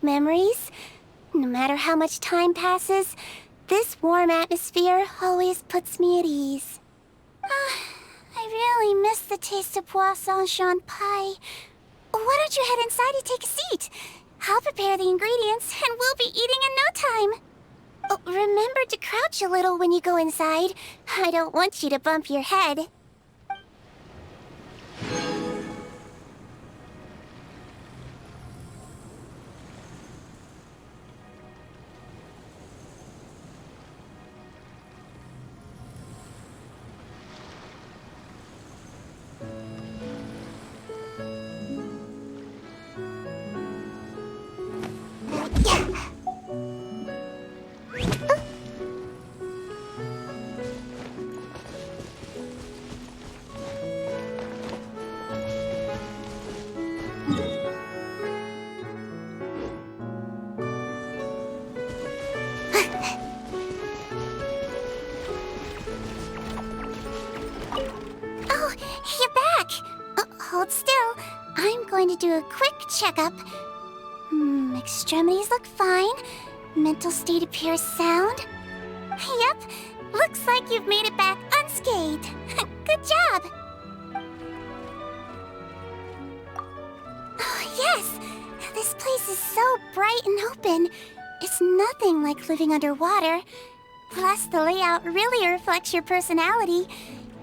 make memories. No matter how much time passes, this warm atmosphere always puts me at ease. I really miss the taste of Poisson Jean pie. Why don't you head inside and take a seat? I'll prepare the ingredients and we'll be eating in no time. Oh, remember to crouch a little when you go inside. I don't want you to bump your head. Hold still. I'm going to do a quick checkup. Extremities look fine. Mental state appears sound. Yep, looks like you've made it back unscathed. Good job. Oh, yes. This place is so bright and open. It's nothing like living underwater. Plus, the layout really reflects your personality.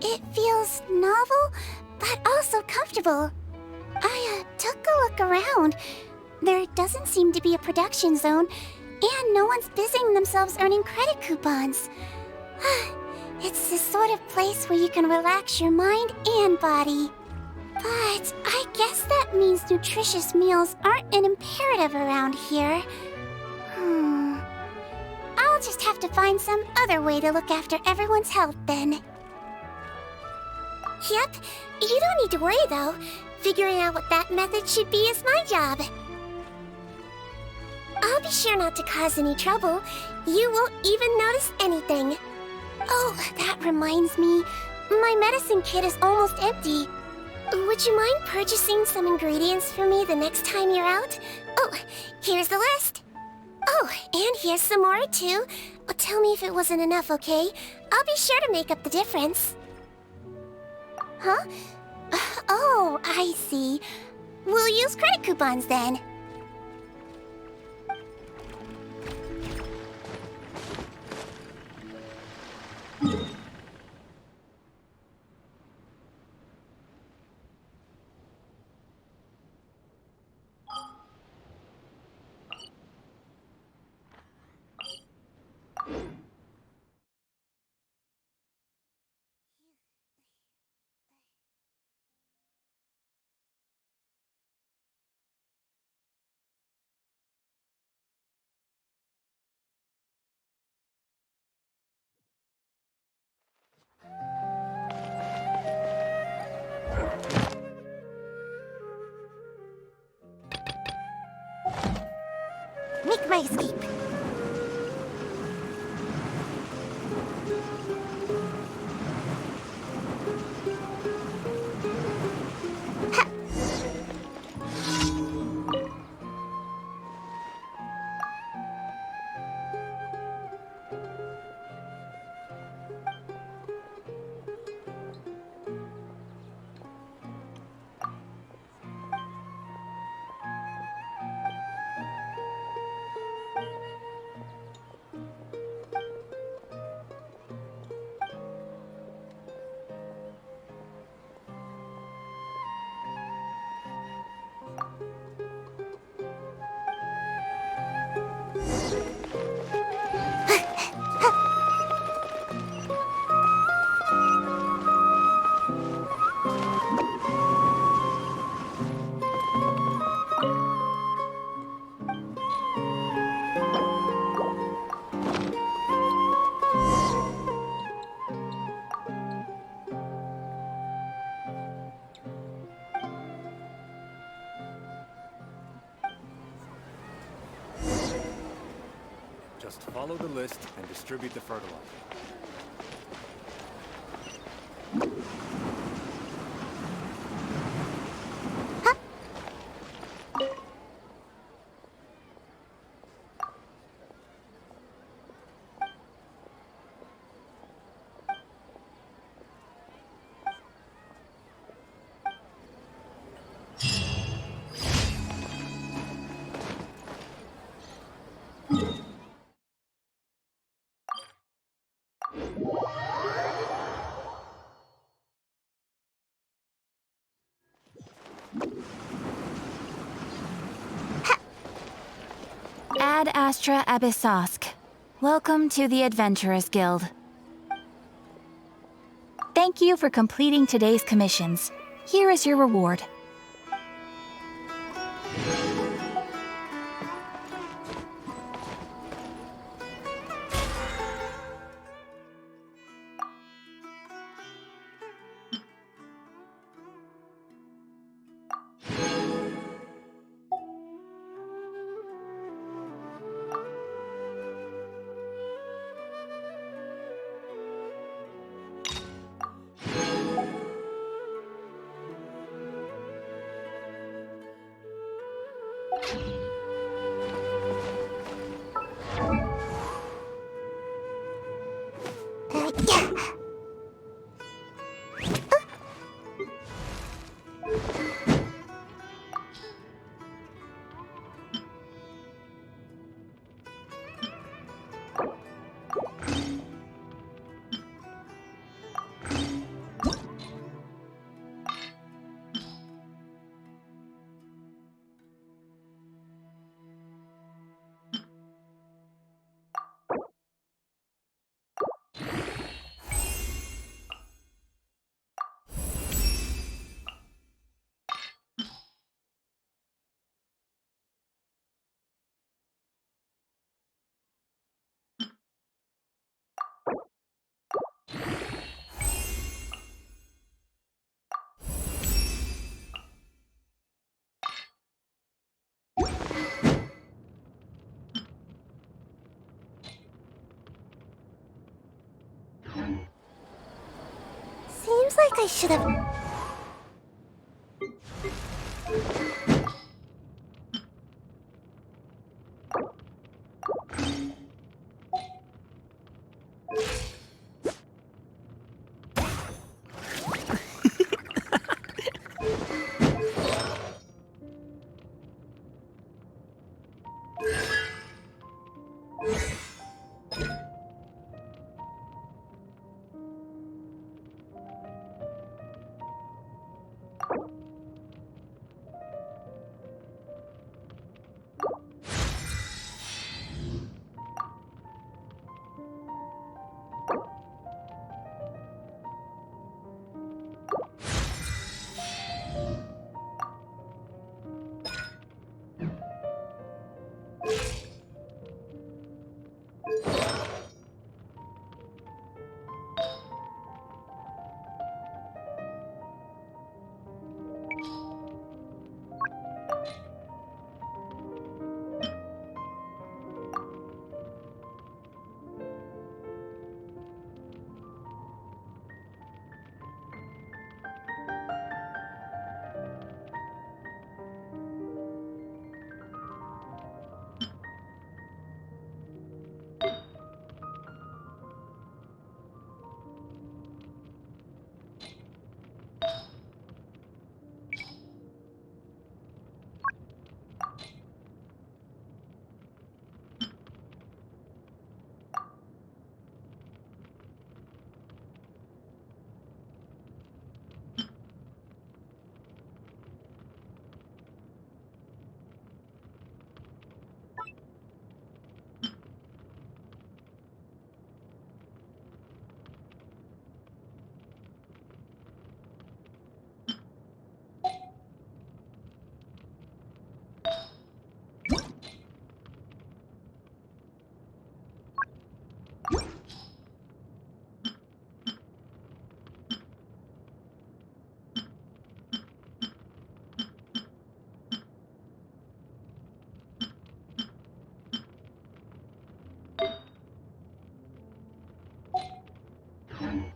It feels novel, but also comfortable. I took a look around. There doesn't seem to be a production zone, and no one's busying themselves earning credit coupons. It's the sort of place where you can relax your mind and body. But I guess that means nutritious meals aren't an imperative around here. I'll just have to find some other way to look after everyone's health then. Yep, you don't need to worry though. Figuring out what that method should be is my job. I'll be sure not to cause any trouble. You won't even notice anything. Oh, that reminds me. My medicine kit is almost empty. Would you mind purchasing some ingredients for me the next time you're out? Oh, here's the list. Oh, and here's some more too. Tell me if it wasn't enough, okay? I'll be sure to make up the difference. Huh? Oh, I see. We'll use credit coupons then. Make my escape. Just follow the list and distribute the fertilizer. Ad Astra Abyssosk. Welcome to the Adventurers Guild. Thank you for completing today's commissions. Here is your reward. Seems like I should have...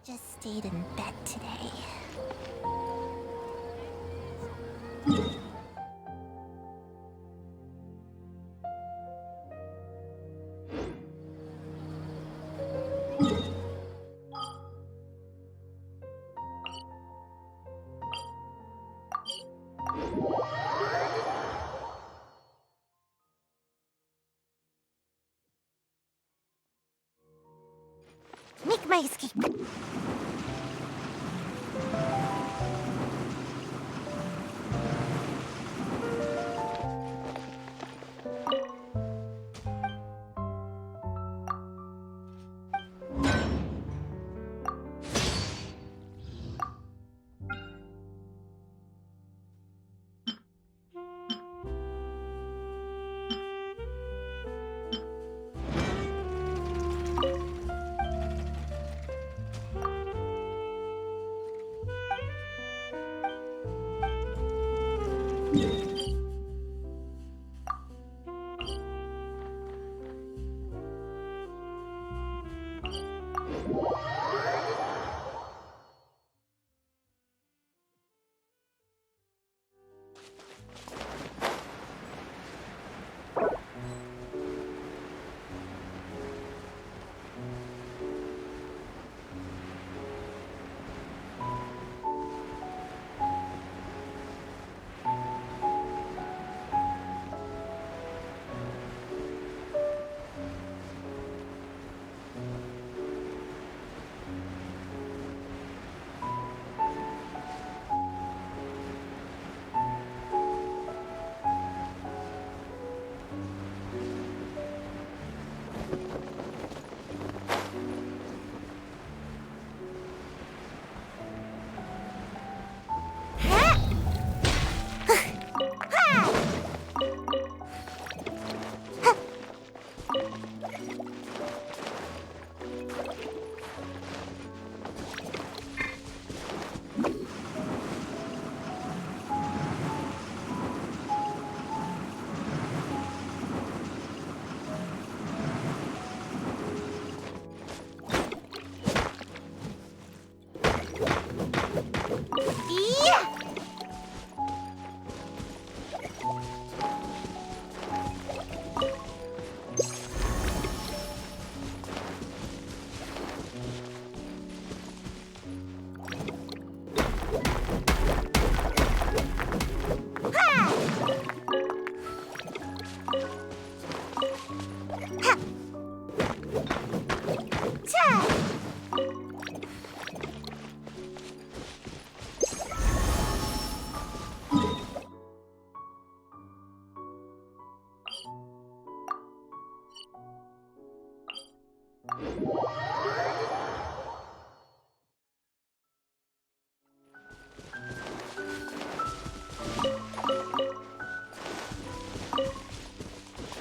Just stayed in bed today. Make my escape.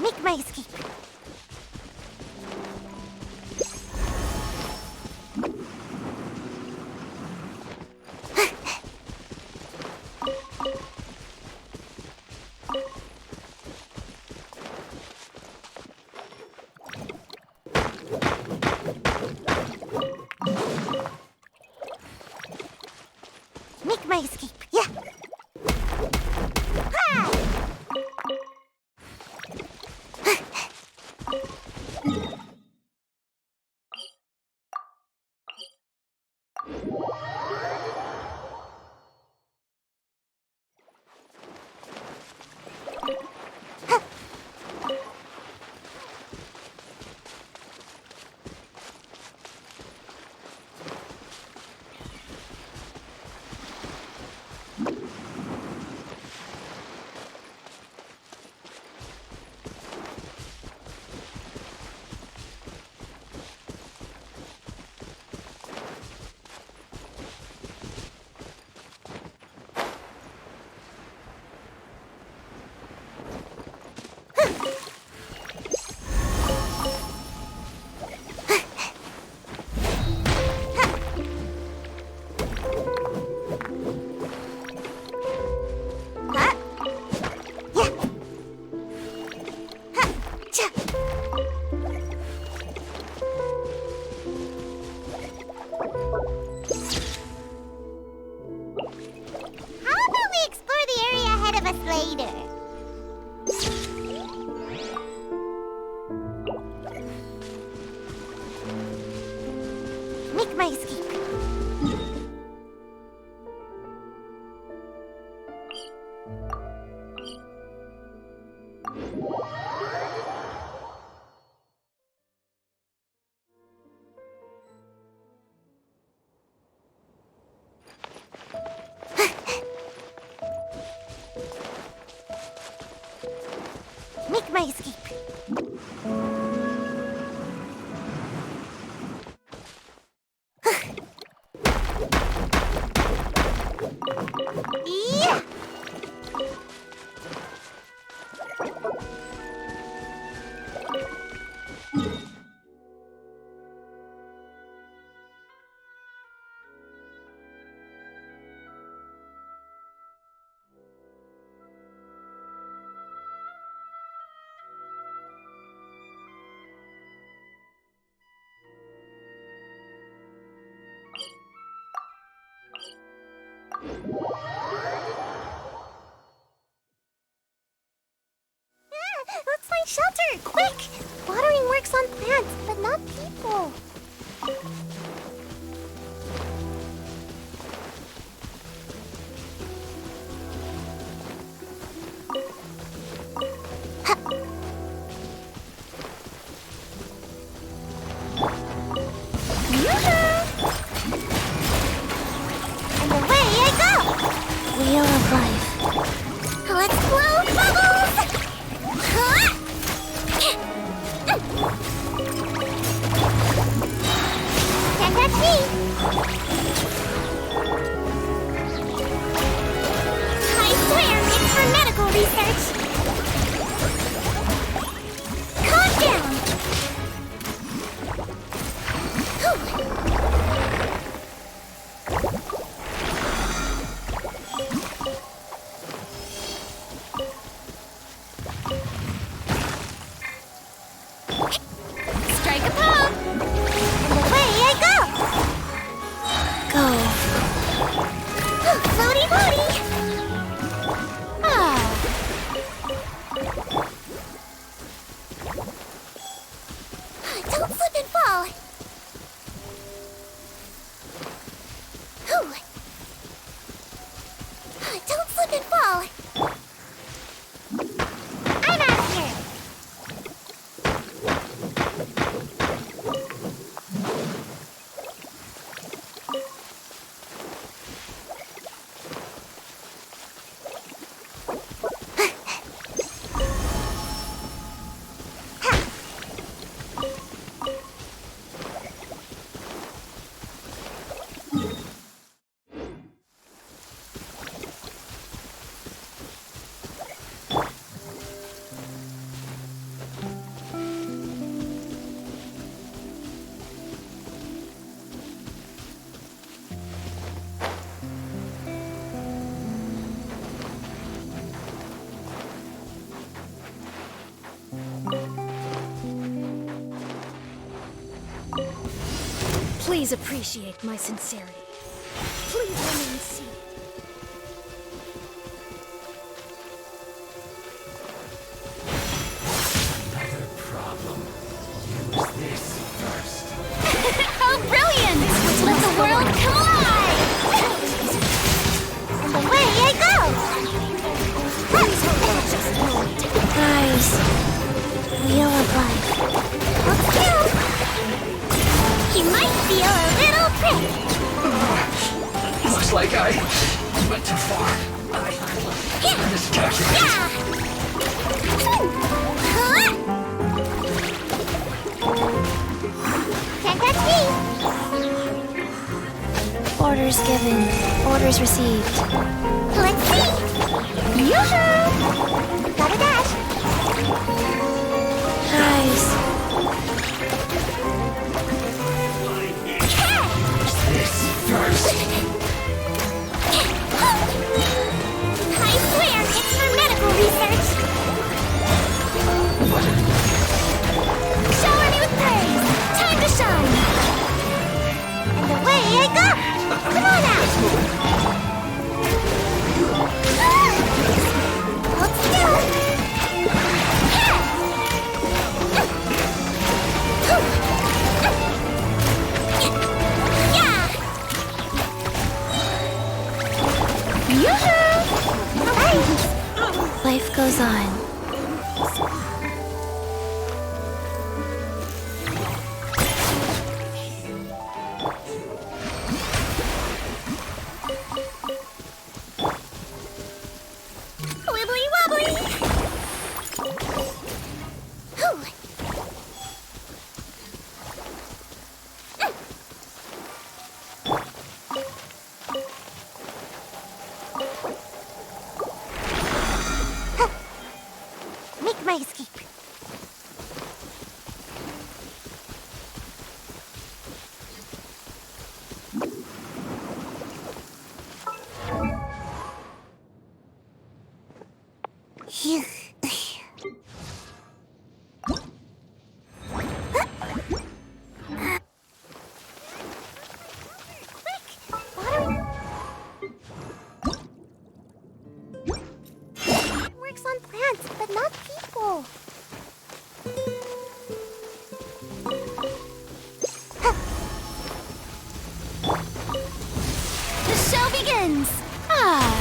Make my escape. Make my escape. Yeah. Make my escape. Make my escape. Yeah! I swear it's for medical research. Calm down. Strike a pose. And away I go. Go. Floaty floaty. Ah. Don't slip and fall. Whew. Don't slip and fall. I'm out of here. Please appreciate my sincerity. Please remain seated. Another problem. Use this first. How brilliant! Let the world come alive! And away I go! Guys, wheel of life. Hold still! He might feel a little prick. Looks like I went too far. I miscalculated. Yeah! Can't catch me! Orders given. Orders received. Let's see! Yoo-hoo! Gotta dash! Guys. This first. I swear it's for medical research! Shower me with praise! Time to shine! And away I go! Come on out! Hold still! Yeah! Yoo-hoo! Alright! Life goes on. Wibbly wobbly! Whew. Make my escape. Phew. Quick! Watering. Works on plants, but not people. The show begins! Ah!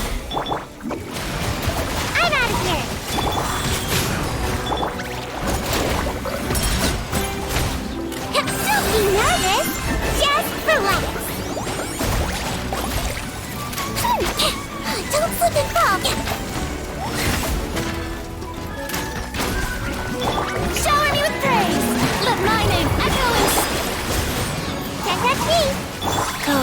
I'm out of here! Don't be nervous! Just relax! Don't slip and fall! Shower me with praise! Let my name echo in... Can't catch me! Go!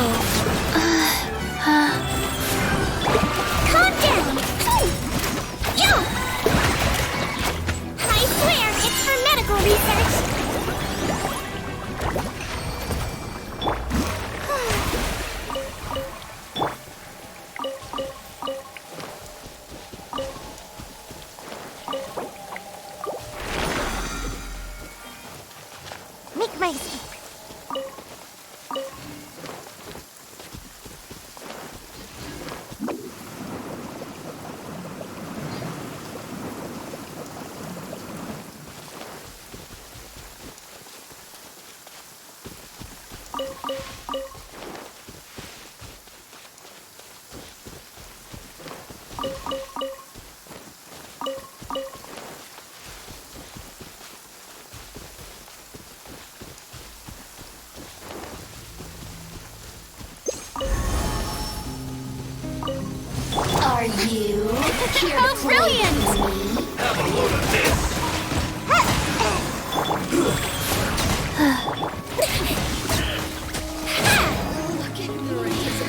You care How to play brilliant! with me? Have a load of this!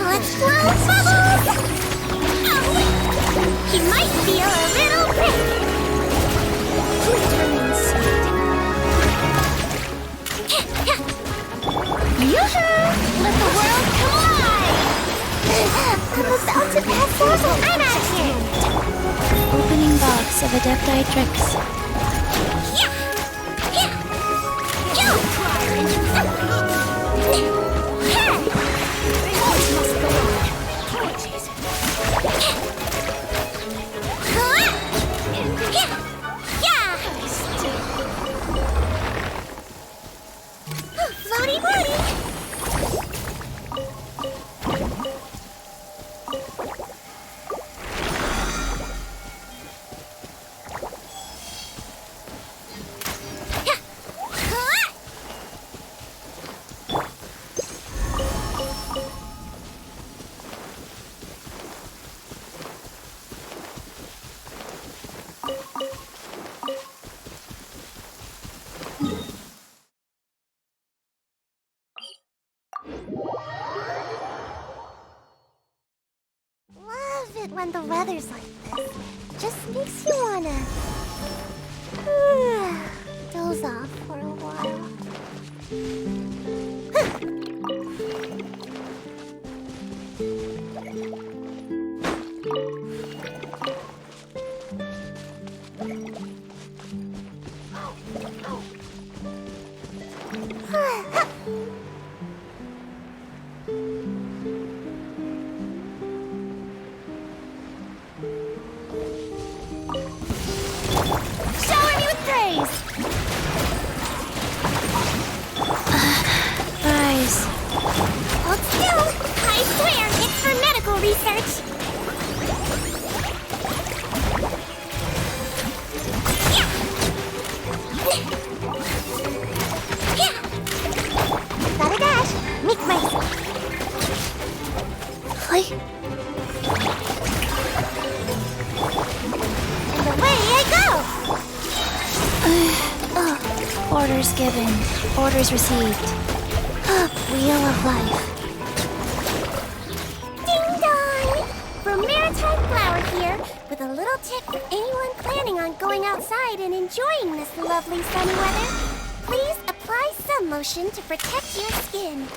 Let's blow bubbles! Oh, he might feel a little prick. Please remain sweet. Yoo-hoo! Let the world collide! I'm about to pass out. I'm out of here! Opening box of Adepti tricks. Floaty woody! Love it when the weather's like this. Just makes you wanna doze off for a while. Shower me with praise! Guys, Hold still! I swear it's for medical research! Gotta dash! Make race! And away I go! Orders given. Orders received. Wheel of life. Ding dong! From Maritime Flower here, with a little tip for anyone planning on going outside and enjoying this lovely sunny weather. Please apply sun lotion to protect your skin.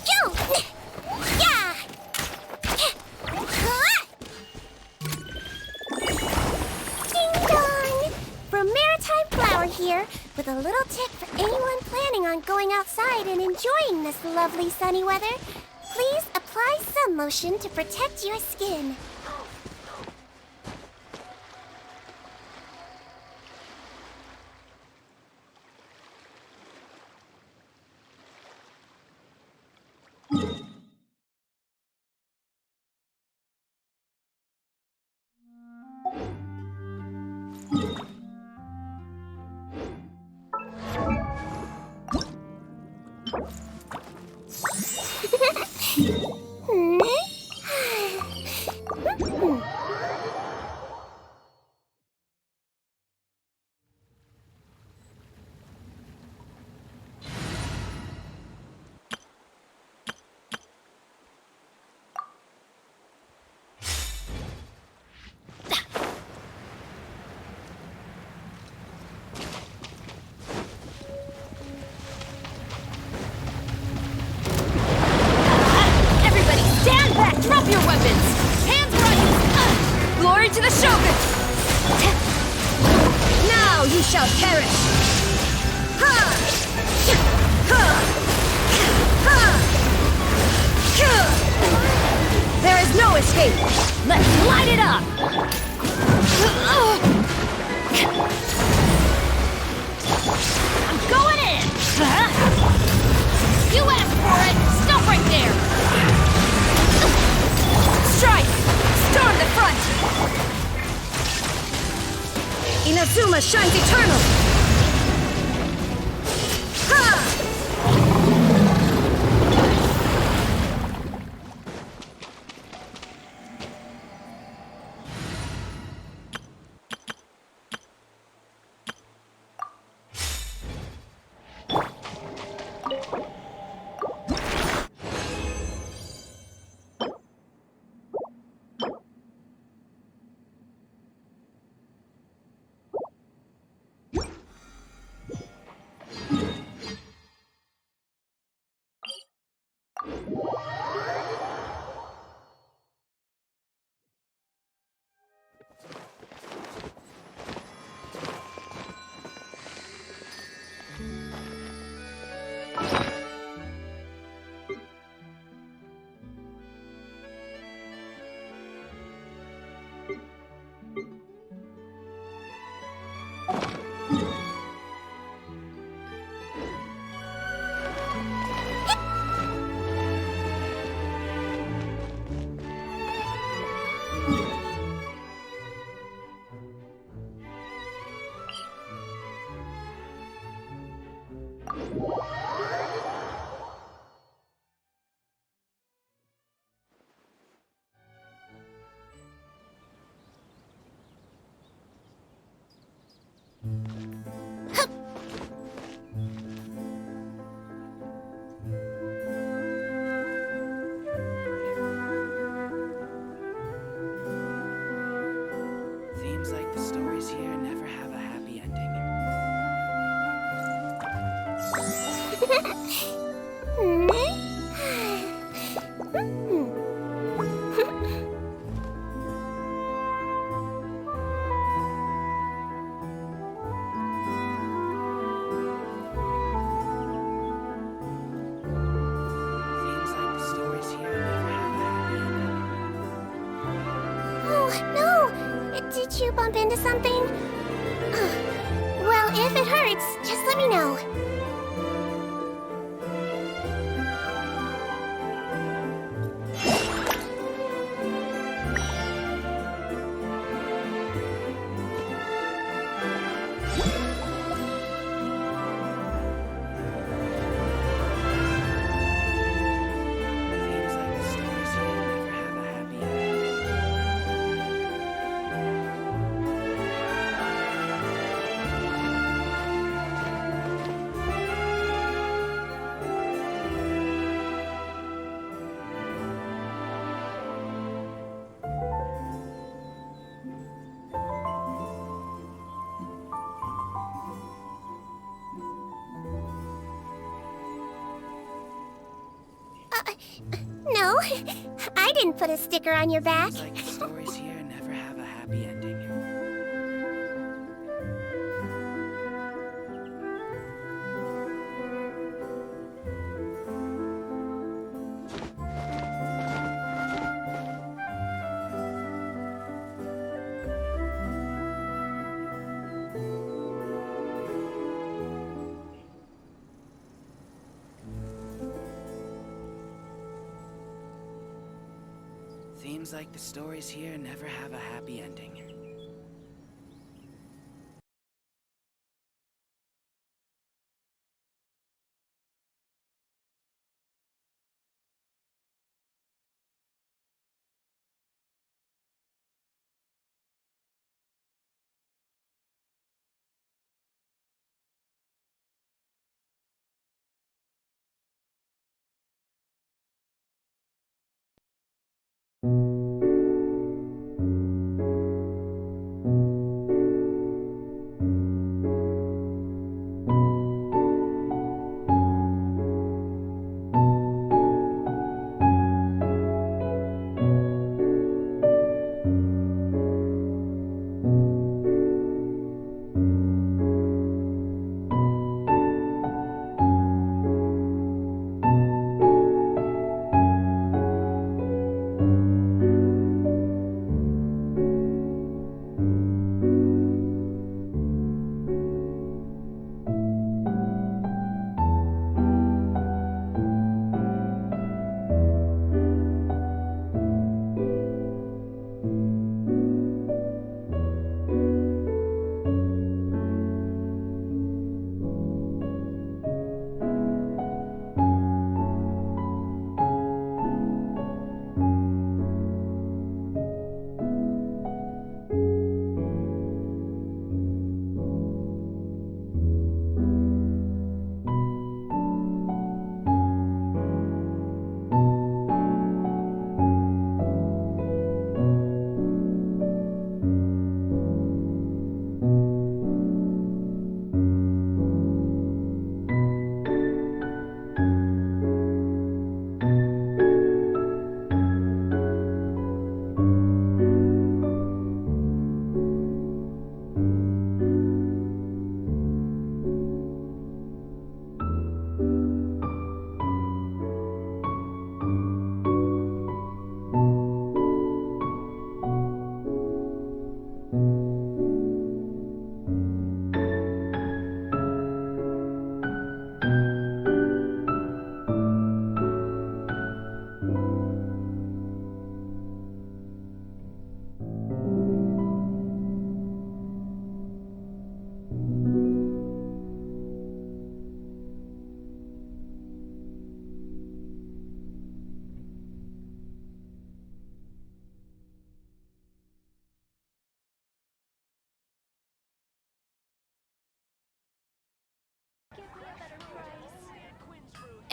Yo! Yeah! Ding dong! From Maritime Flower here, with a little tip for anyone planning on going outside and enjoying this lovely sunny weather. Please apply sun lotion to protect your skin. Everybody stand back! Drop your weapons! Hands right! Glory to the Shogun! Now you shall perish! Ha! Ha! Ha! There is no escape! Let's light it up! I'm going in! You asked for it! Stop right there! Strike! Storm the front! Inazuma shines eternal! Ha! Seems like the stories here never have a happy ending. Seems like the stories here never have a happy ending. Oh, no! Did you bump into something? Well, if it hurts, just let me know. Seems like the stories here never have a happy ending. No, I didn't put a sticker on your back. Seems like the stories here never have a happy ending. Seems like the stories here never have a happy ending.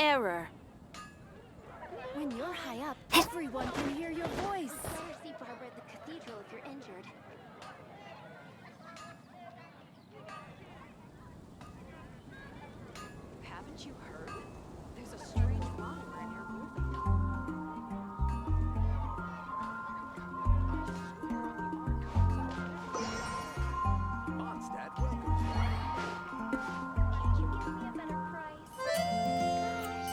error. When you're high up, everyone can hear your voice. Better see Barbara at the cathedral if you're injured. Haven't you heard? There's a strange wanderer near Worthington. Mondstadt, welcome. Can't you give me a better price? Gosh,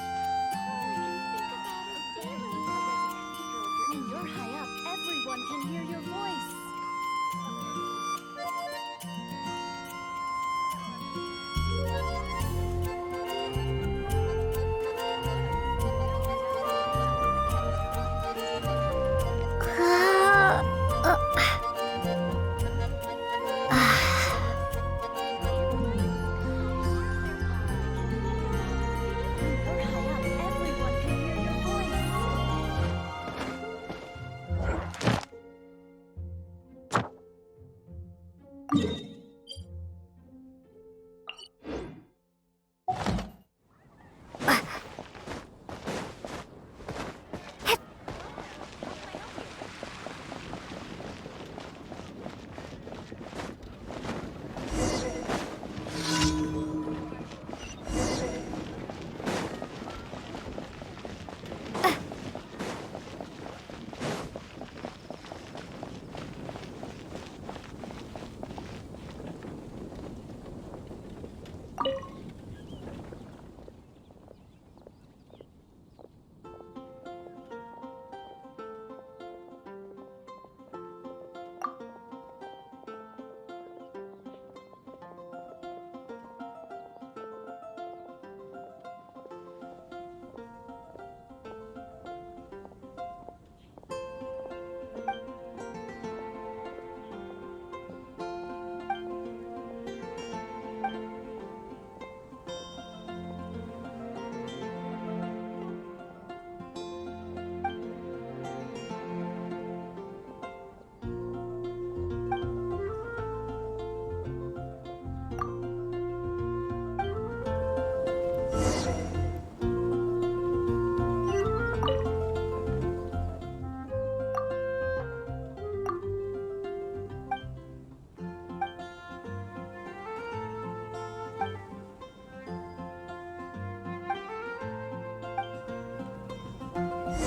all we can think about is daily Barbara at the cathedral if you're When injured. you're high up, everyone can hear your voice. When you're high up, everyone can hear your voice.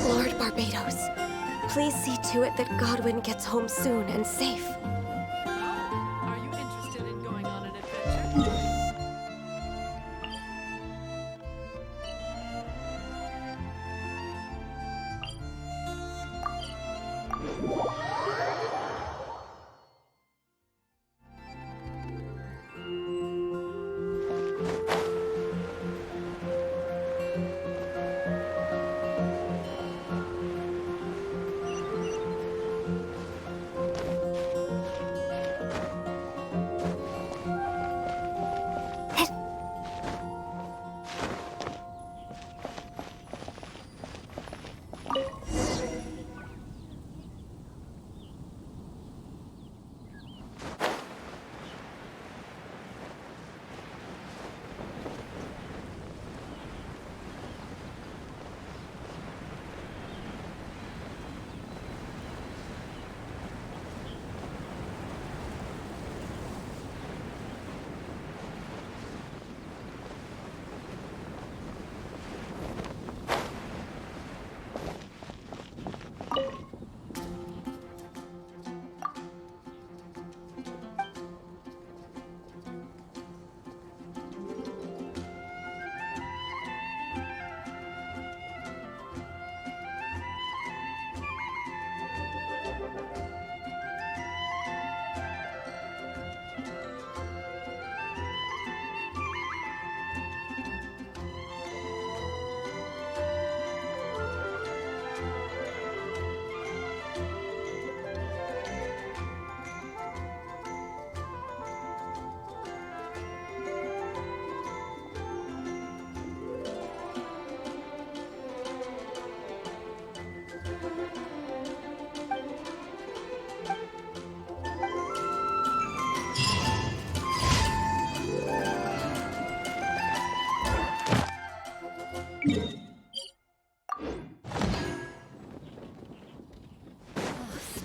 Lord Barbados, please see to it that Godwin gets home soon and safe. Are you interested in going on an adventure?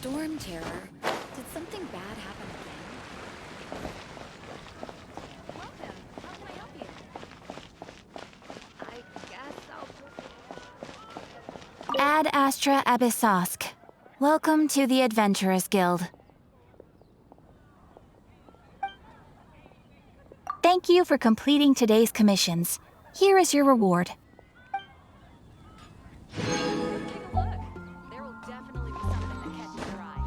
Storm Terror. Did something bad happen again? Welcome. How can I help you? I guess I'll Ad Astra Abyssosk. Welcome to the Adventurers Guild. Thank you for completing today's commissions. Here is your reward. take a look. There will definitely be something that catches your eye.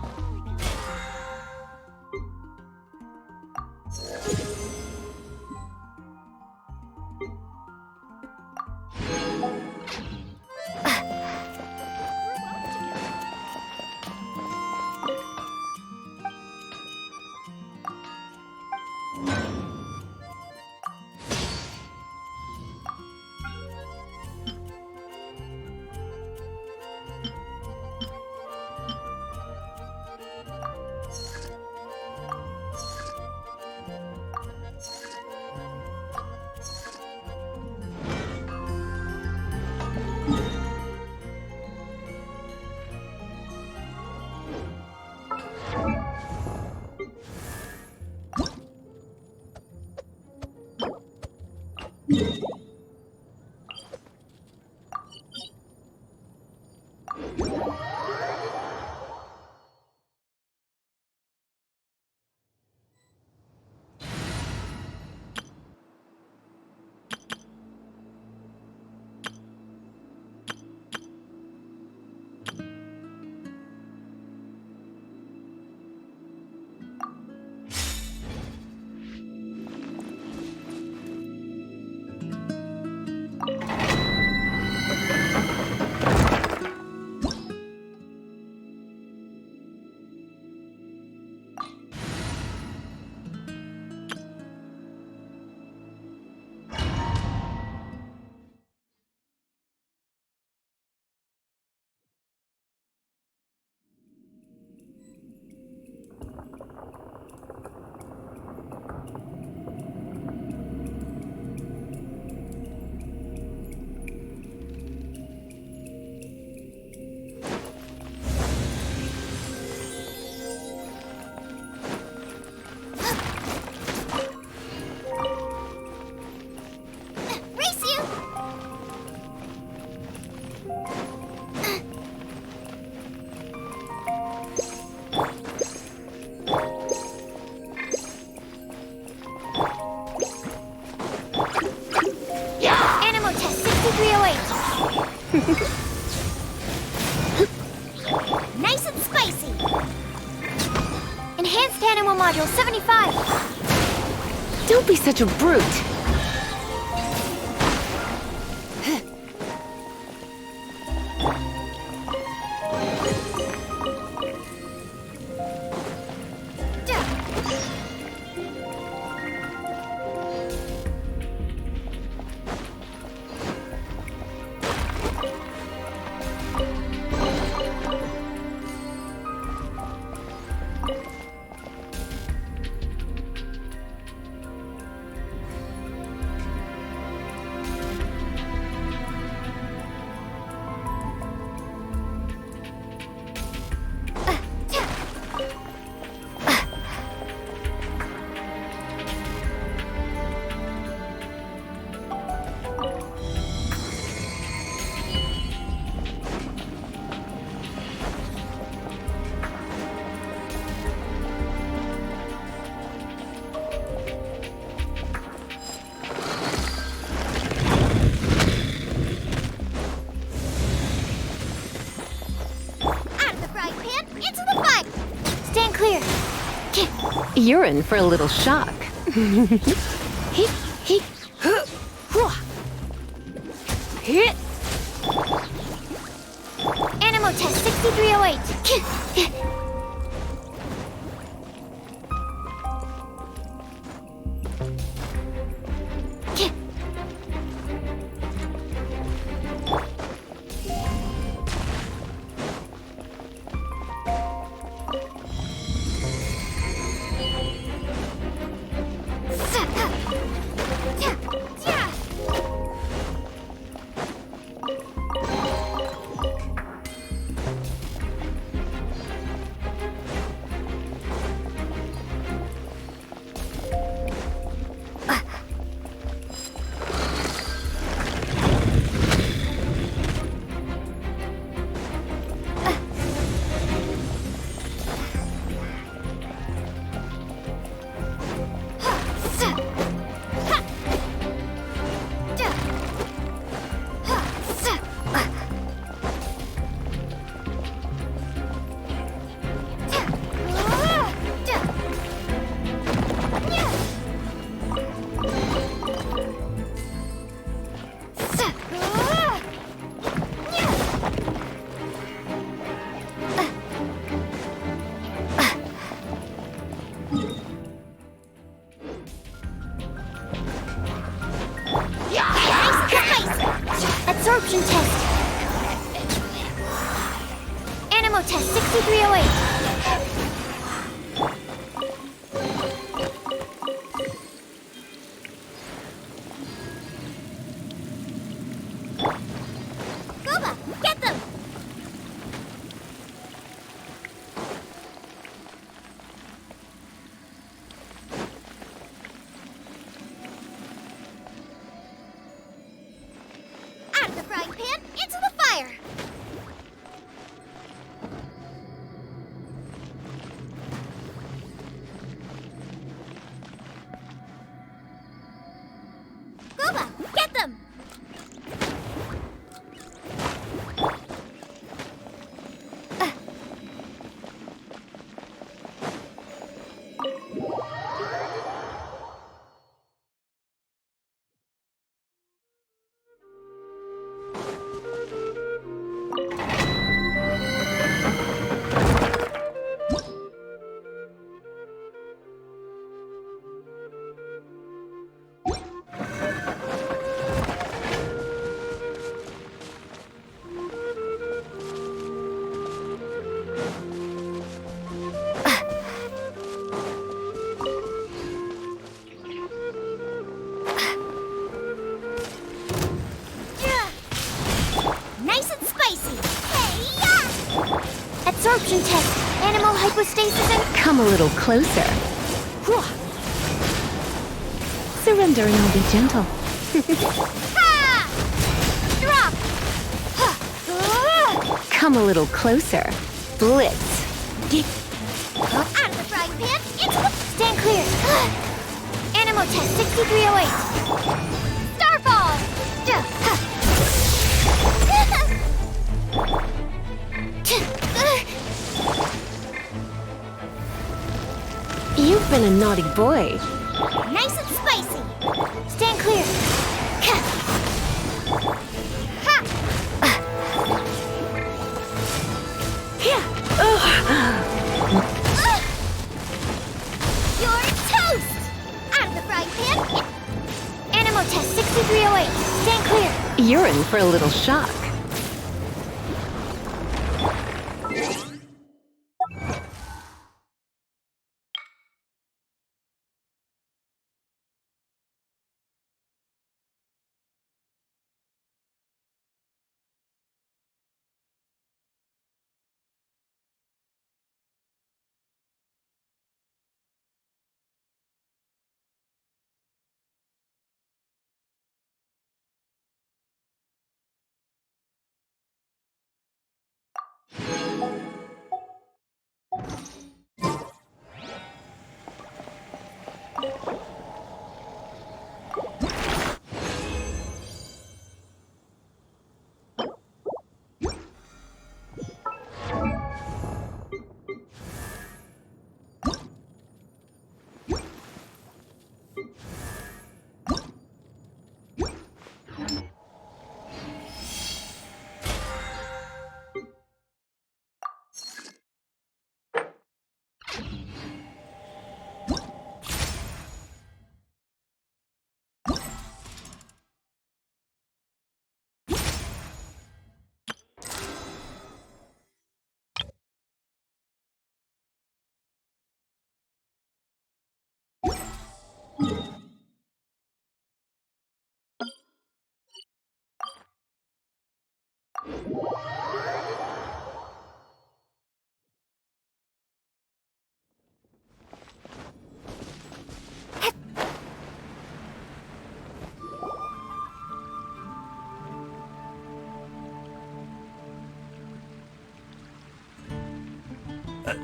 Nice and spicy. Enhanced Animal Module 75. Don't be such a brute. You're in for a little shock. Animal Test 6308. Animal test 6308. Goba, get them! Out of the frying pan, into the fire! Goba, get them! Nice and spicy! Hey-ya! Absorption test! Animal hypostasis and... Come a little closer. Surrender and I'll be gentle. Ha! Drop! Come a little closer. Blitz. Out of the frying pan, into the... Stand clear! Animal test 6308. Starfall! You've been a naughty boy. Nice and spicy! Stand clear! Ha! You're toast! Out of the frying pan! Animal test 6308. Stand clear! You're in for a little shock.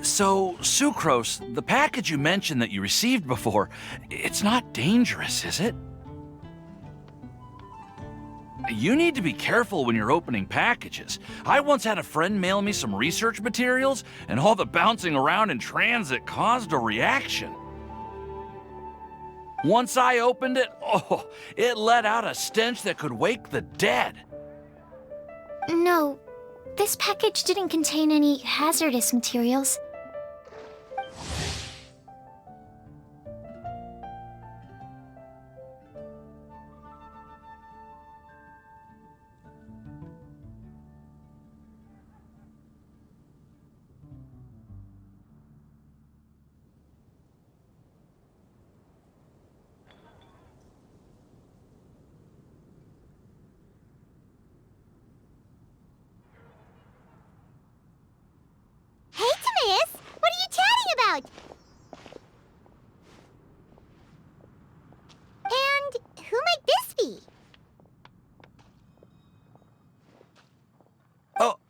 So, Sucrose, the package you mentioned that you received before, it's not dangerous, is it? You need to be careful when you're opening packages. I once had a friend mail me some research materials, and all the bouncing around in transit caused a reaction. Once I opened it, oh, it let out a stench that could wake the dead. No, this package didn't contain any hazardous materials.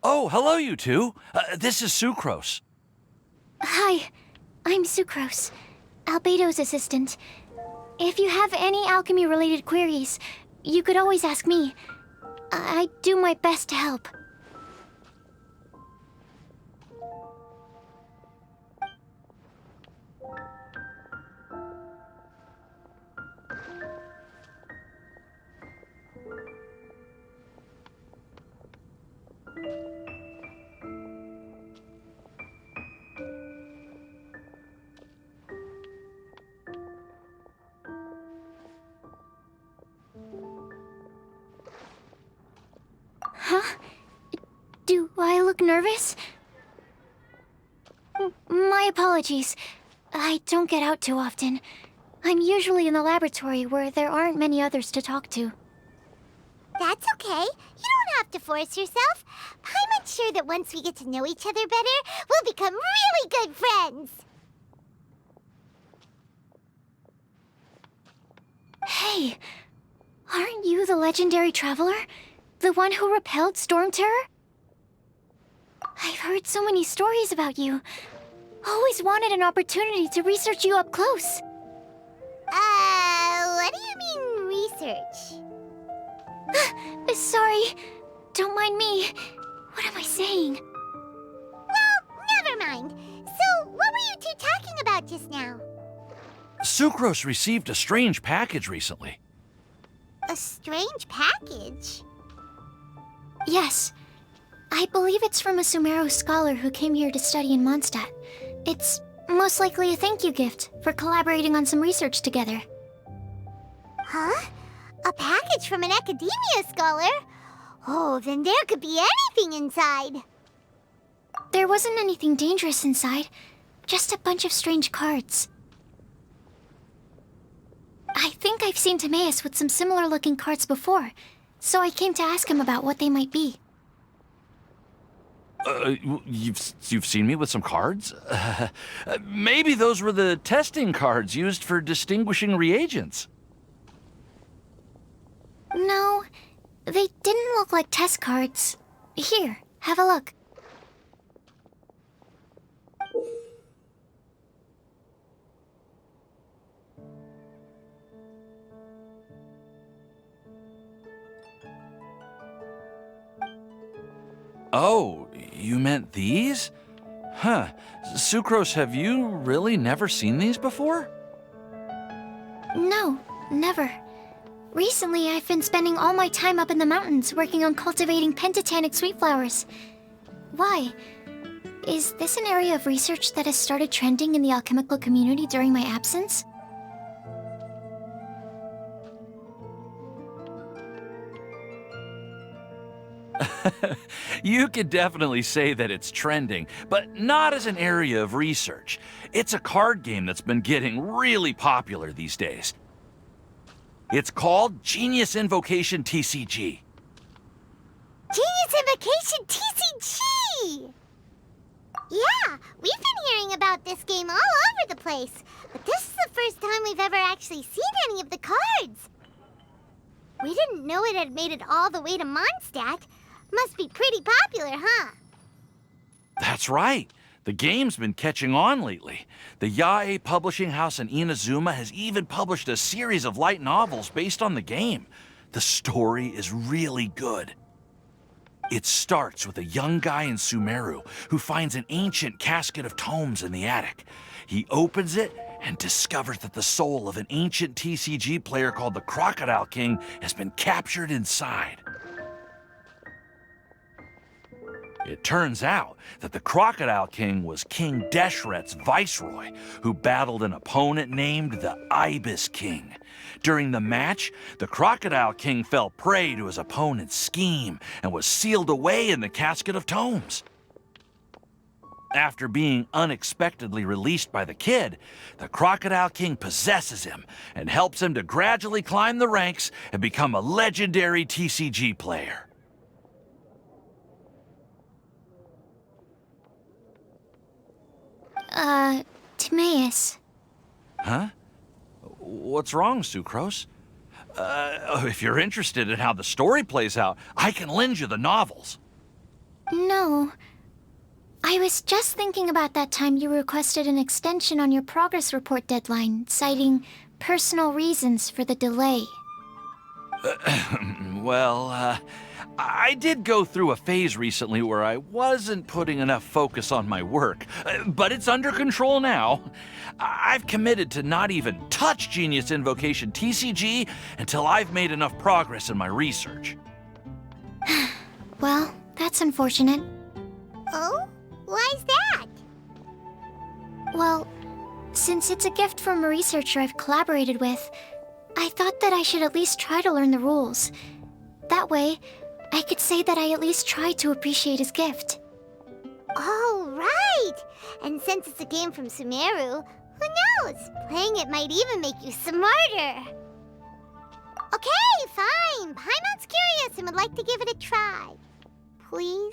Oh, hello, you two. This is Sucrose. Hi, I'm Sucrose, Albedo's assistant. If you have any alchemy-related queries, you could always ask me. I do my best to help. Huh? Do I look nervous? My apologies. I don't get out too often. I'm usually in the laboratory where there aren't many others to talk to. That's okay. You don't have to force yourself. I'm sure that once we get to know each other better, we'll become really good friends. Hey, aren't you the legendary traveler? The one who repelled Storm Terror? I've heard so many stories about you. Always wanted an opportunity to research you up close. What do you mean, research? Sorry. Don't mind me. What am I saying? Well, never mind. So, what were you two talking about just now? Sucrose received a strange package recently. A strange package? Yes. I believe it's from a Sumeru scholar who came here to study in Mondstadt. It's most likely a thank you gift for collaborating on some research together. Huh? A package from an academia scholar? Oh, then there could be anything inside. There wasn't anything dangerous inside, just a bunch of strange cards. I think I've seen Timaeus with some similar-looking cards before, so I came to ask him about what they might be. You've seen me with some cards? Maybe those were the testing cards used for distinguishing reagents. No, they didn't look like test cards. Here, have a look. Oh, you meant these? Huh. Sucrose, have you really never seen these before? No, never. Recently, I've been spending all my time up in the mountains working on cultivating pentatonic sweet flowers. Why? Is this an area of research that has started trending in the alchemical community during my absence? You could definitely say that it's trending, but not as an area of research. It's a card game that's been getting really popular these days. It's called Genius Invocation TCG. Genius Invocation TCG! Yeah, we've been hearing about this game all over the place, but this is the first time we've ever actually seen any of the cards. We didn't know it had made it all the way to Mondstadt. Must be pretty popular, huh? That's right. The game's been catching on lately. The Yae publishing house in Inazuma has even published a series of light novels based on the game. The story is really good. It starts with a young guy in Sumeru who finds an ancient casket of tomes in the attic. He opens it and discovers that the soul of an ancient TCG player called the Crocodile King has been captured inside. It turns out that the Crocodile King was King Deshret's viceroy, who battled an opponent named the Ibis King. During the match, the Crocodile King fell prey to his opponent's scheme and was sealed away in the casket of tomes. After being unexpectedly released by the kid, the Crocodile King possesses him and helps him to gradually climb the ranks and become a legendary TCG player. Timaeus. Huh? What's wrong, Sucrose? If you're interested in how the story plays out, I can lend you the novels. No. I was just thinking about that time you requested an extension on your progress report deadline, citing personal reasons for the delay. Well, I did go through a phase recently where I wasn't putting enough focus on my work, but it's under control now. I've committed to not even touch Genius Invocation TCG until I've made enough progress in my research. Well, that's unfortunate. Oh? Why's that? Well, since it's a gift from a researcher I've collaborated with, I thought that I should at least try to learn the rules. That way, I could say that I at least tried to appreciate his gift. Oh, right! And since it's a game from Sumeru, who knows? Playing it might even make you smarter. Okay, fine. Paimon's curious and would like to give it a try. Please?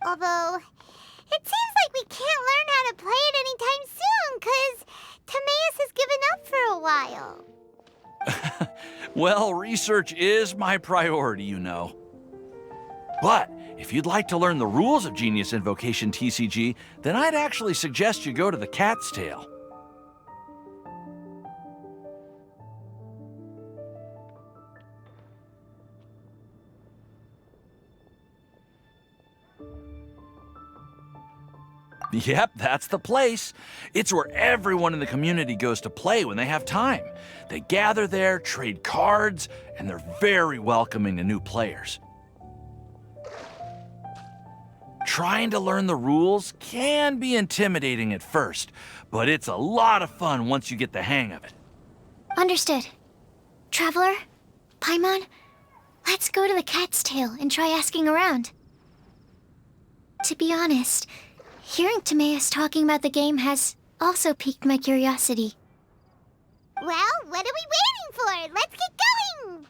Although, it seems like we can't learn how to play it anytime soon, 'cause Timaeus has given up for a while. Well, research is my priority, you know. But if you'd like to learn the rules of Genius Invocation TCG, then I'd actually suggest you go to the Cat's Tail. Yep, that's the place. It's where everyone in the community goes to play when they have time. They gather there, trade cards, and they're very welcoming to new players. Trying to learn the rules can be intimidating at first, but it's a lot of fun once you get the hang of it. Understood. Traveler? Paimon? Let's go to the Cat's Tail and try asking around. To be honest, hearing Timaeus talking about the game has also piqued my curiosity. Well, what are we waiting for? Let's get going!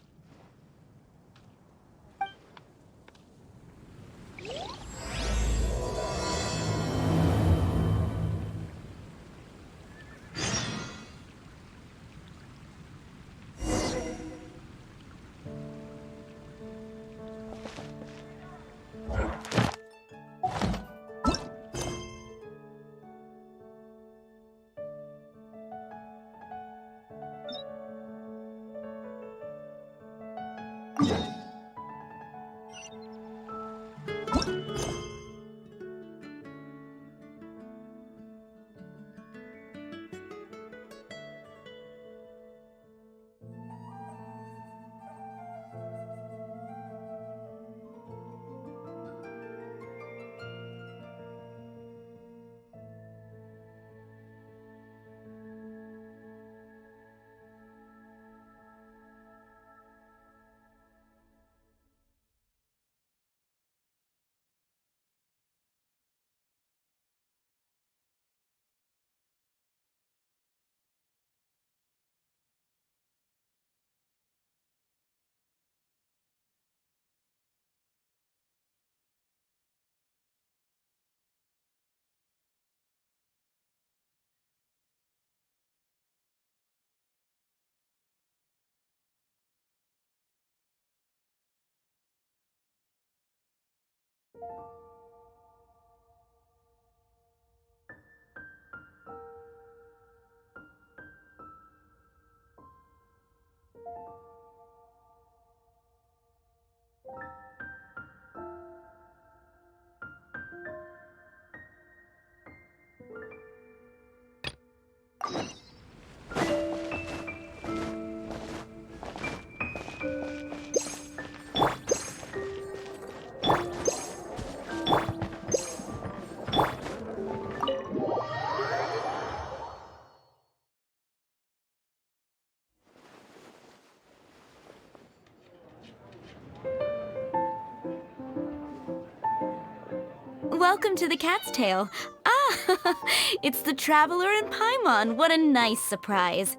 welcome to the Cat's Tail. Ah, it's the Traveler and Paimon. What a nice surprise.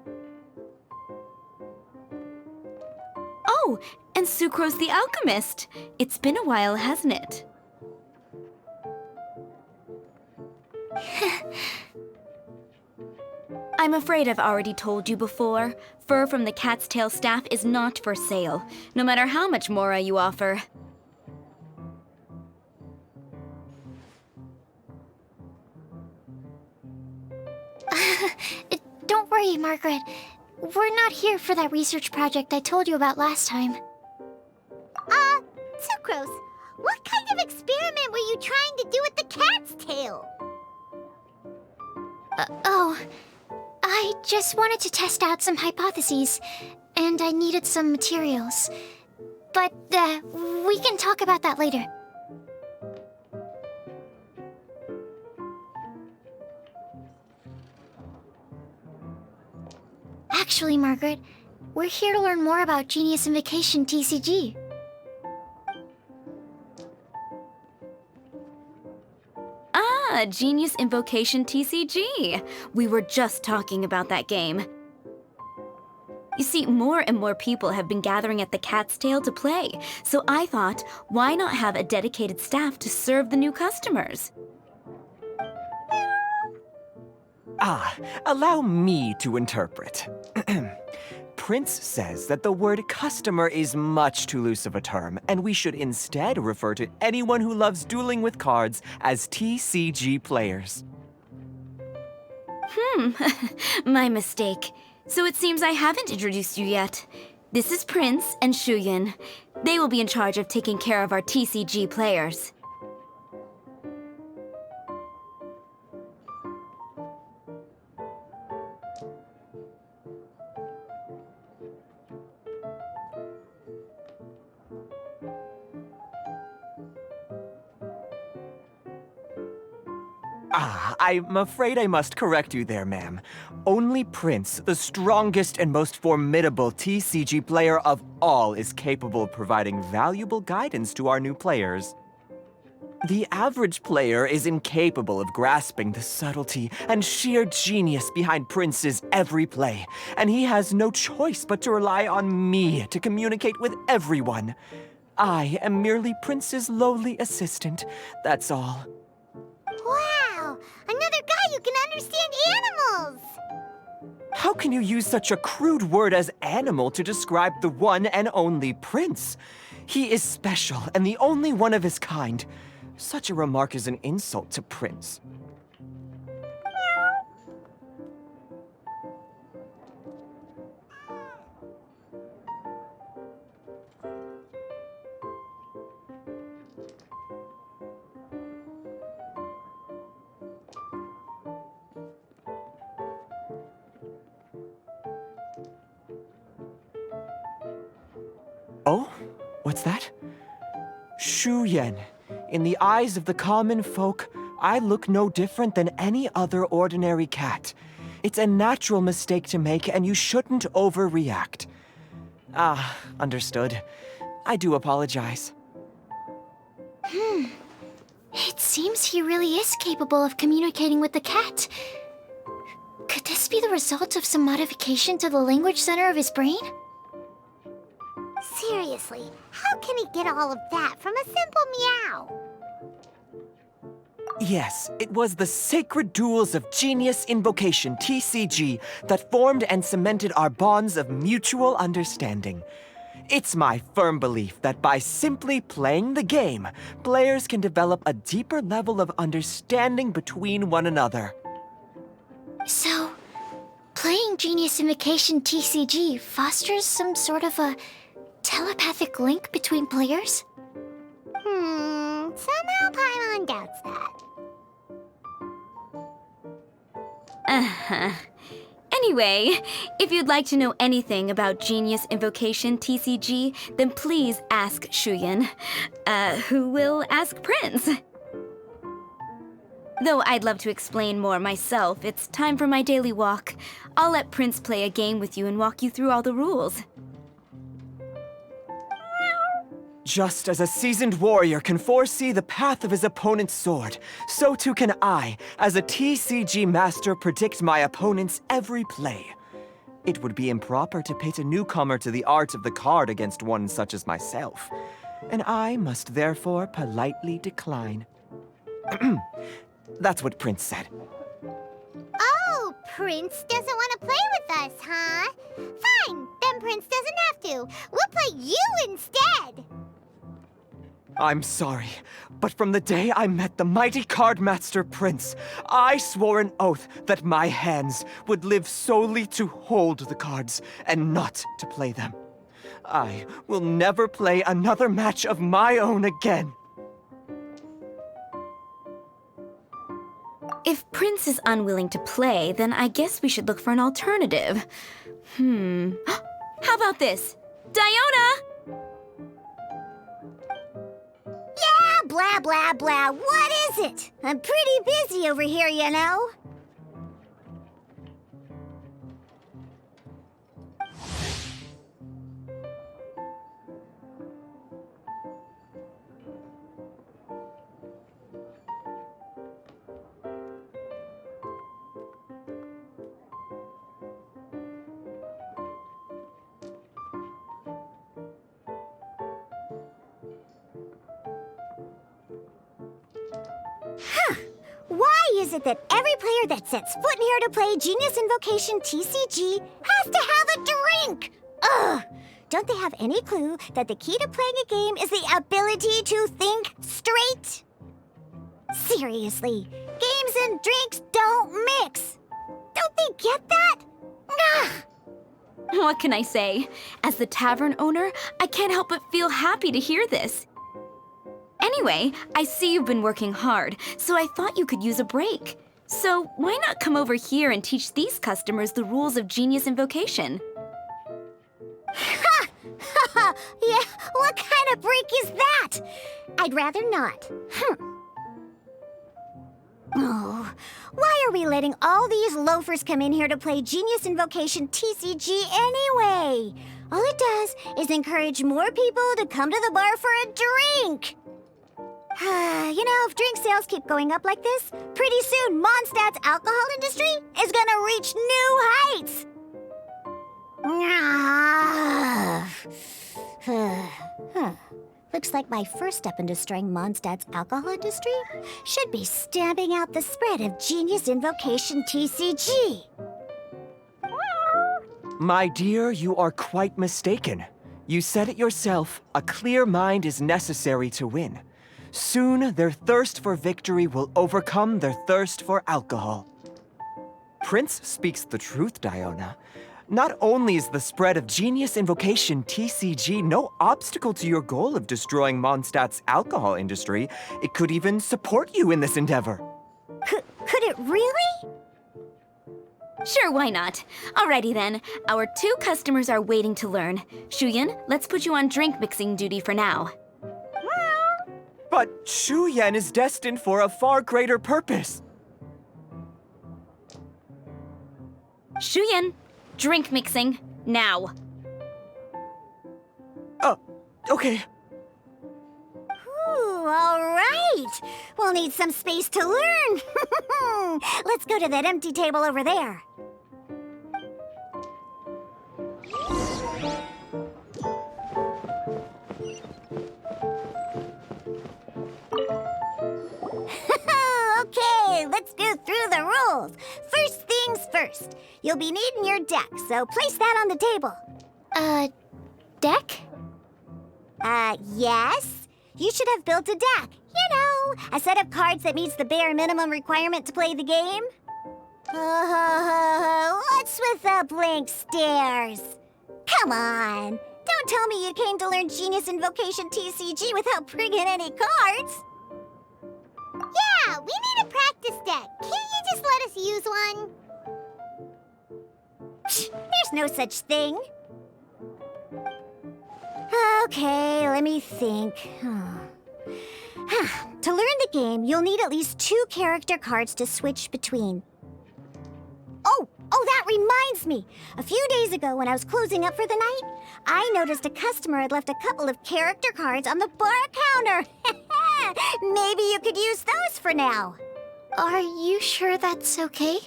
Oh, and Sucrose the Alchemist. It's been a while, hasn't it? I'm afraid I've already told you before. Fur from the Cat's Tail staff is not for sale, no matter how much Mora you offer. Don't worry, Margaret. We're not here for that research project I told you about last time. Sucrose, what kind of experiment were you trying to do with the cat's tail? I just wanted to test out some hypotheses, and I needed some materials. But, we can talk about that later. Actually, Margaret, we're here to learn more about Genius Invocation TCG. Ah, Genius Invocation TCG. We were just talking about that game. You see, more and more people have been gathering at the Cat's Tail to play, so I thought, why not have a dedicated staff to serve the new customers? Allow me to interpret. Prince says that the word customer is much too loose of a term, and we should instead refer to anyone who loves dueling with cards as TCG players. My mistake. So it seems I haven't introduced you yet. This is Prince and Shuyan. They will be in charge of taking care of our TCG players. I'm afraid I must correct you there, ma'am. Only Prince, the strongest and most formidable TCG player of all, is capable of providing valuable guidance to our new players. The average player is incapable of grasping the subtlety and sheer genius behind Prince's every play, and he has no choice but to rely on me to communicate with everyone. I am merely Prince's lowly assistant, that's all. Wow! Another guy who can understand animals! How can you use such a crude word as animal to describe the one and only Prince? He is special and the only one of his kind. Such a remark is an insult to Prince. Oh? What's that? Shuyan. In the eyes of the common folk, I look no different than any other ordinary cat. It's a natural mistake to make, and you shouldn't overreact. Understood. I do apologize. It seems he really is capable of communicating with the cat. Could this be the result of some modification to the language center of his brain? Seriously, how can he get all of that from a simple meow? Yes, it was the sacred duels of Genius Invocation, TCG, that formed and cemented our bonds of mutual understanding. It's my firm belief that by simply playing the game, players can develop a deeper level of understanding between one another. So, playing Genius Invocation TCG fosters some sort of a telepathic link between players? Somehow Paimon doubts that. Anyway, if you'd like to know anything about Genius Invocation TCG, then please ask Shuyan, who will ask Prince. Though I'd love to explain more myself, it's time for my daily walk. I'll let Prince play a game with you and walk you through all the rules. Just as a seasoned warrior can foresee the path of his opponent's sword, so too can I, as a TCG master, predict my opponent's every play. It would be improper to pit a newcomer to the art of the card against one such as myself, and I must therefore politely decline. That's what Prince said. Oh, Prince doesn't want to play with us, huh? Fine, then Prince doesn't have to. We'll play you instead. I'm sorry, but from the day I met the mighty cardmaster Prince, I swore an oath that my hands would live solely to hold the cards and not to play them. I will never play another match of my own again. If Prince is unwilling to play, then I guess we should look for an alternative. How about this? Diona! Yeah, blah, blah, blah. What is it? I'm pretty busy over here, you know. Why is it that every player that sets foot in here to play Genius Invocation TCG has to have a drink? Ugh! Don't they have any clue that the key to playing a game is the ability to think straight? Seriously, games and drinks don't mix. Don't they get that? Ugh! What can I say? As the tavern owner, I can't help but feel happy to hear this. Anyway, I see you've been working hard, so I thought you could use a break. So why not come over here and teach these customers the rules of Genius Invocation? Ha! Ha ha! Yeah, what kind of break is that? I'd rather not. Oh, why are we letting all these loafers come in here to play Genius Invocation TCG anyway? All it does is encourage more people to come to the bar for a drink. You know, if drink sales keep going up like this, pretty soon Mondstadt's alcohol industry is gonna reach new heights. Looks like my first step in destroying Mondstadt's alcohol industry should be stamping out the spread of Genius Invocation TCG. My dear, you are quite mistaken. You said it yourself, a clear mind is necessary to win. Soon, their thirst for victory will overcome their thirst for alcohol. Prince speaks the truth, Diona. Not only is the spread of Genius Invocation TCG no obstacle to your goal of destroying Mondstadt's alcohol industry, it could even support you in this endeavor. Could it really? Sure, why not? Alrighty then, our 2 customers are waiting to learn. Shuyan, let's put you on drink mixing duty for now. But Shuyan is destined for a far greater purpose. Shuyan, drink mixing, now. Okay. Ooh, all right. We'll need some space to learn. Let's go to that empty table over there. Okay, let's go through the rules. First things first. You'll be needing your deck, so place that on the table. Deck? Yes. You should have built a deck. You know, a set of cards that meets the bare minimum requirement to play the game. What's with the blank stares? Come on. Don't tell me you came to learn Genius Invocation TCG without bringing any cards. Yeah, we need a practice deck. Can't you just let us use one? There's no such thing. Okay, let me think. To learn the game, you'll need at least 2 character cards to switch between. Oh, Oh, that reminds me. A few days ago, when I was closing up for the night, I noticed a customer had left a couple of character cards on the bar counter. Maybe you could use those for now. Are you sure that's okay?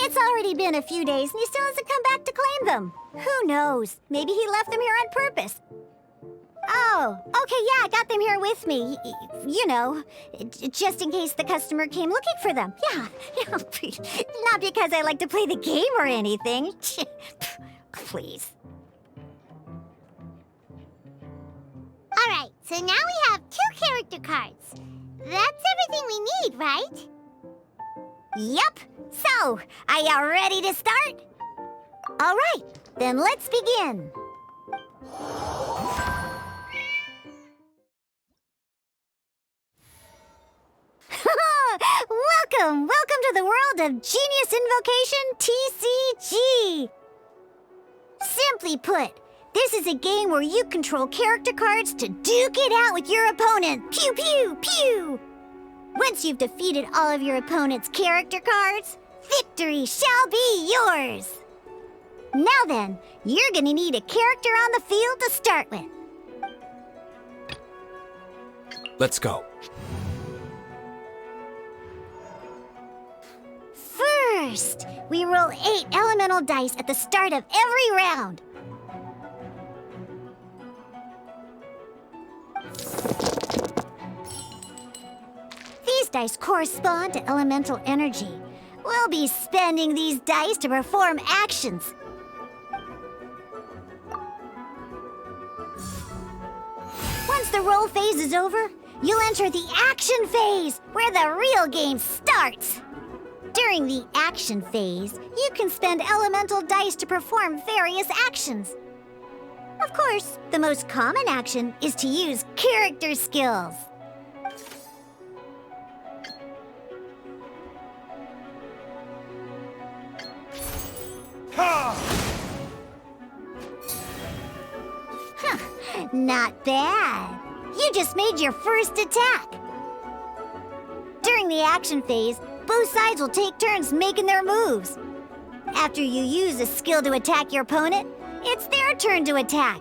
It's already been a few days and he still hasn't come back to claim them. Who knows? Maybe he left them here on purpose. Oh, okay, yeah, I got them here with me. You know, just in case the customer came looking for them. Yeah, not because I like to play the game or anything. Please. All right, so now we have 2 character cards. That's everything we need, right? Yep. So, are you ready to start? All right, then let's begin. Welcome to the world of Genius Invocation TCG. Simply put, this is a game where you control character cards to duke it out with your opponent. Pew, pew, pew. Once you've defeated all of your opponent's character cards, victory shall be yours. Now then, you're gonna need a character on the field to start with. Let's go. First, we roll 8 elemental dice at the start of every round. These dice correspond to elemental energy. We'll be spending these dice to perform actions. Once the roll phase is over, you'll enter the action phase, where the real game starts. During the action phase, you can spend elemental dice to perform various actions. Of course, the most common action is to use character skills. Not bad. You just made your first attack. During the action phase, both sides will take turns making their moves. After you use a skill to attack your opponent, it's their turn to attack.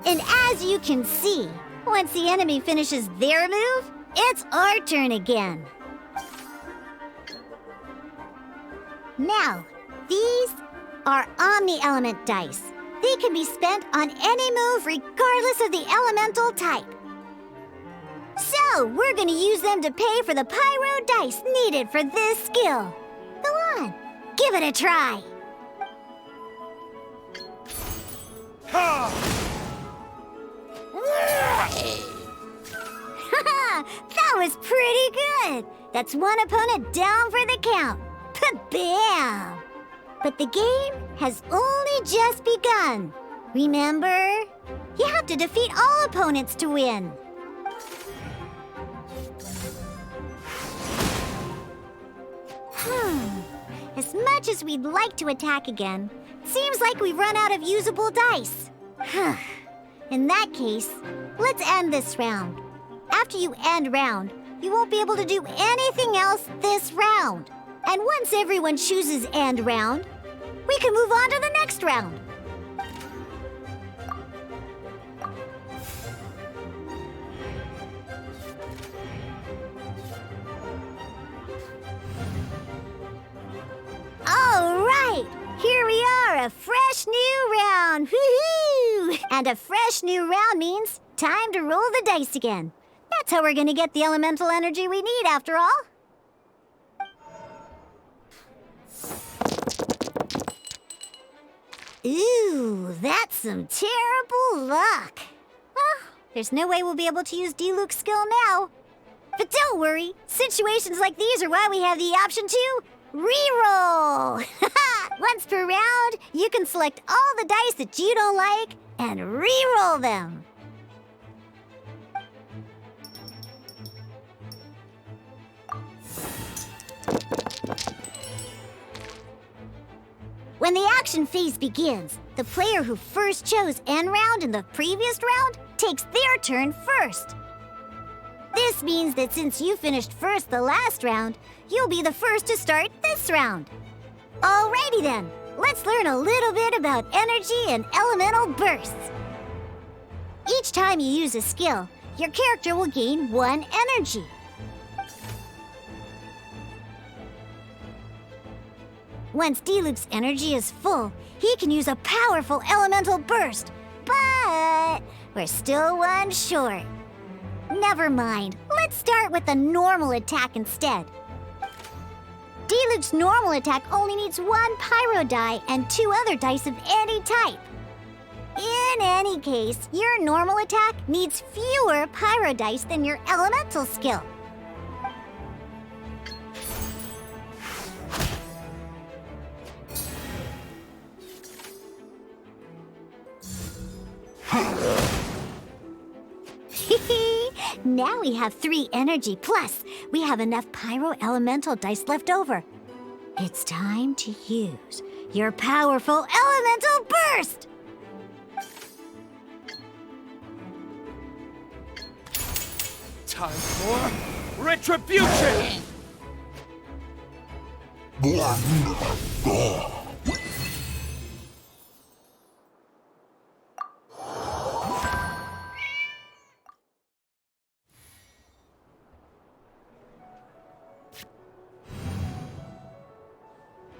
And as you can see, once the enemy finishes their move, it's our turn again. Now, these are Omni-Element dice. They can be spent on any move regardless of the elemental type. So, we're gonna use them to pay for the pyro dice needed for this skill. Go on, give it a try. That was pretty good. That's one opponent down for the count. Bam! But the game has only just begun. Remember? You have to defeat all opponents to win. As much as we'd like to attack again, seems like we've run out of usable dice. In that case, let's end this round. After you end round, you won't be able to do anything else this round. And once everyone chooses end round, we can move on to the next round. All right, here we are, a fresh new round. Woohoo! And a fresh new round means time to roll the dice again. That's how we're gonna get the elemental energy we need after all. Ooh, that's some terrible luck. Well, there's no way we'll be able to use D-Luke's skill now. But don't worry, situations like these are why we have the option to reroll. Once per round, you can select all the dice that you don't like and reroll them. When the action phase begins, the player who first chose end round in the previous round takes their turn first. This means that since you finished first the last round, you'll be the first to start this round. Alrighty then, let's learn a little bit about energy and elemental bursts. Each time you use a skill, your character will gain 1 energy. Once D-Luke's energy is full, he can use a powerful elemental burst. But we're still 1 short. Never mind, let's start with the normal attack instead. D-Luke's normal attack only needs 1 pyro die and 2 other dice of any type. In any case, your normal attack needs fewer pyro dice than your elemental skill. Now we have 3 energy, plus we have enough pyro elemental dice left over. It's time to use your powerful elemental burst! Time for retribution!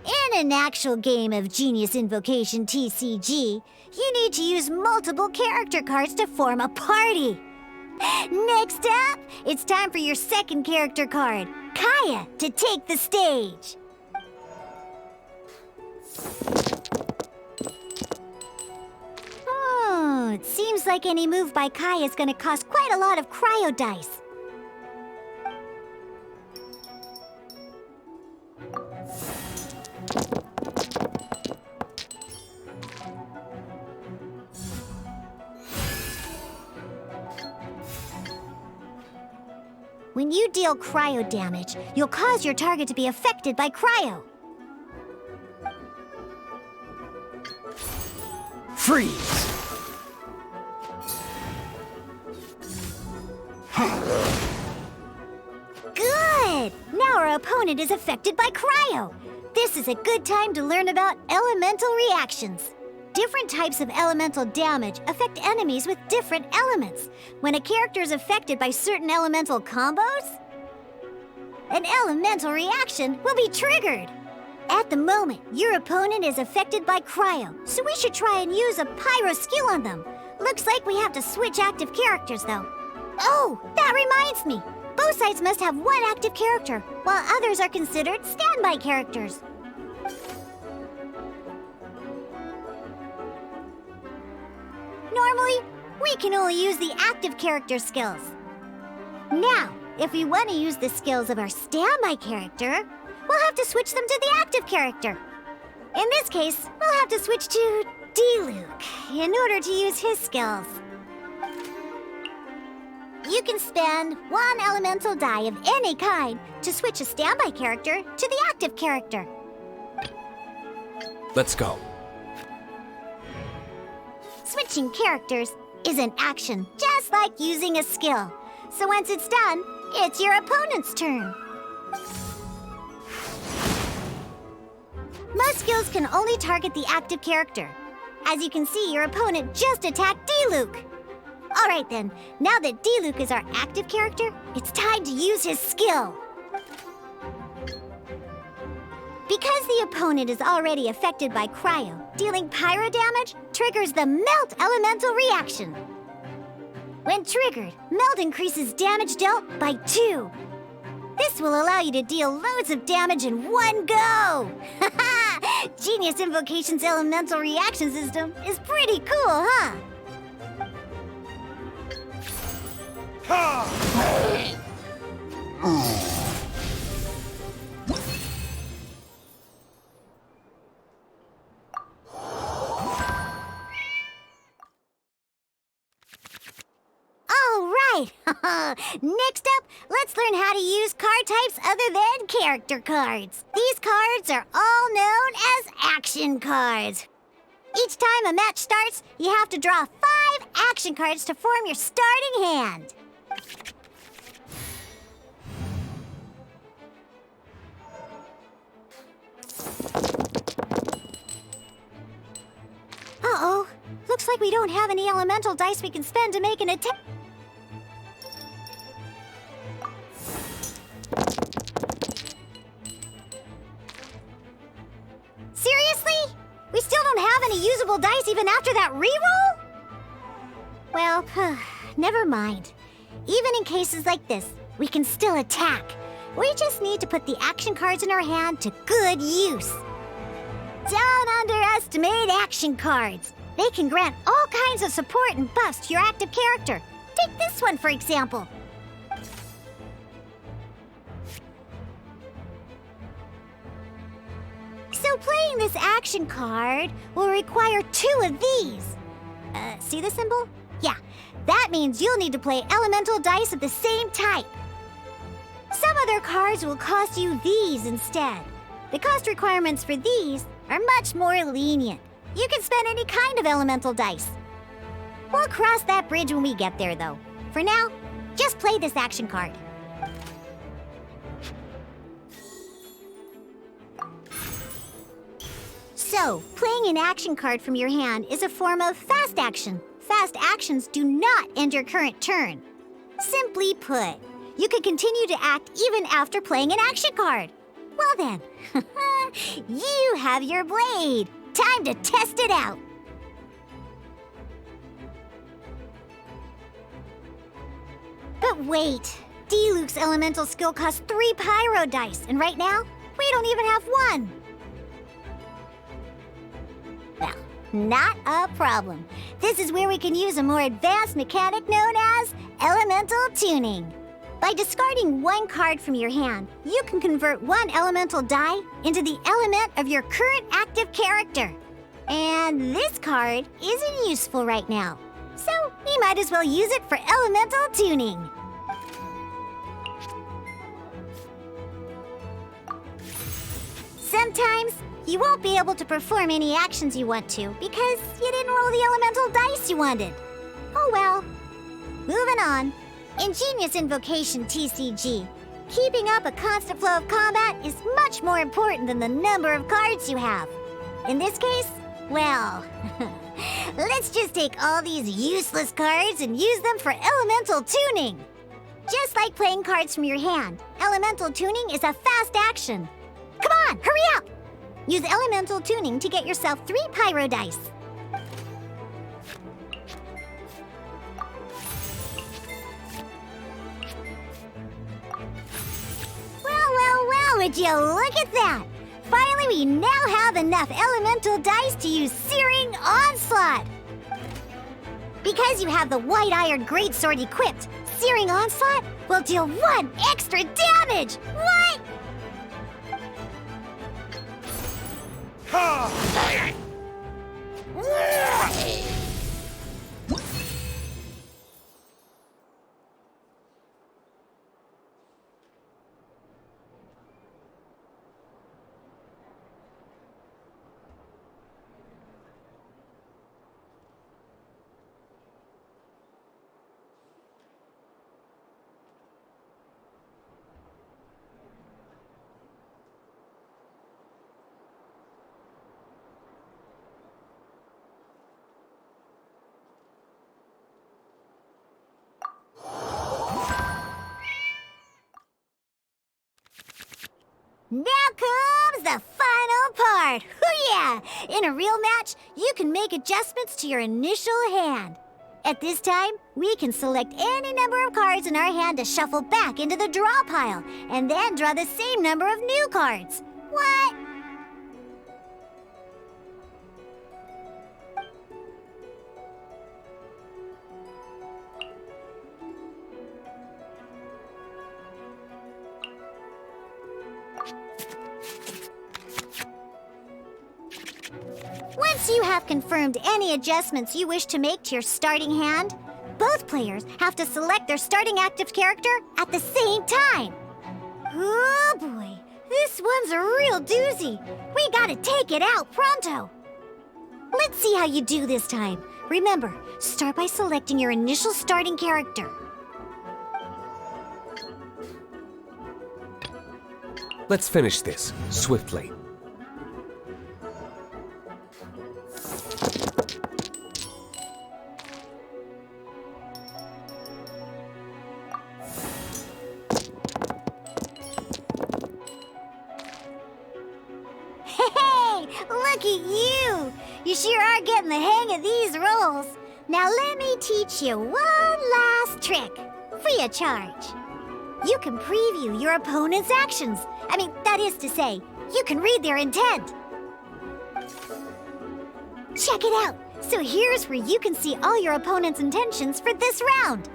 In an actual game of Genius Invocation TCG, you need to use multiple character cards to form a party. Next up, it's time for your second character card, Kaya, to take the stage. It seems like any move by Kaya is going to cost quite a lot of cryo dice. When you deal cryo damage, you'll cause your target to be affected by cryo. Freeze! Good! Now our opponent is affected by cryo. This is a good time to learn about elemental reactions. Different types of elemental damage affect enemies with different elements. When a character is affected by certain elemental combos, an elemental reaction will be triggered. At the moment, your opponent is affected by cryo, so we should try and use a pyro skill on them. Looks like we have to switch active characters, though. Oh, that reminds me. Both sides must have 1 active character, while others are considered standby characters. Normally, we can only use the active character skills. Now, if we want to use the skills of our standby character, we'll have to switch them to the active character. In this case, we'll have to switch to D-Luke in order to use his skills. You can spend 1 elemental die of any kind to switch a standby character to the active character. Let's go. Switching characters is an action, just like using a skill. So once it's done, it's your opponent's turn. Most skills can only target the active character. As you can see, your opponent just attacked D-Luke. Alright then, now that D-Luke is our active character, it's time to use his skill. Because the opponent is already affected by cryo, dealing pyro damage triggers the Melt Elemental reaction. When triggered, Melt increases damage dealt by 2. This will allow you to deal loads of damage in one go! Haha! Genius Invocation's elemental reaction system is pretty cool, huh? Alright! Next up, let's learn how to use card types other than character cards. These cards are all known as action cards. Each time a match starts, you have to draw 5 action cards to form your starting hand. like we don't have any elemental dice we can spend to make an attack. Seriously? We still don't have any usable dice even after that reroll? Well, never mind. Even in cases like this, we can still attack. We just need to put the action cards in our hand to good use. Don't underestimate action cards. They can grant all kinds of support and buffs to your active character. Take this one, for example. So playing this action card will require 2 of these. See the symbol? Yeah, that means you'll need to play elemental dice of the same type. Some other cards will cost you these instead. The cost requirements for these are much more lenient. You can spend any kind of elemental dice. We'll cross that bridge when we get there, though. For now, just play this action card. So, playing an action card from your hand is a form of fast action. Fast actions do not end your current turn. Simply put, you can continue to act even after playing an action card. Well then, you have your blade. Time to test it out. But wait, Diluc's elemental skill costs 3 pyro dice, and right now, we don't even have 1. Well, not a problem. This is where we can use a more advanced mechanic known as elemental tuning. By discarding 1 card from your hand, you can convert 1 elemental die into the element of your current active character. And this card isn't useful right now, so you might as well use it for elemental tuning. Sometimes you won't be able to perform any actions you want to because you didn't roll the elemental dice you wanted. Oh well. Moving on. In Genius Invocation TCG, keeping up a constant flow of combat is much more important than the number of cards you have. In this case, well, let's just take all these useless cards and use them for elemental tuning. Just like playing cards from your hand, elemental tuning is a fast action. Come on, hurry up! Use elemental tuning to get yourself 3 pyro dice. Well, would you look at that? Finally, we now have enough elemental dice to use Searing Onslaught. Because you have the White-Iron Greatsword equipped, Searing Onslaught will deal 1 extra damage! What? Now comes the final part! Hoo-yeah! In a real match, you can make adjustments to your initial hand. At this time, we can select any number of cards in our hand to shuffle back into the draw pile, and then draw the same number of new cards. What? Once you have confirmed any adjustments you wish to make to your starting hand, both players have to select their starting active character at the same time. Oh boy, this one's a real doozy. We gotta take it out pronto. Let's see how you do this time. Remember, start by selecting your initial starting character. Let's finish this swiftly. You sure are getting the hang of these rolls. Now let me teach you one last trick, free of charge. You can preview your opponent's actions. I mean, that is to say, you can read their intent. Check it out. So here's where you can see all your opponent's intentions for this round.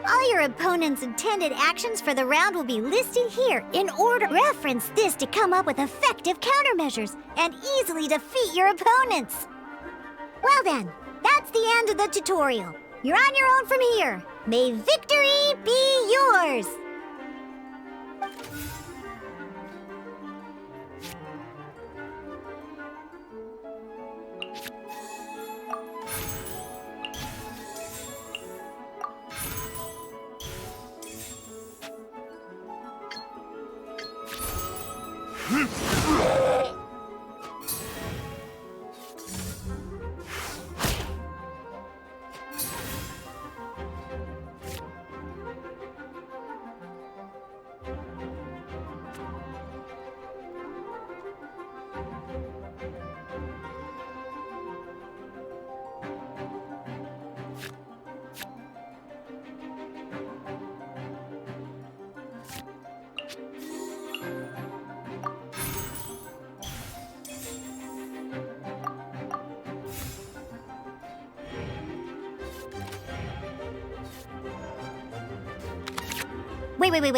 All your opponent's intended actions for the round will be listed here in order. Reference this to come up with effective countermeasures and easily defeat your opponents. Well then, that's the end of the tutorial. You're on your own from here. May victory be yours!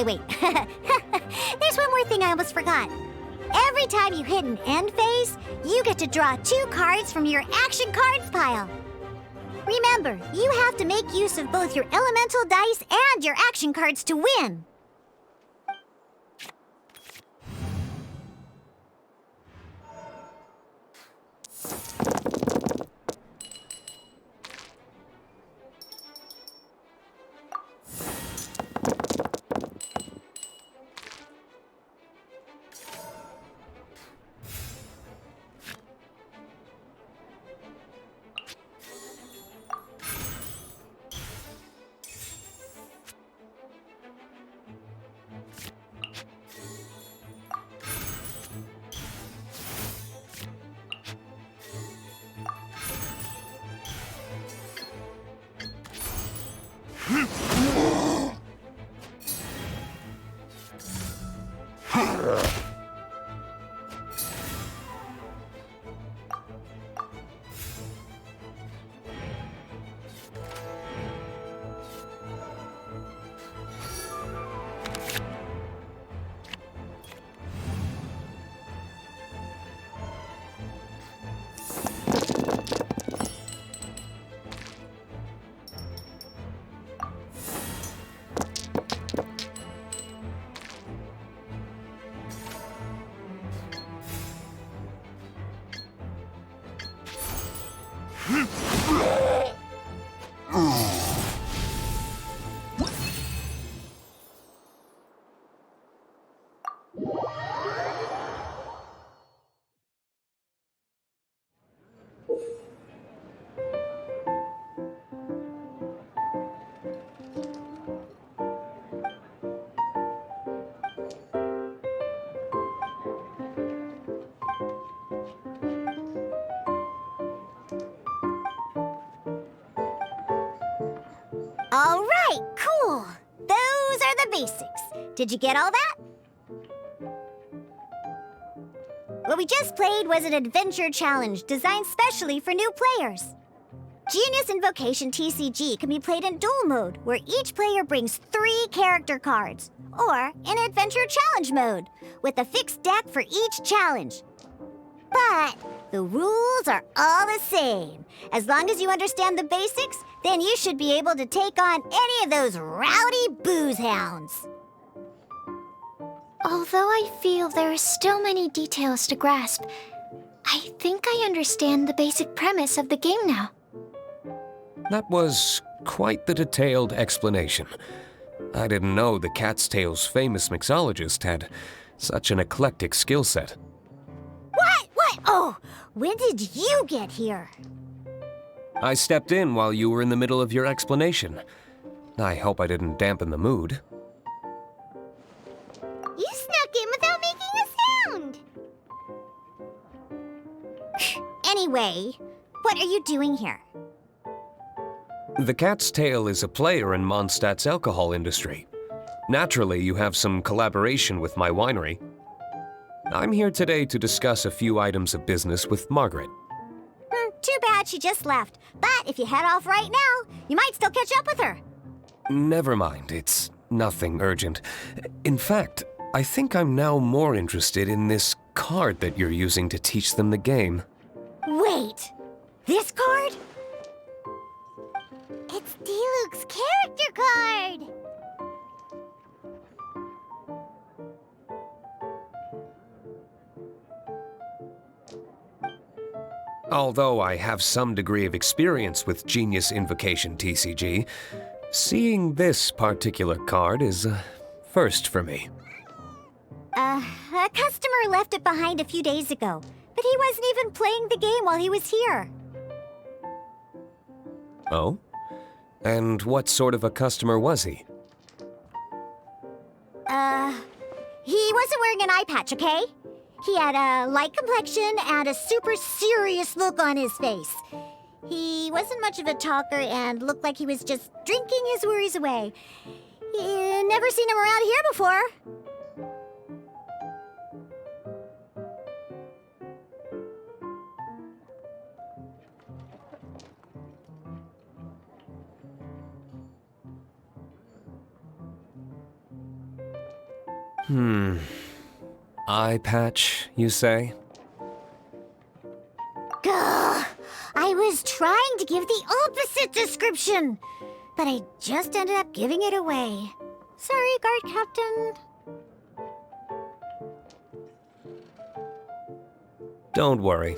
Wait. There's one more thing I almost forgot. Every time you hit an end phase, you get to draw 2 cards from your action cards pile. Remember, you have to make use of both your elemental dice and your action cards to win. All right, cool. Those are the basics. Did you get all that? What we just played was an adventure challenge designed specially for new players. Genius Invocation TCG can be played in duel mode, where each player brings 3 character cards, or in adventure challenge mode, with a fixed deck for each challenge. But the rules are all the same. As long as you understand the basics, then you should be able to take on any of those rowdy booze hounds. Although I feel there are still many details to grasp, I think I understand the basic premise of the game now. That was quite the detailed explanation. I didn't know the Cat's Tail's famous mixologist had such an eclectic skill set. What? Oh, when did you get here? I stepped in while you were in the middle of your explanation. I hope I didn't dampen the mood. You snuck in without making a sound. Anyway, what are you doing here? The Cat's Tail is a player in Mondstadt's alcohol industry. Naturally, you have some collaboration with my winery. I'm here today to discuss a few items of business with Margaret. Too bad she just left. But if you head off right now, you might still catch up with her. Never mind, it's nothing urgent. In fact, I think I'm now more interested in this card that you're using to teach them the game. Wait, this card? It's Diluc's character card! Although I have some degree of experience with Genius Invocation TCG, seeing this particular card is a first for me. A customer left it behind a few days ago, but he wasn't even playing the game while he was here. Oh? And what sort of a customer was he? He wasn't wearing an eye patch, okay? He had a light complexion and a super serious look on his face. He wasn't much of a talker and looked like he was just drinking his worries away. Never seen him around here before. Eye patch, you say? Gah! I was trying to give the opposite description, but I just ended up giving it away. Sorry, guard captain. Don't worry.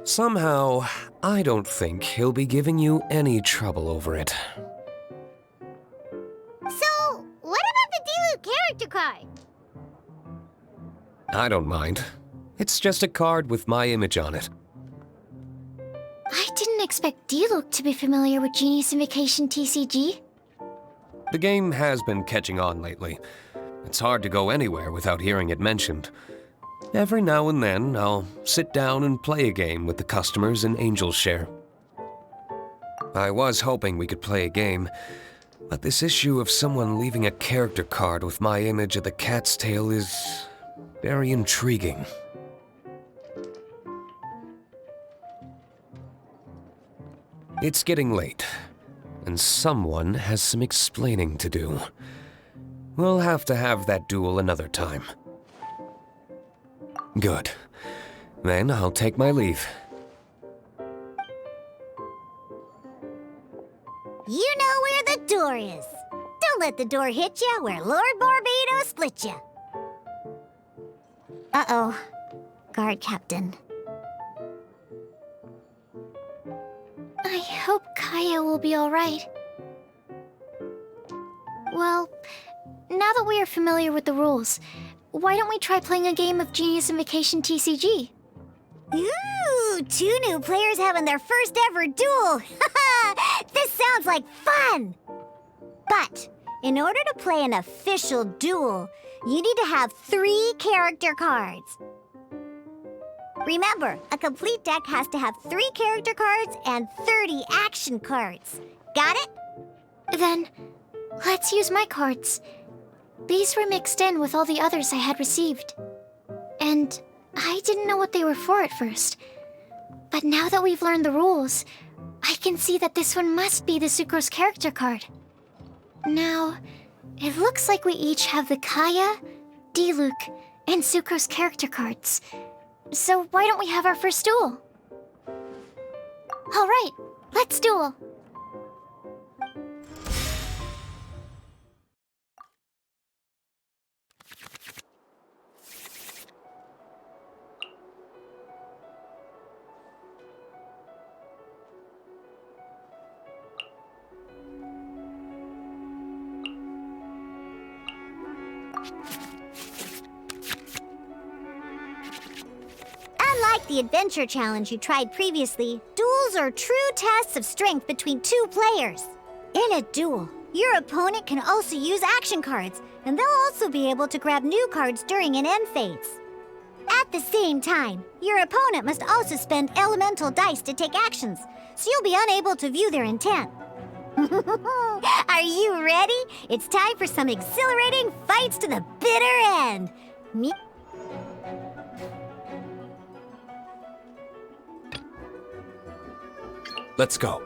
Somehow, I don't think he'll be giving you any trouble over it. So, what about the Diluc character card? I don't mind. It's just a card with my image on it. I didn't expect Diluc to be familiar with Genius Invocation TCG. The game has been catching on lately. It's hard to go anywhere without hearing it mentioned. Every now and then, I'll sit down and play a game with the customers in Angel's Share. I was hoping we could play a game, but this issue of someone leaving a character card with my image of the Cat's Tail is very intriguing. It's getting late, and someone has some explaining to do. We'll have to have that duel another time. Good. Then I'll take my leave. You know where the door is. Don't let the door hit ya where Lord Barbados split ya. Uh-oh. Guard captain. I hope Kaya will be alright. Well, now that we are familiar with the rules, why don't we try playing a game of Genius Invocation TCG? Ooh, 2 new players having their first ever duel. This sounds like fun! But, in order to play an official duel, you need to have 3 character cards. Remember, a complete deck has to have 3 character cards and 30 action cards. Got it? Then, let's use my cards. These were mixed in with all the others I had received. And I didn't know what they were for at first. But now that we've learned the rules, I can see that this one must be the Sucrose character card. Now, it looks like we each have the Kaya, Diluc, and Sucrose character cards. So why don't we have our first duel? All right, let's duel. Unlike the adventure challenge you tried previously, duels are true tests of strength between 2 players. In a duel, your opponent can also use action cards, and they'll also be able to grab new cards during an end phase. At the same time, your opponent must also spend elemental dice to take actions, so you'll be unable to view their intent. Are you ready? It's time for some exhilarating fights to the bitter end. Let's go.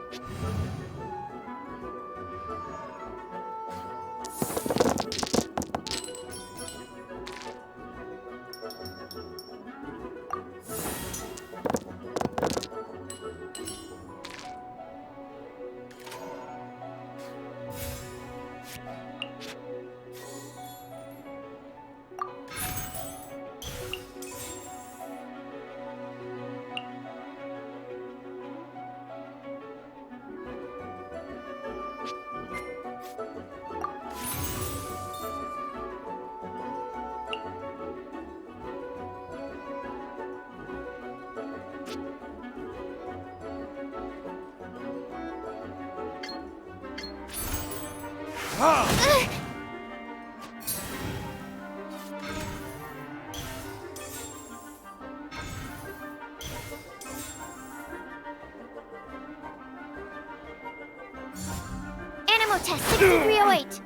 Animo test 6308.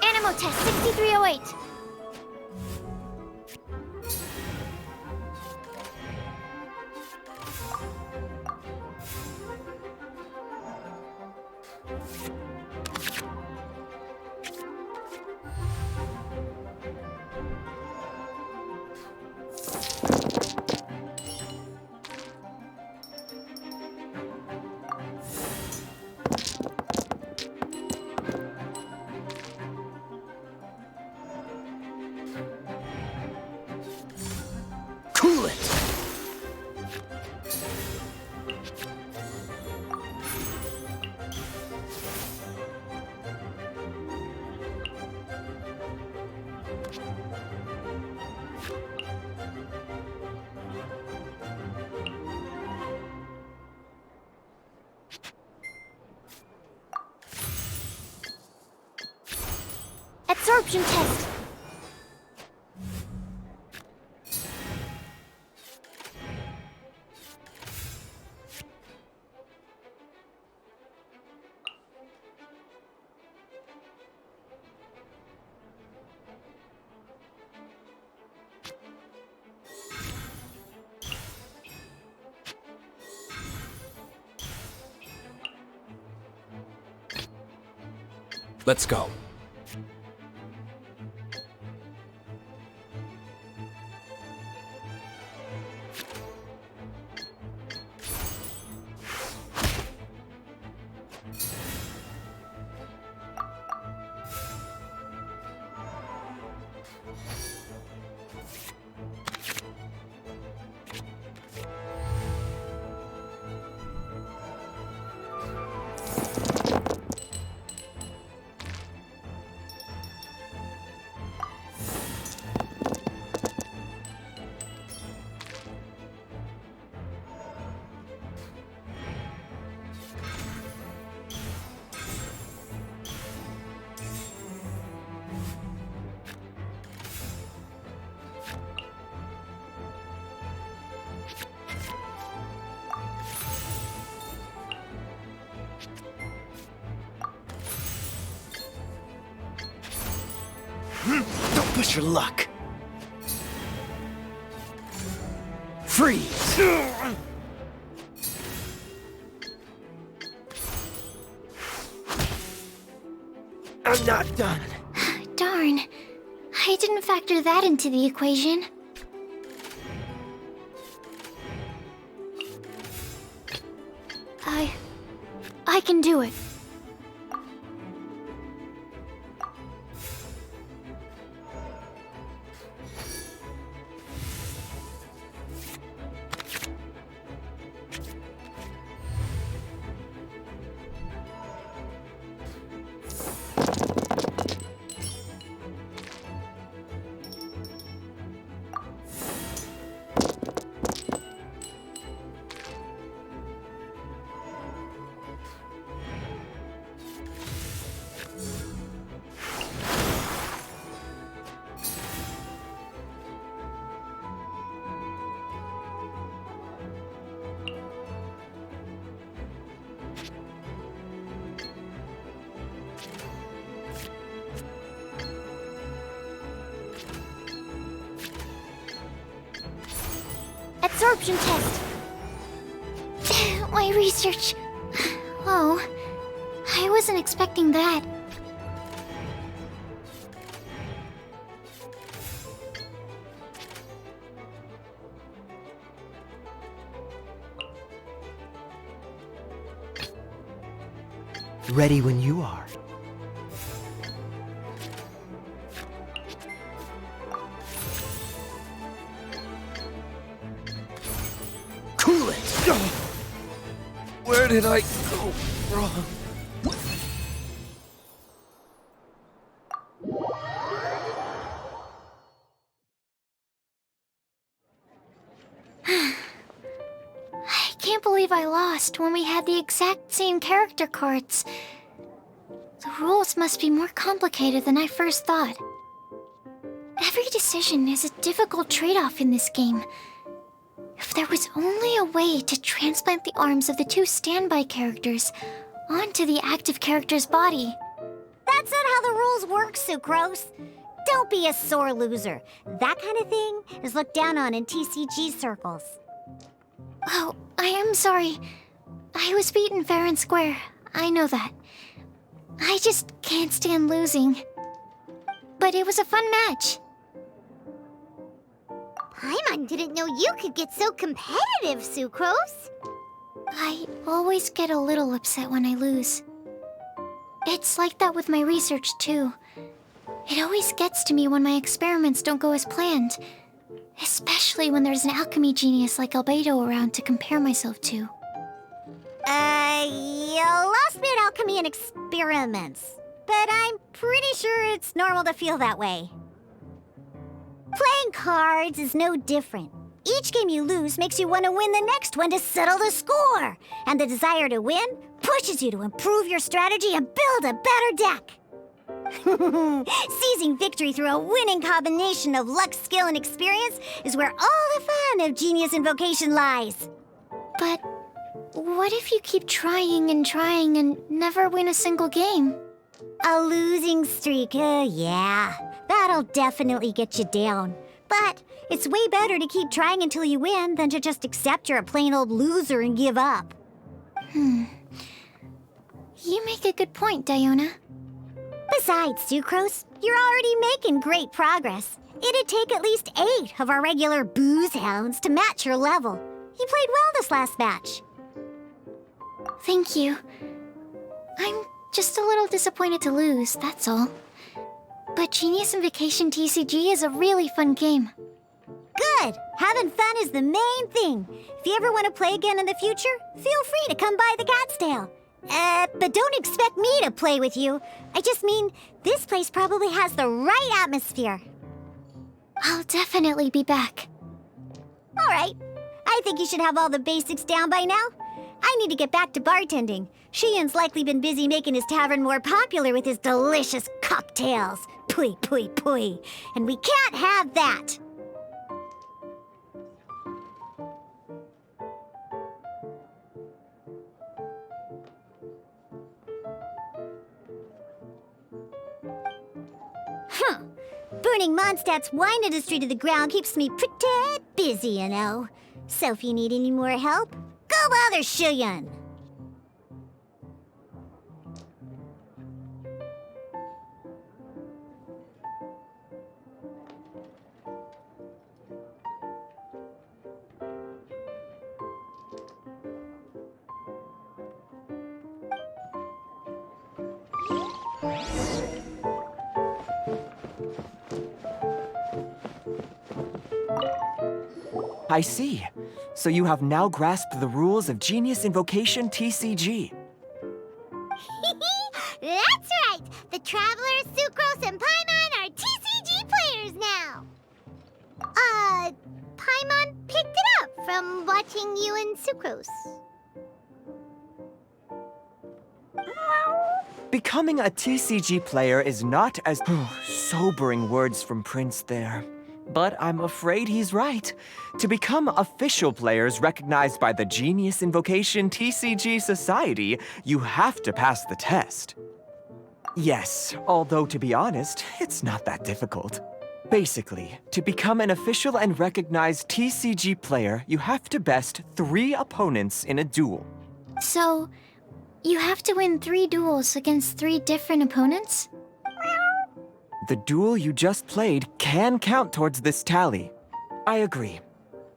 Animo test 6308. Cool it! Absorption test. Let's go. Don't push your luck. Freeze! I'm not done. Darn. I didn't factor that into the equation. I can do it. absorption test. My research. Oh, I wasn't expecting that. Ready when you are. Cool it! Where did I go wrong? I can't believe I lost when we had the exact same character cards. The rules must be more complicated than I first thought. Every decision is a difficult trade-off in this game. If there was only a way to transplant the arms of the two standby characters onto the active character's body. That's not how the rules work, Sucrose. Don't be a sore loser. That kind of thing is looked down on in TCG circles. Oh, I am sorry. I was beaten fair and square. I know that. I just can't stand losing. But it was a fun match. Paimon didn't know you could get so competitive, Sucrose. I always get a little upset when I lose. It's like that with my research, too. It always gets to me when my experiments don't go as planned. Especially when there's an alchemy genius like Albedo around to compare myself to. You lost me at alchemy and experiments. But I'm pretty sure it's normal to feel that way. Playing cards is no different. Each game you lose makes you want to win the next one to settle the score. And the desire to win pushes you to improve your strategy and build a better deck. Seizing victory through a winning combination of luck, skill, and experience is where all the fun of Genius Invocation lies. But what if you keep trying and never win a single game? A losing streak, yeah. That'll definitely get you down. But it's way better to keep trying until you win than to just accept you're a plain old loser and give up. You make a good point, Diona. Besides, Sucrose, you're already making great progress. It'd take at least 8 of our regular booze hounds to match your level. You played well this last match. Thank you. I'm just a little disappointed to lose, that's all. But Genius Invocation TCG is a really fun game. Good! Having fun is the main thing. If you ever want to play again in the future, feel free to come by the Cat's Tail. But don't expect me to play with you. I just mean, this place probably has the right atmosphere. I'll definitely be back. All right. I think you should have all the basics down by now. I need to get back to bartending. Shian's likely been busy making his tavern more popular with his delicious cocktails. Pui, pui, pui. And we can't have that. Burning Mondstadt's wine industry to the ground keeps me pretty busy, you know. So if you need any more help, go bother Shiyan. I see. So you have now grasped the rules of Genius Invocation TCG. That's right! The Travelers, Sucrose, and Paimon are TCG players now! Paimon picked it up from watching you and Sucrose. Becoming a TCG player is not as... sobering words from Prince there. But I'm afraid he's right. To become official players recognized by the Genius Invocation TCG Society, you have to pass the test. Yes, although to be honest, it's not that difficult. Basically, to become an official and recognized TCG player, you have to best 3 opponents in a duel. So, you have to win 3 duels against 3 different opponents? The duel you just played can count towards this tally. I agree.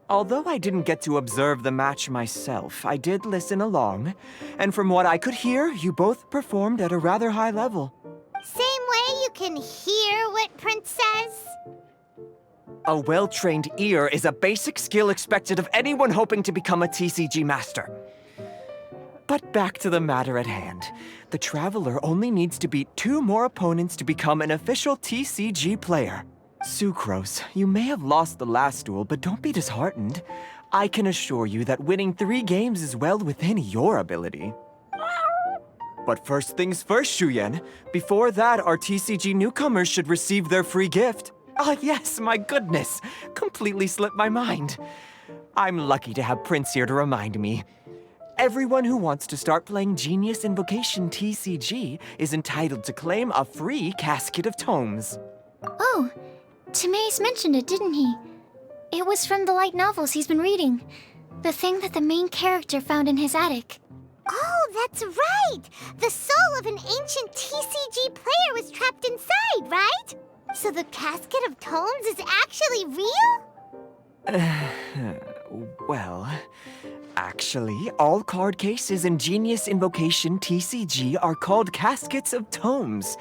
Although I didn't get to observe the match myself, I did listen along, and from what I could hear, you both performed at a rather high level. Same way you can hear what Prince says? A well-trained ear is a basic skill expected of anyone hoping to become a TCG master. But back to the matter at hand. The Traveler only needs to beat 2 more opponents to become an official TCG player. Sucrose, you may have lost the last duel, but don't be disheartened. I can assure you that winning 3 games is well within your ability. But first things first, Shuyen. Before that, our TCG newcomers should receive their free gift. Ah, yes, my goodness. Completely slipped my mind. I'm lucky to have Prince here to remind me. Everyone who wants to start playing Genius Invocation TCG is entitled to claim a free casket of tomes. Oh, Timaeus mentioned it, didn't he? It was from the light novels he's been reading. The thing that the main character found in his attic. Oh, that's right! The soul of an ancient TCG player was trapped inside, right? So the casket of tomes is actually real? Well, actually, all card cases in Genius Invocation TCG are called caskets of tomes.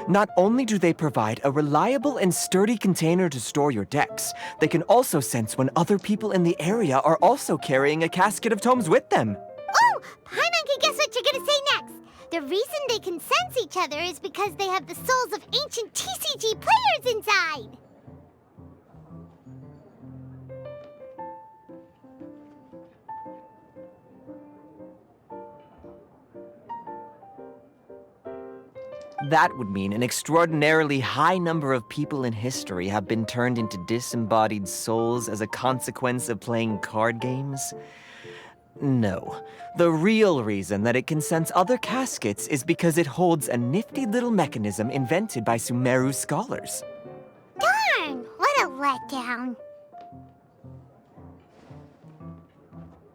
Not only do they provide a reliable and sturdy container to store your decks, they can also sense when other people in the area are also carrying a casket of tomes with them. Oh, Paimon can guess what you're gonna say next. The reason they can sense each other is because they have the souls of ancient TCG players inside. That would mean an extraordinarily high number of people in history have been turned into disembodied souls as a consequence of playing card games. No. The real reason that it can sense other caskets is because it holds a nifty little mechanism invented by Sumeru scholars. Darn, what a letdown.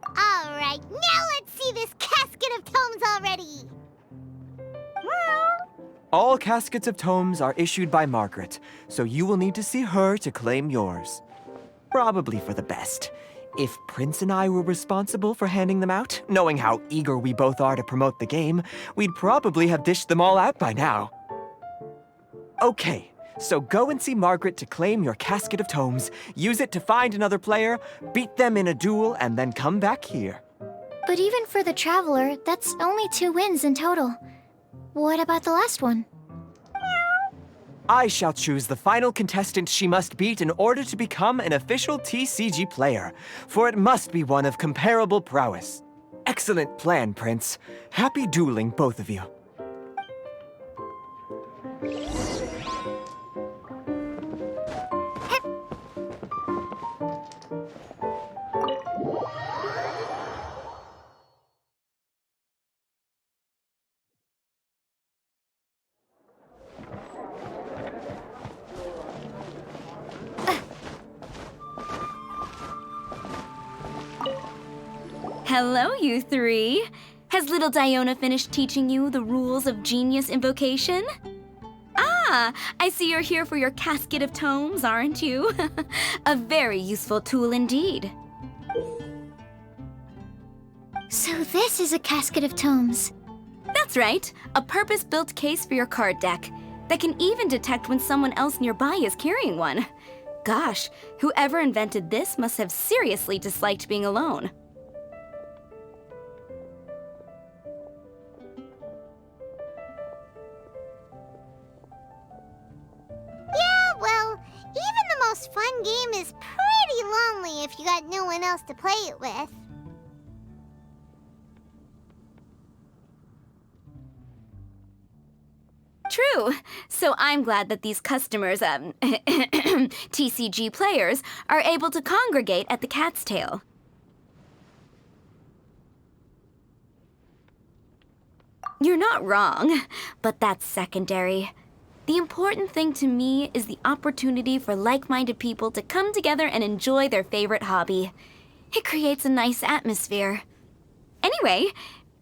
All right, now let's see this casket of tomes already. All caskets of tomes are issued by Margaret, so you will need to see her to claim yours. Probably for the best. If Prince and I were responsible for handing them out, knowing how eager we both are to promote the game, we'd probably have dished them all out by now. Okay, so go and see Margaret to claim your casket of tomes, use it to find another player, beat them in a duel, and then come back here. But even for the Traveler, that's only 2 wins in total. What about the last one? I shall choose the final contestant she must beat in order to become an official TCG player, for it must be one of comparable prowess. Excellent plan, Prince. Happy dueling, both of you. Hello, you 3. Has little Diona finished teaching you the rules of Genius Invocation? Ah, I see you're here for your casket of tomes, aren't you? A very useful tool indeed. So this is a casket of tomes. That's right, a purpose-built case for your card deck that can even detect when someone else nearby is carrying one. Gosh, whoever invented this must have seriously disliked being alone. Yeah, well, even the most fun game is pretty lonely if you got no one else to play it with. True. So I'm glad that these customers, TCG players, are able to congregate at the Cat's Tail. You're not wrong, but that's secondary. The important thing to me is the opportunity for like-minded people to come together and enjoy their favorite hobby. It creates a nice atmosphere. Anyway,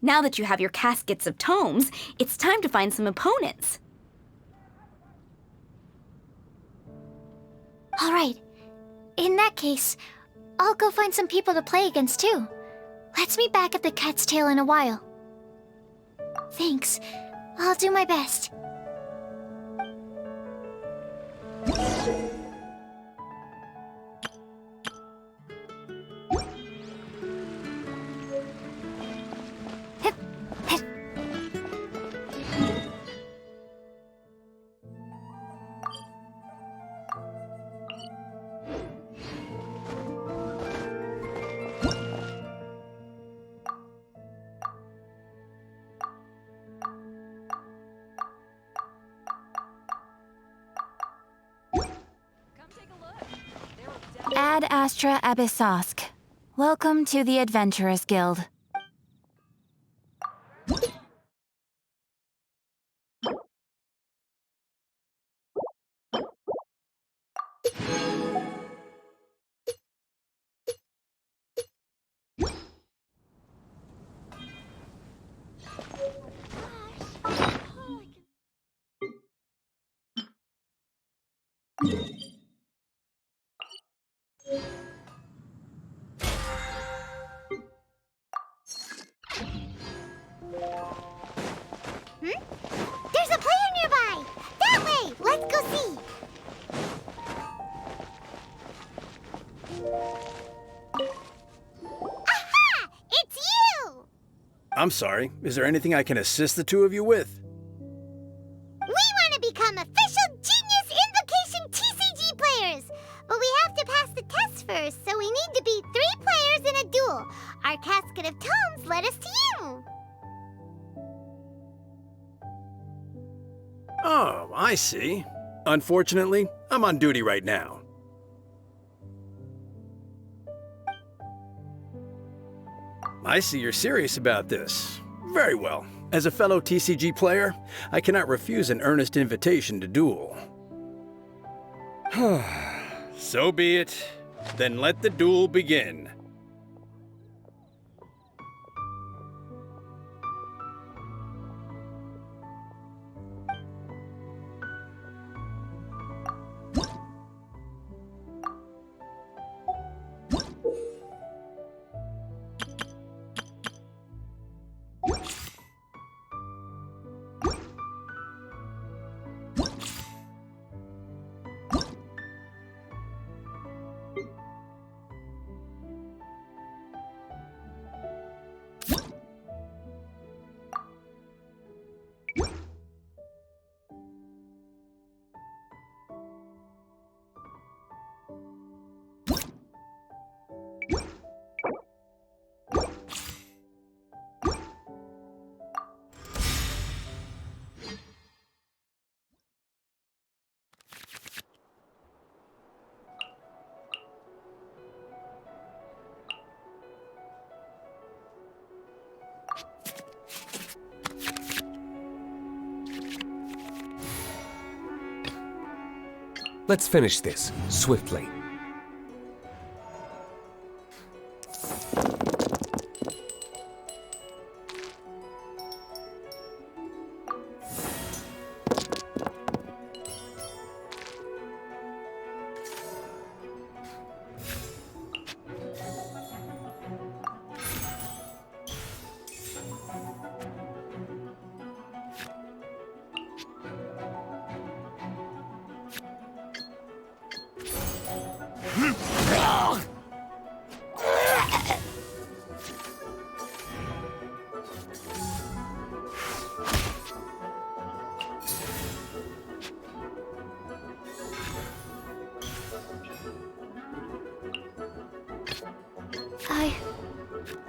now that you have your caskets of tomes, it's time to find some opponents. All right. In that case, I'll go find some people to play against too. Let's meet back at the Cat's Tail in a while. Thanks. I'll do my best. Ad Astra Abyssosk. Welcome to the Adventurous Guild. There's a player nearby! That way! Let's go see! Aha! It's you! I'm sorry. Is there anything I can assist the two of you with? We want to become official Genius Invocation TCG players! But we have to pass the test first, so we need to beat 3 players in a duel. Our casket of tomes led us to you. Oh, I see. Unfortunately, I'm on duty right now. I see you're serious about this. Very well. As a fellow TCG player, I cannot refuse an earnest invitation to duel. So be it. Then let the duel begin. Let's finish this swiftly.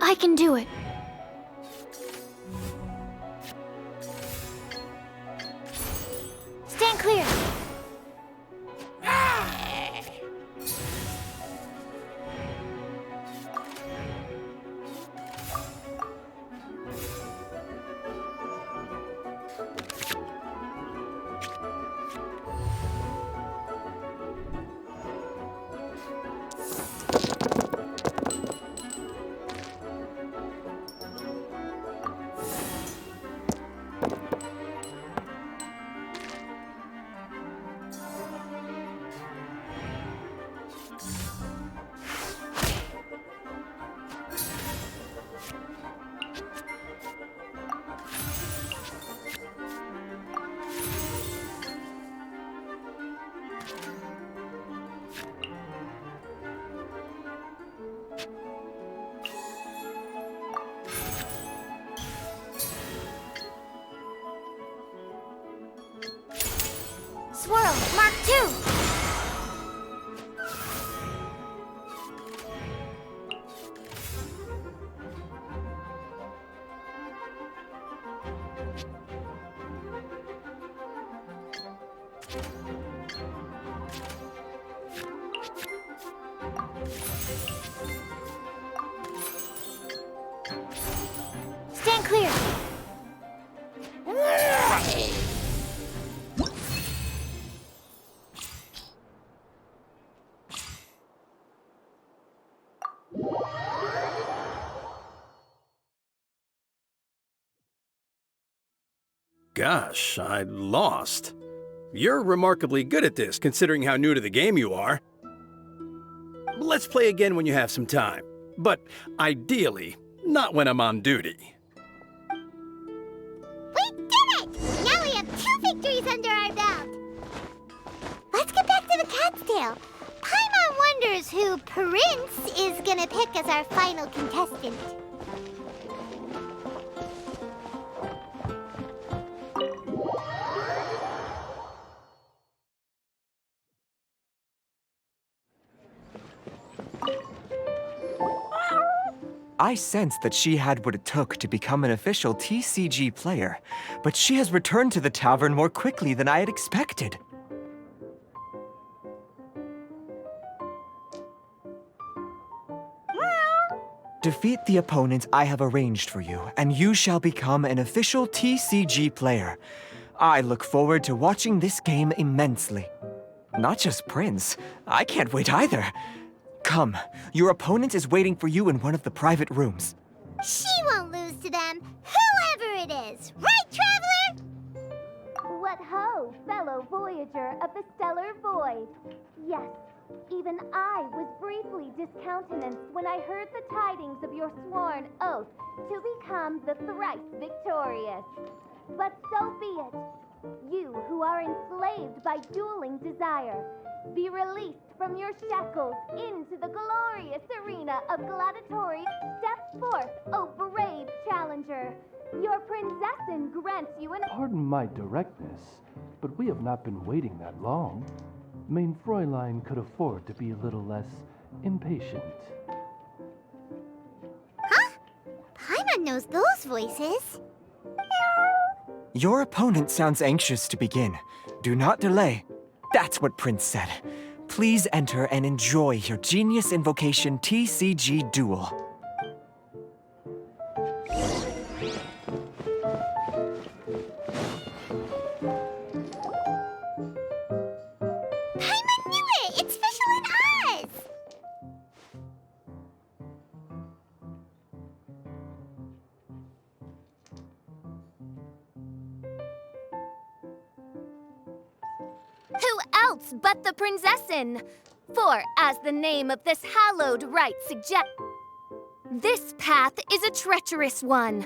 I can do it. Stand clear. Swirl, Mark II! Stand clear! Gosh, I lost. You're remarkably good at this, considering how new to the game you are. Let's play again when you have some time. But ideally, not when I'm on duty. We did it! Now we have 2 victories under our belt. Let's get back to the cat's tail. Paimon wonders who Prince is gonna pick as our final contestant. I sensed that she had what it took to become an official TCG player, but she has returned to the tavern more quickly than I had expected. Defeat the opponent I have arranged for you, and you shall become an official TCG player. I look forward to watching this game immensely. Not just Prince, I can't wait either. Come, your opponent is waiting for you in one of the private rooms. She won't lose to them, whoever it is. Right, Traveler? What ho, fellow voyager of the stellar void. Yes, even I was briefly discountenanced when I heard the tidings of your sworn oath to become the thrice victorious. But so be it. You who are enslaved by dueling desire, be released from your shackles into the glorious arena of gladiatory. Step forth, O brave challenger. Your princessin grants you an... Pardon my directness, but we have not been waiting that long. Mein Fräulein could afford to be a little less impatient. Huh? Paimon knows those voices. Your opponent sounds anxious to begin. Do not delay. That's what Prince said. Please enter and enjoy your Genius Invocation TCG duel. Paimon knew it! It's Fischl and Oz! Who else but the princessin? For, as the name of this hallowed rite suggests, this path is a treacherous one.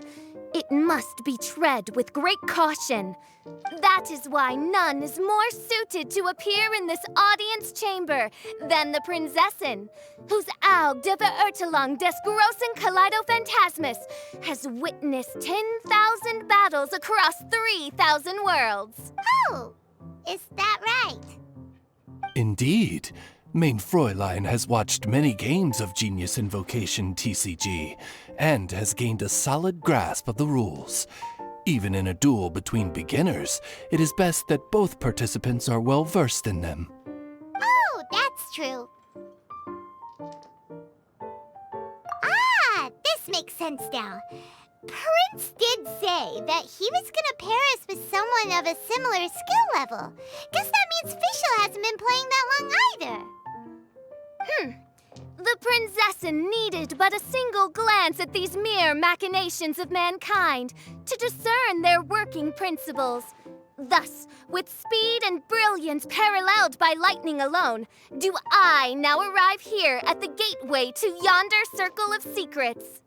It must be tread with great caution. That is why none is more suited to appear in this audience chamber than the princessin, whose Aug de Verurtelung des großen Kaleido-Phantasmus has witnessed 10,000 battles across 3,000 worlds. Oh, is that right? Indeed. Mein Fräulein has watched many games of Genius Invocation TCG, and has gained a solid grasp of the rules. Even in a duel between beginners, it is best that both participants are well versed in them. Oh, that's true. Ah, this makes sense now. Prince did say that he was gonna pair us with someone of a similar skill level. Guess that means Fischl hasn't been playing that long either. The princessin needed but a single glance at these mere machinations of mankind to discern their working principles. Thus, with speed and brilliance paralleled by lightning alone, do I now arrive here at the gateway to yonder circle of secrets.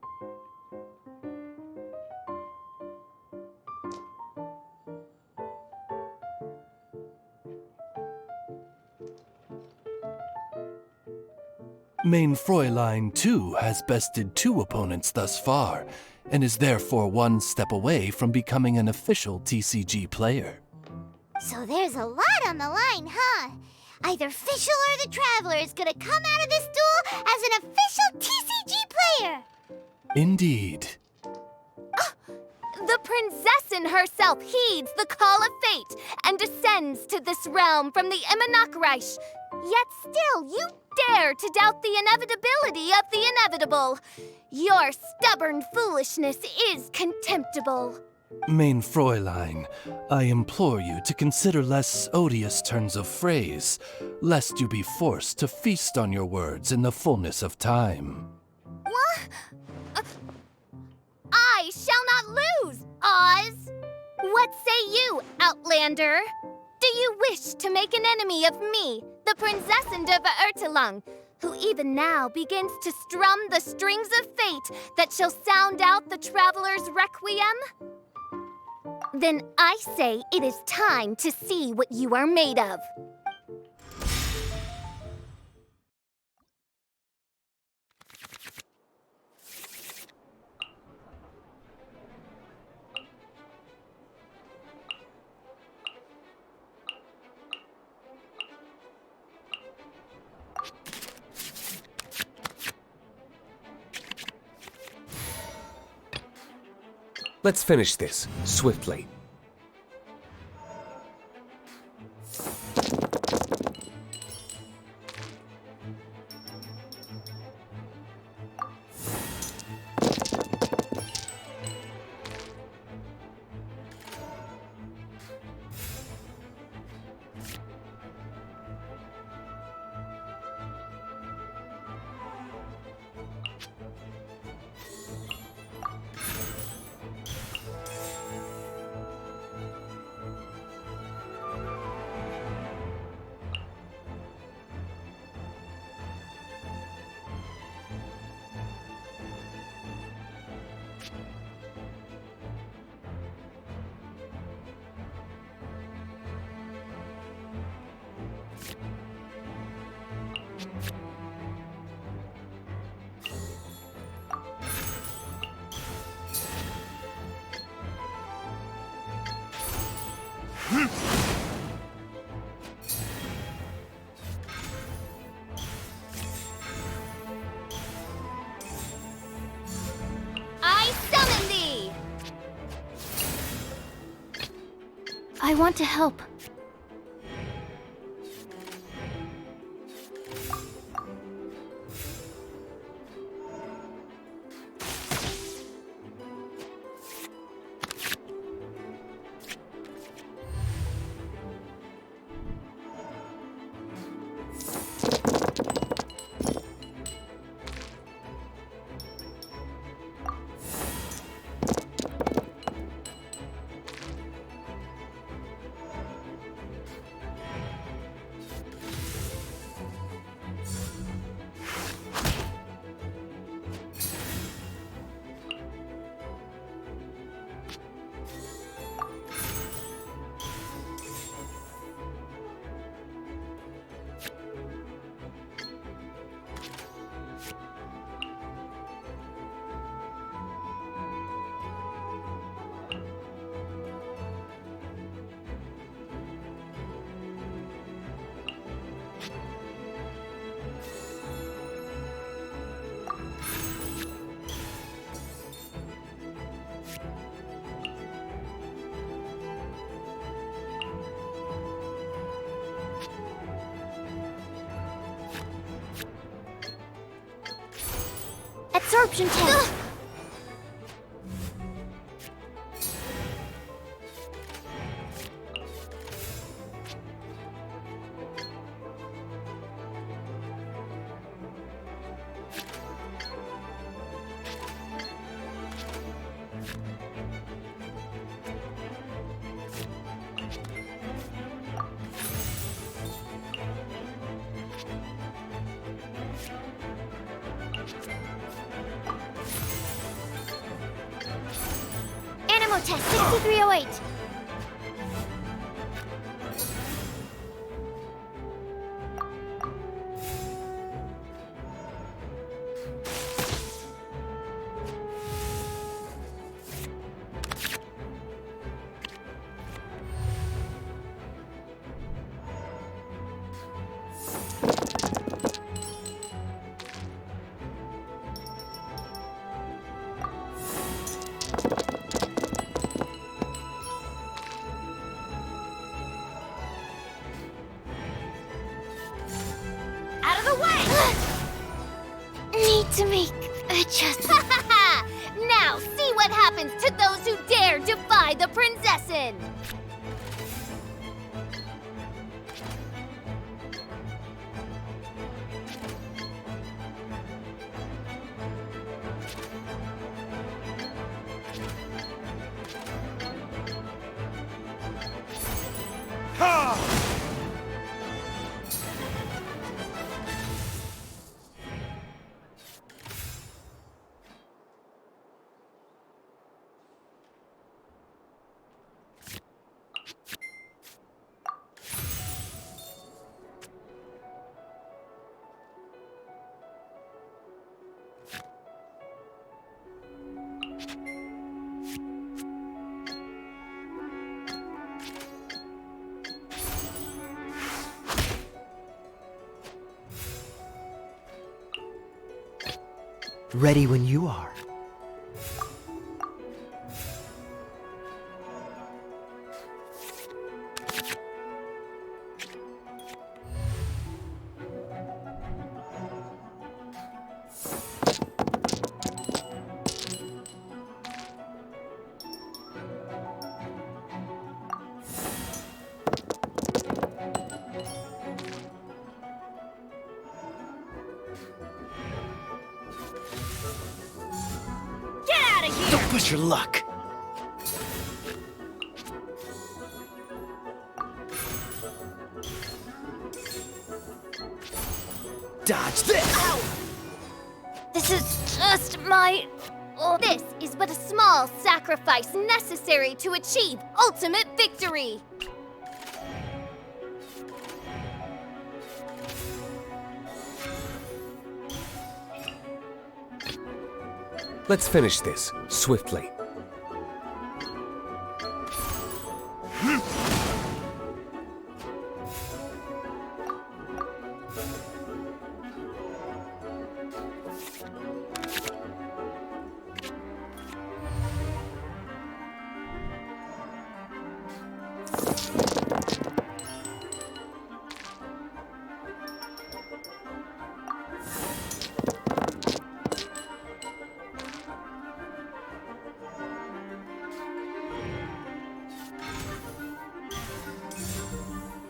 Mein Fräulein, too, has bested 2 opponents thus far, and is therefore one step away from becoming an official TCG player. So there's a lot on the line, huh? Either Fischl or the Traveler is gonna come out of this duel as an official TCG player! Indeed. The princessin herself heeds the call of fate and descends to this realm from the Immonakreich. Yet still, you dare to doubt the inevitability of the inevitable. Your stubborn foolishness is contemptible. Mein Fräulein, I implore you to consider less odious turns of phrase, lest you be forced to feast on your words in the fullness of time. What? I shall not lose, Oz! What say you, Outlander? Do you wish to make an enemy of me, the Princessin de Vertelung, who even now begins to strum the strings of fate that shall sound out the Traveler's Requiem? Then I say it is time to see what you are made of. Let's finish this, swiftly. I summon thee! I want to help. Absorption tank! Test 6308. the way! Need to make adjustments. Now see what happens to those who dare defy the Prinzessin! Ready when you are. Push your luck. Dodge this! Ow! This is just my... This is but a small sacrifice necessary to achieve ultimate victory! Let's finish this, swiftly.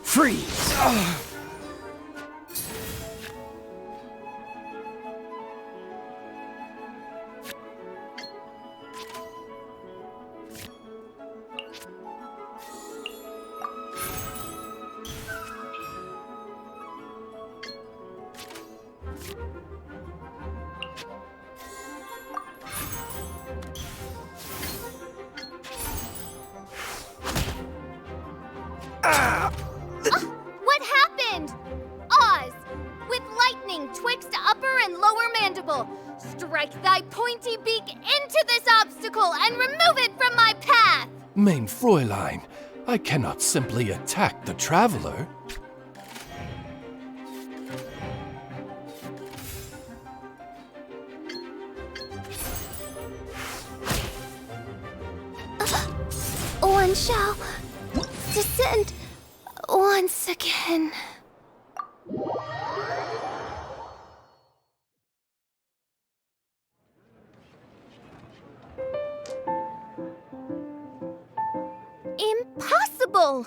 Freeze! What happened? Oz, with lightning twixt upper and lower mandible, strike thy pointy beak into this obstacle and remove it from my path! Mein Fräulein, I cannot simply attack the traveler. One shall descend once again. Impossible!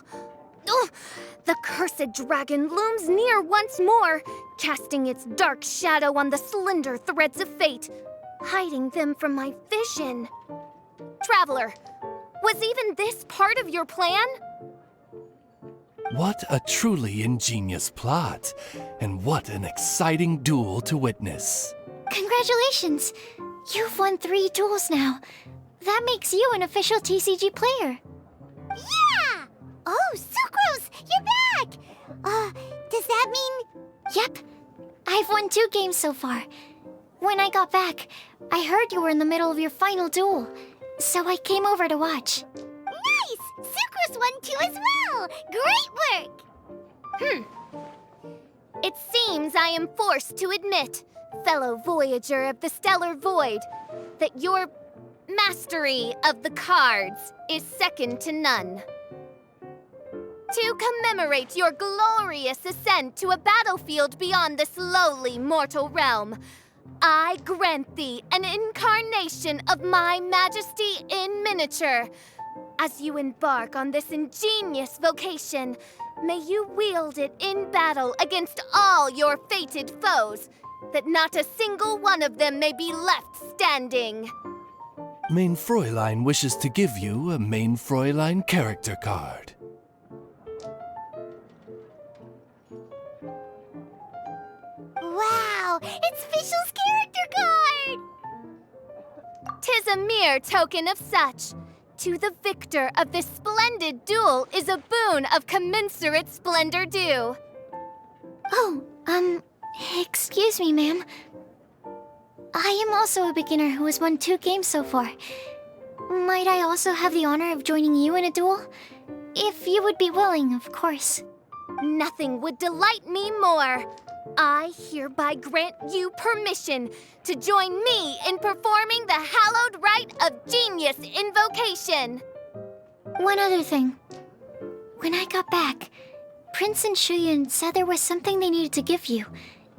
Ugh, the cursed dragon looms near once more, casting its dark shadow on the slender threads of fate, hiding them from my vision. Traveler, was even this part of your plan? What a truly ingenious plot, and what an exciting duel to witness. Congratulations! You've won 3 duels now. That makes you an official TCG player. Yeah! Oh, Sucrose, you're back! Does that mean... Yep. I've won 2 games so far. When I got back, I heard you were in the middle of your final duel, so I came over to watch. Nice! Sucrose won too as well! Great work! It seems I am forced to admit, fellow voyager of the stellar void, that your mastery of the cards is second to none. To commemorate your glorious ascent to a battlefield beyond this lowly mortal realm, I grant thee an incarnation of my majesty in miniature. As you embark on this ingenious vocation, may you wield it in battle against all your fated foes, that not a single one of them may be left standing. Main Fräulein wishes to give you a Main Fräulein character card. Wow, it's Fischl's character card! 'Tis a mere token of such. To the victor of this splendid duel is a boon of commensurate splendor due. Oh, excuse me, ma'am. I am also a beginner who has won 2 games so far. Might I also have the honor of joining you in a duel? If you would be willing, of course. Nothing would delight me more. I hereby grant you permission to join me in performing the hallowed rite of Genius Invocation. One other thing. When I got back, Prince and Shuyan said there was something they needed to give you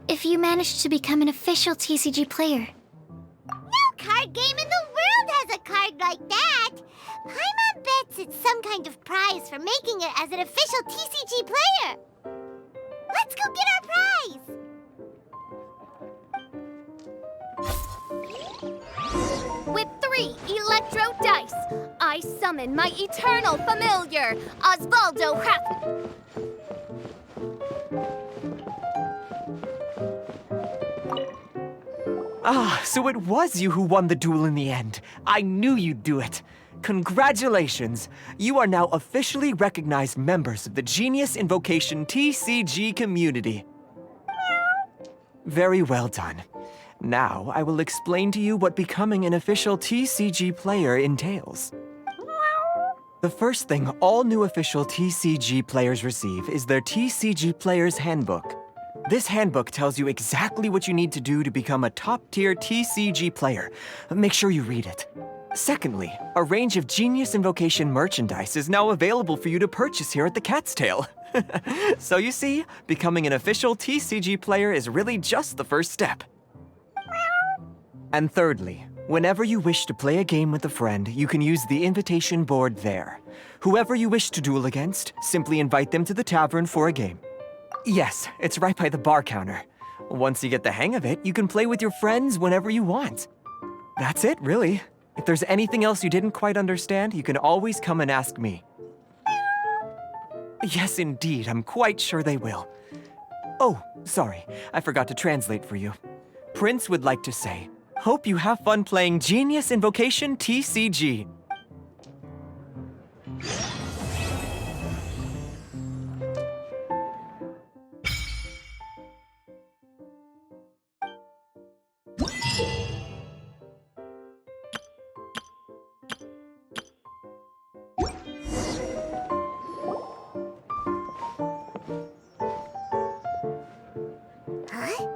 if you managed to become an official TCG player. No card game in the world has a card like that! Paimon bets it's some kind of prize for making it as an official TCG player! Let's go get our prize! With 3 electro dice, I summon my eternal familiar, Osvaldo Hath. Ah, so it was you who won the duel in the end. I knew you'd do it. Congratulations! You are now officially recognized members of the Genius Invocation TCG community. Very well done. Now, I will explain to you what becoming an official TCG player entails. The first thing all new official TCG players receive is their TCG Player's Handbook. This handbook tells you exactly what you need to do to become a top-tier TCG player. Make sure you read it. Secondly, a range of Genius Invocation merchandise is now available for you to purchase here at the Cat's Tail. So you see, becoming an official TCG player is really just the first step. And thirdly, whenever you wish to play a game with a friend, you can use the invitation board there. Whoever you wish to duel against, simply invite them to the tavern for a game. Yes, it's right by the bar counter. Once you get the hang of it, you can play with your friends whenever you want. That's it, really. If there's anything else you didn't quite understand, you can always come and ask me. Yes, indeed, I'm quite sure they will. Oh, sorry, I forgot to translate for you. Prince would like to say, hope you have fun playing Genius Invocation TCG. Huh?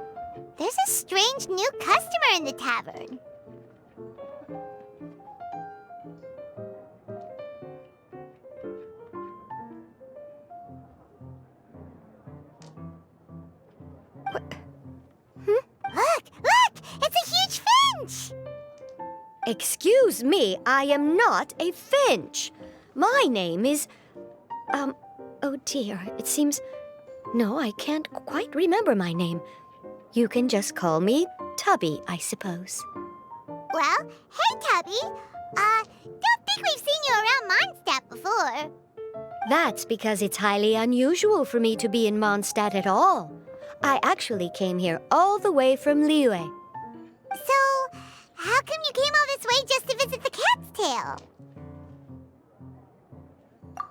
There's a strange new customer in the tavern. Look! It's a huge finch! Excuse me, I am not a finch. My name is... oh dear, it seems... No, I can't quite remember my name. You can just call me Tubby, I suppose. Well, hey, Tubby. Don't think we've seen you around Mondstadt before. That's because it's highly unusual for me to be in Mondstadt at all. I actually came here all the way from Liyue. So, how come you came all this way just to visit the Cat's Tail?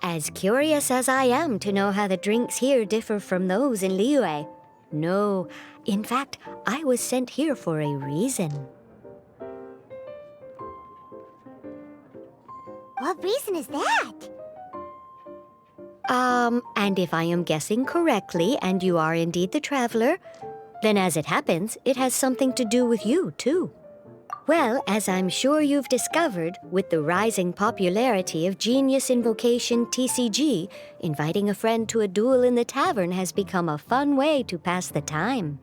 As curious as I am to know how the drinks here differ from those in Liyue. No, in fact, I was sent here for a reason. What reason is that? And if I am guessing correctly, and you are indeed the traveler, then as it happens, it has something to do with you, too. Well, as I'm sure you've discovered, with the rising popularity of Genius Invocation TCG, inviting a friend to a duel in the tavern has become a fun way to pass the time.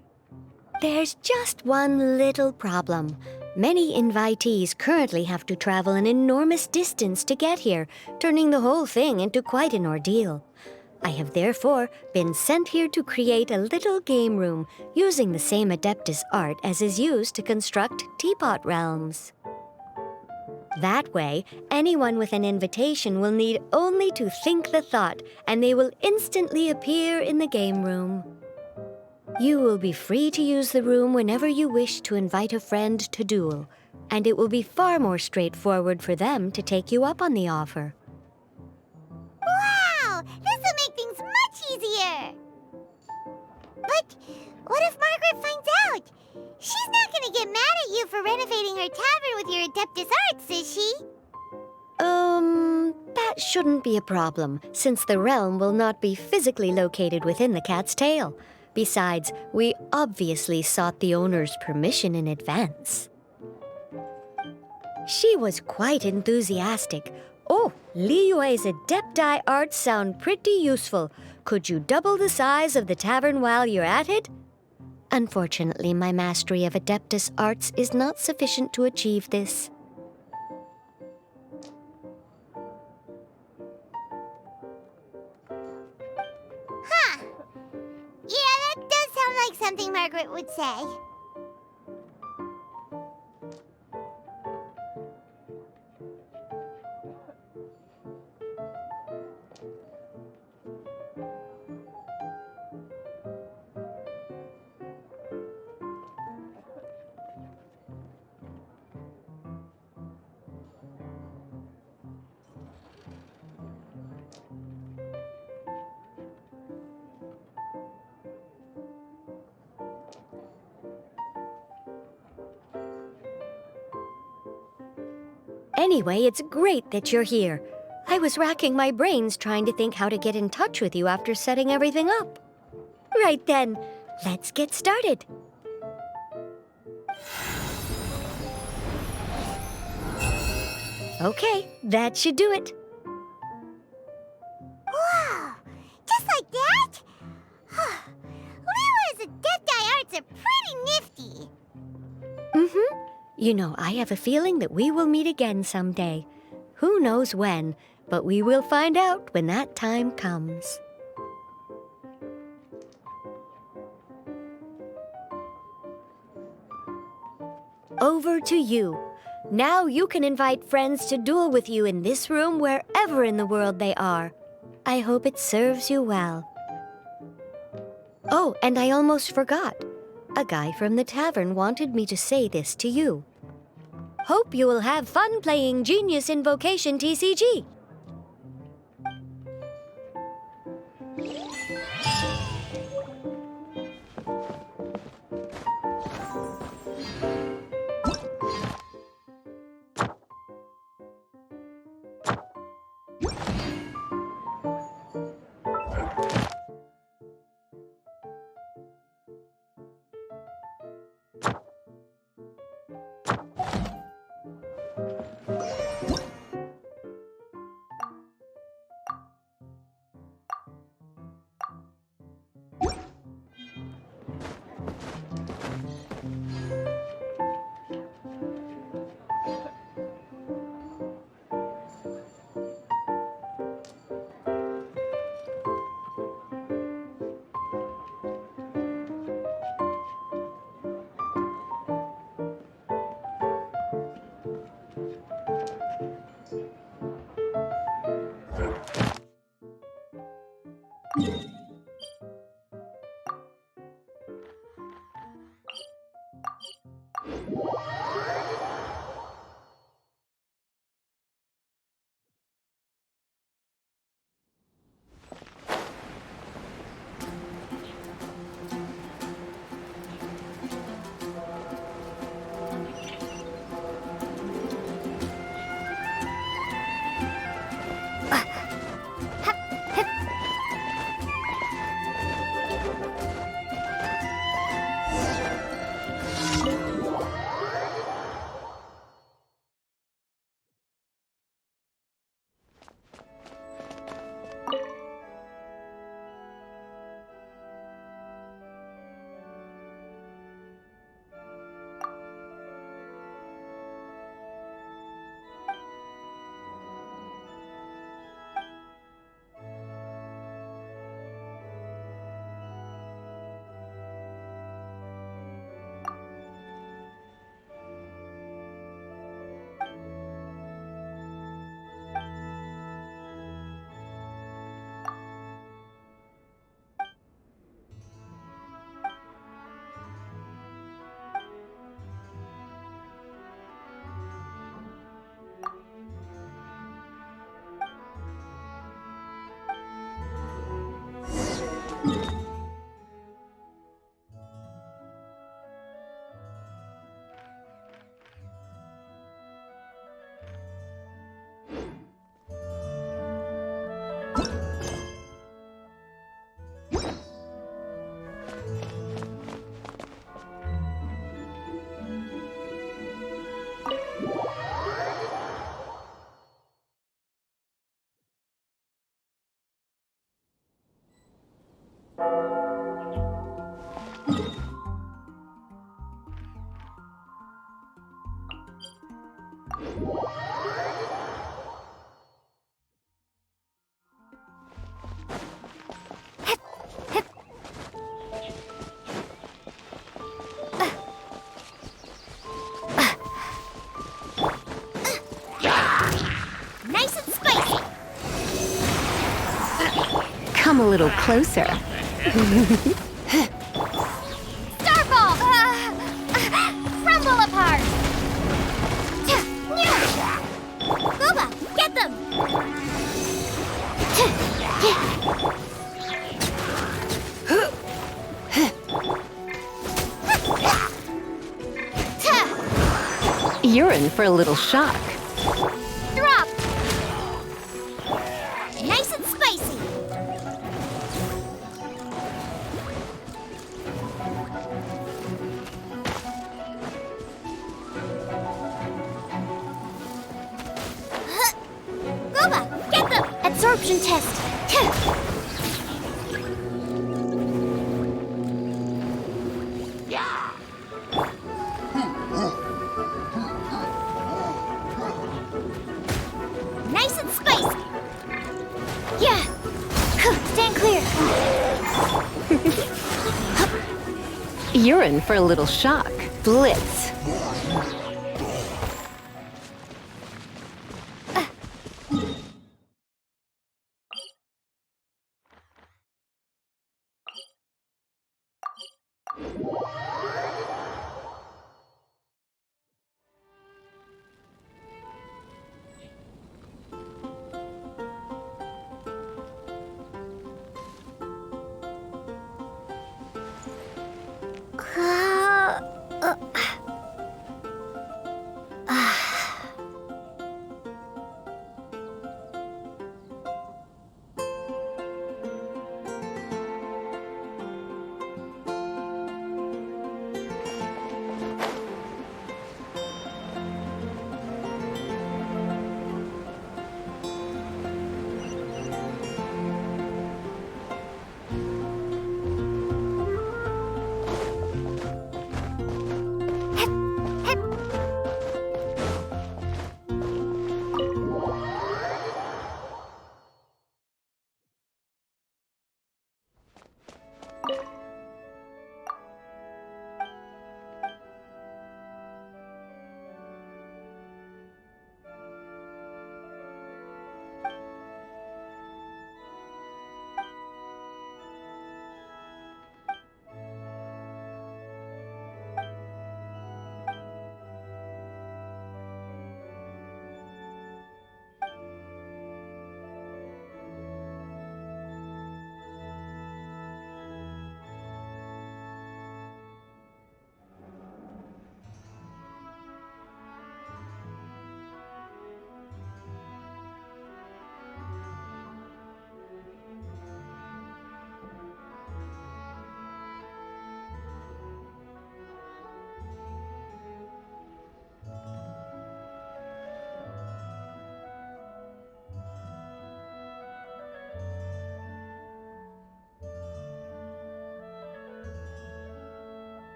There's just one little problem. Many invitees currently have to travel an enormous distance to get here, turning the whole thing into quite an ordeal. I have therefore been sent here to create a little game room using the same Adeptus art as is used to construct teapot realms. That way, anyone with an invitation will need only to think the thought, and they will instantly appear in the game room. You will be free to use the room whenever you wish to invite a friend to duel, and it will be far more straightforward for them to take you up on the offer. Wow! This'll make things much easier! But what if Margaret finds out? She's not gonna get mad at you for renovating her tavern with your Adeptus arts, is she? That shouldn't be a problem, since the realm will not be physically located within the cat's tail. Besides, we obviously sought the owner's permission in advance. She was quite enthusiastic. Oh, Liyue's Adepti arts sound pretty useful. Could you double the size of the tavern while you're at it? Unfortunately, my mastery of Adeptus arts is not sufficient to achieve this. Huh. Yeah, that does sound like something Margaret would say. Anyway, it's great that you're here. I was racking my brains trying to think how to get in touch with you after setting everything up. Right then, let's get started. Okay, that should do it. Wow! Just like that? Liyue's Adepti arts are pretty nifty. Mm-hmm. You know, I have a feeling that we will meet again someday. Who knows when, but we will find out when that time comes. Over to you. Now you can invite friends to duel with you in this room wherever in the world they are. I hope it serves you well. Oh, and I almost forgot. A guy from the tavern wanted me to say this to you. Hope you will have fun playing Genius Invocation TCG. Come a little closer. Starfall! Crumble apart! Gooba, get them! You're in for a little shock. Drop! Nice and spicy! Gooba, get them! Absorption test. Nice and spicy! Yeah. Stand clear. You're in for a little shock. Blitz.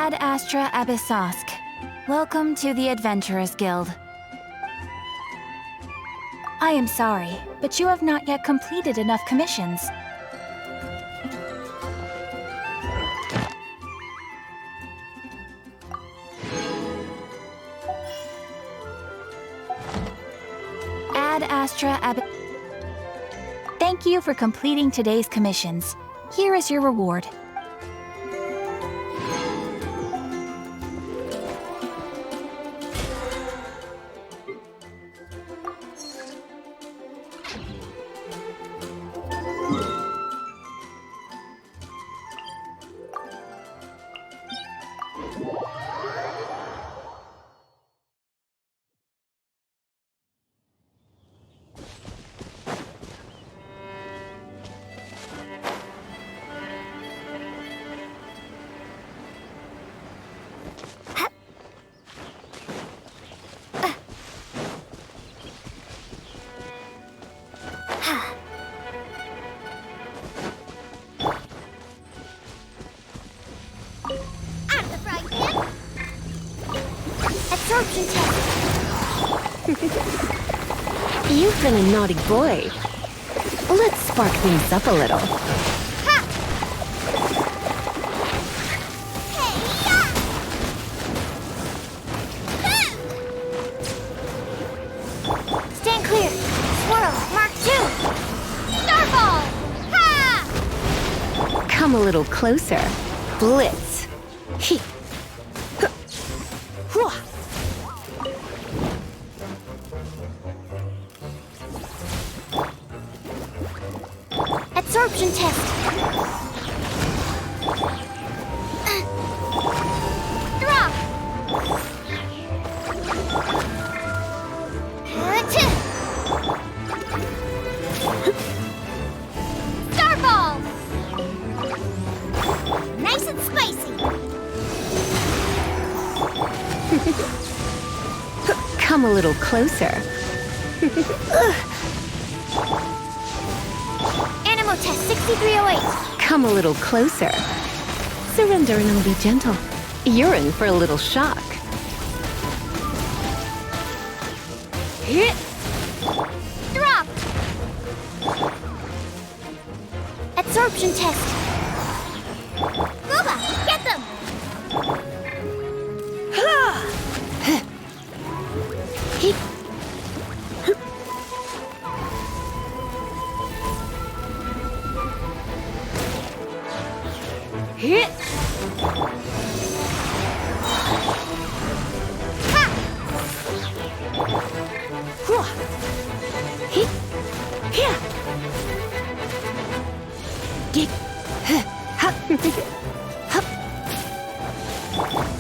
Ad Astra Abyssosk. Welcome to the Adventurers Guild. I am sorry, but you have not yet completed enough commissions. Ad Astra Thank you for completing today's commissions. Here is your reward. Absorption test. You've been a naughty boy. Let's spark things up a little. Stand clear. Swirl. Mark 2. Starball. Ha! Come a little closer. Blitz. He. Absorption test. Drop. Starball. Nice and spicy. Come a little closer. Animal test 6308. Come a little closer. Surrender and I'll be gentle. You're in for a little shock. Hit. Drop. Absorption test. Booba, get them. Hit.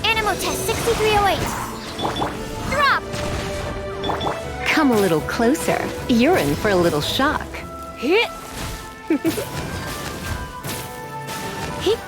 Animal test 6308. Drop. Come a little closer. You're in for a little shock. Hit. Hit.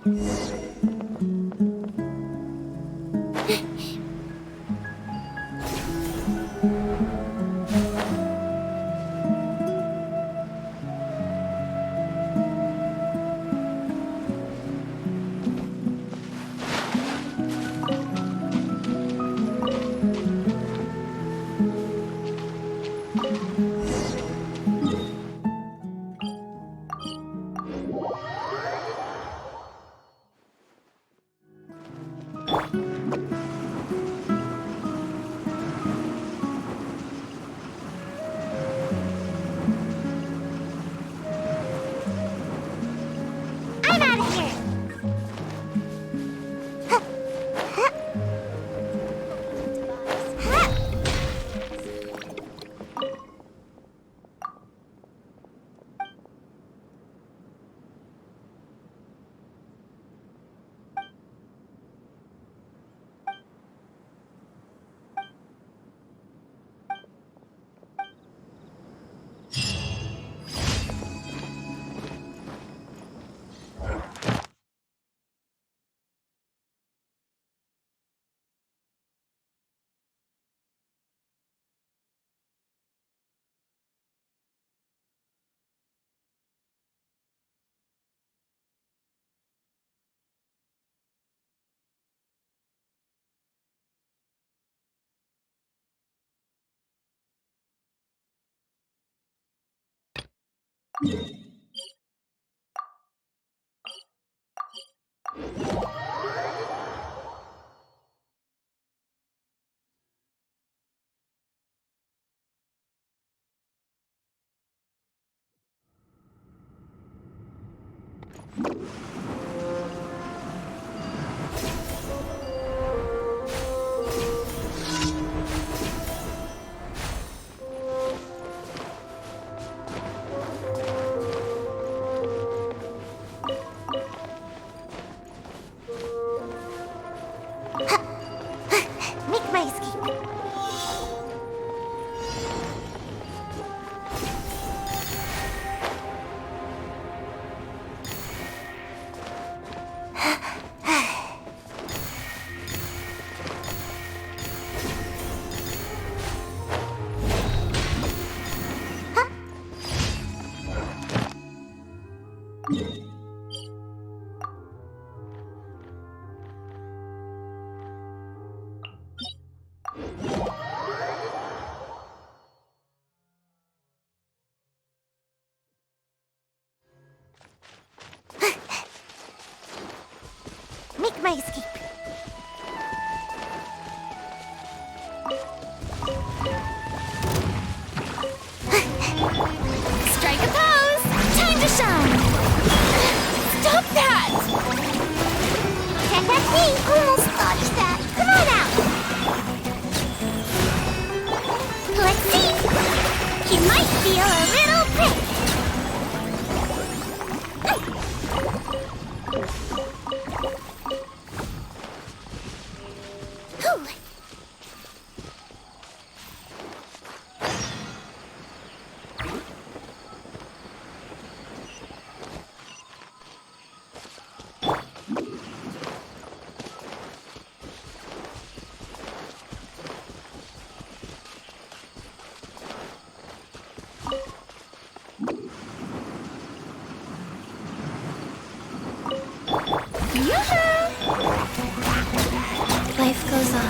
I'm out of here! Make my escape. Make my escape. Strike a pose! Time to shine! Stop that! Can't catch me! Almost dodged that. Come on out! Let's see! He might feel a little prick. Whew. Life goes on.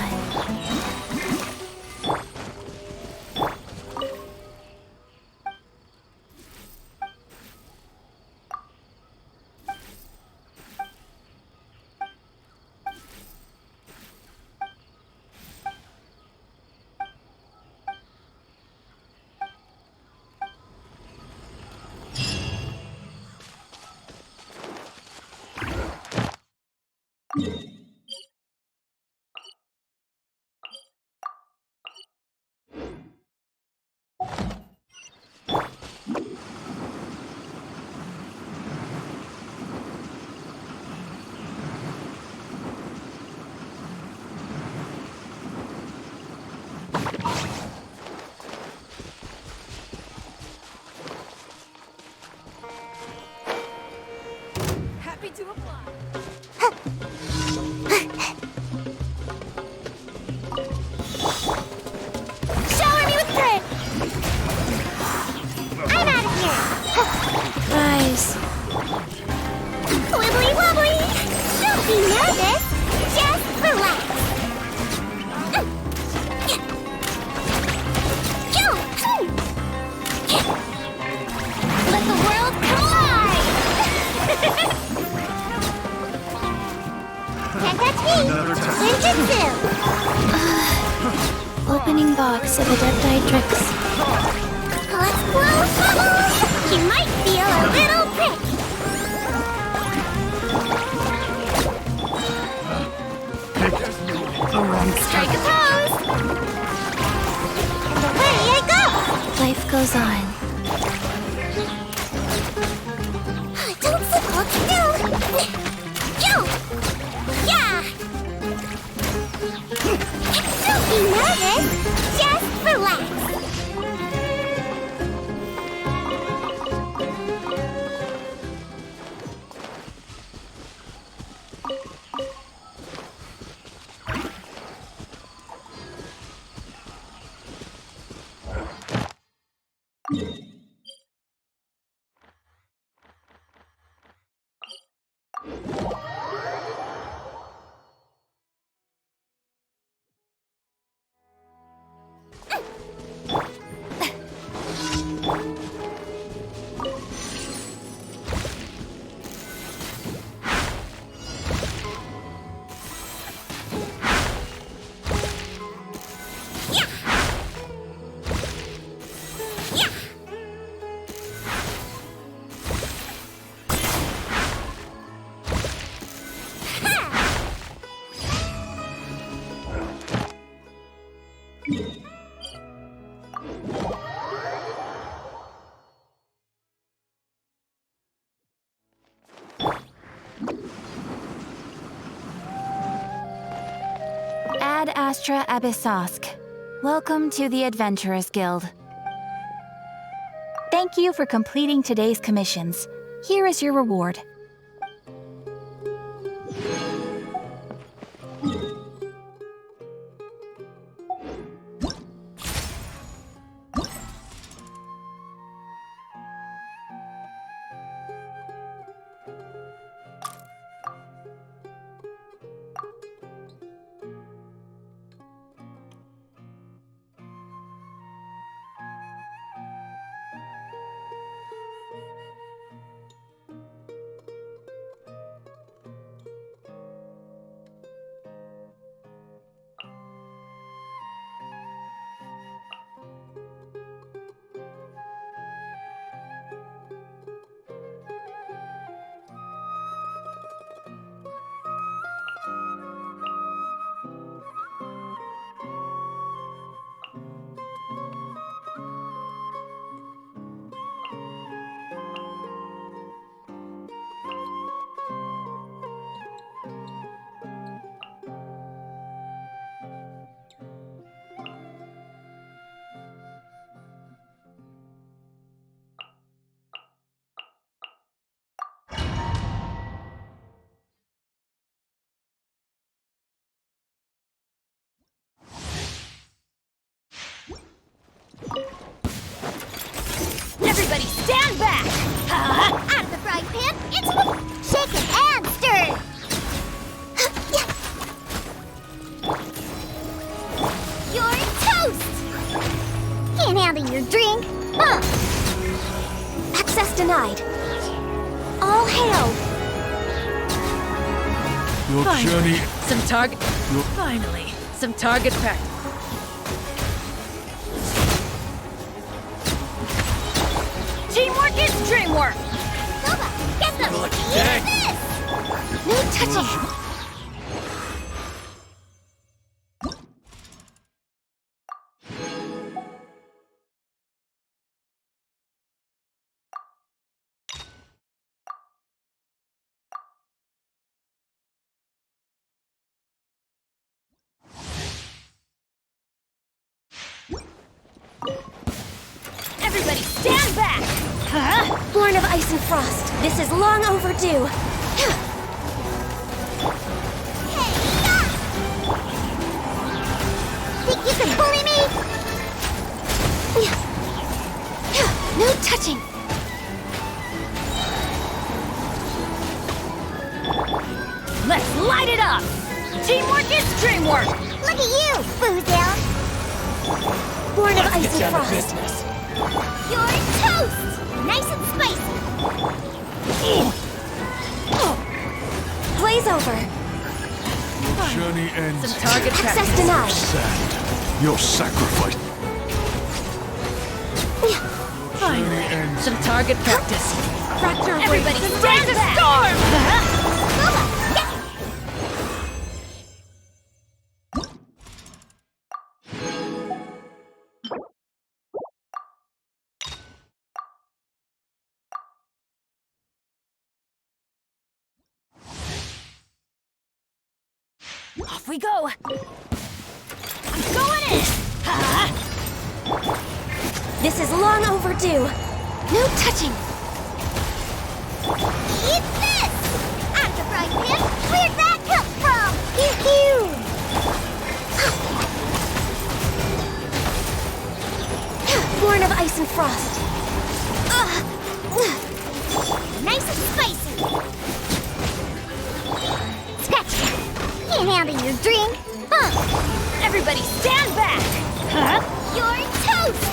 happy to apply. Shower me with grit! I'm out of here! Rise. Wibbly wobbly! Don't be nervous! Just relax! Let the world collide! Can't catch me! Ninjutsu! Opening box of Adepti tricks. Let's blow bubbles! You might feel a little prick! Strike a pose! And away I go! Life goes on. Don't sit all still! Yo! Yeah! Don't be nervous! Just relax! Ad Astra Abyssosk. Welcome to the Adventurers Guild. Thank you for completing today's commissions. Here is your reward. Everybody stand back! Out of the frying pan, into the... Shaken and stirred! You're toast! Can't handle your drink? Access denied. All hail! Your journey... Finally, some target practice. Teamwork is dreamwork! Nova, get them! Use this! No touching! Everybody stand back! Born of ice and frost, this is long overdue. Think you can bully me? No touching! Let's light it up! Teamwork is dreamwork! Look at you, Boozle! Born of ice and frost. You're toast! Nice and spicy! Blaze over. Journey ends. Some target Access practice. denied. Sand. Your sacrifice. Finally, ends. some target practice. Everybody stand back! Storm! Off we go! I'm going in! This is long overdue. No touching. Eat this! Octopi Pip, where'd that come from? Pew! Born of ice and frost. Nice and spicy! Scratch! Can't handle your drink, huh? Everybody stand back! You're toast!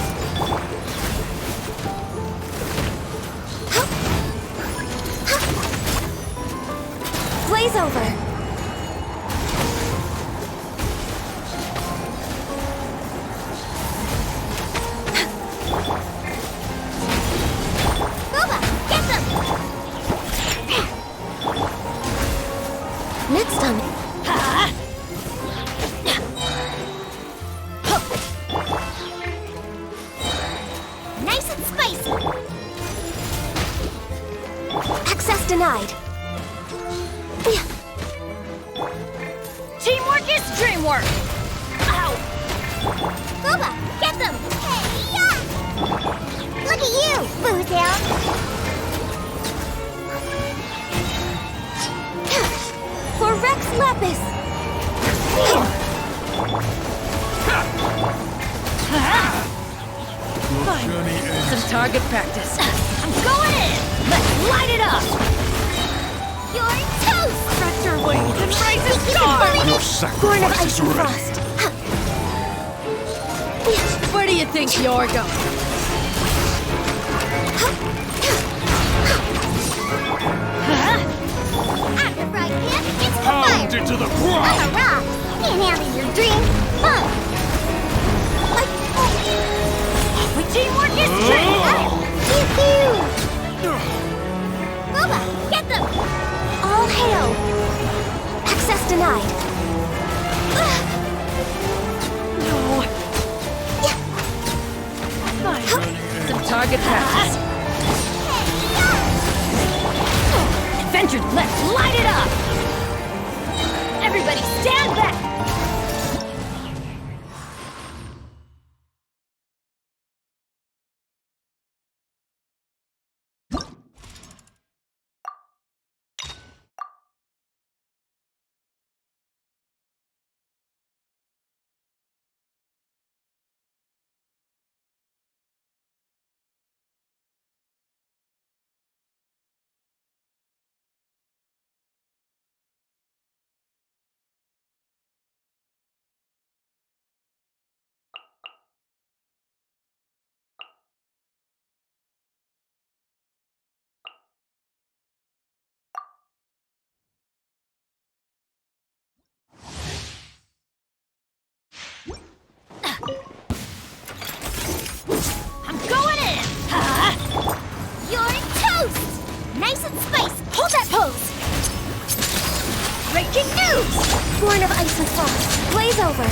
Blaze over. Booba, get them! Next on. Nice and spicy! Access denied. Teamwork is dreamwork! Ow! Booba, get them! Hey-ya! Look at you, Boozle! For Rex Lapis. Journey ends. Some target practice. I'm going in! Let's light it up! You're toast! Stretch your wings and raise a star! Your Born of sacrifice ice is and ready. frost. Where do you think you're going? Octopi Pip, it's the Pound fire! into the ground. Hurrah! Can't handle your drink, huh? Teamwork is dreamwork! Pew-pew! Booba, get them! All hail. Access denied. No. Fine. Some target practice. Adventure, let's light it up! Everybody stand back! I'm going in! You're toast! Nice and spicy! Hold that pose. Breaking news! Born of ice and frost. Blaze over.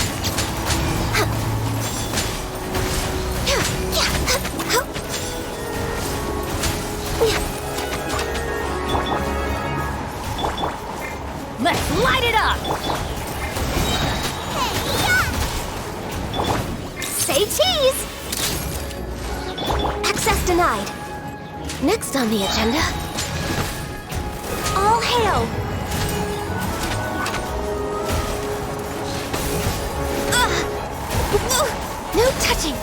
Let's light it up! Say cheese. Access denied. Next on the agenda. All All hail! No touching!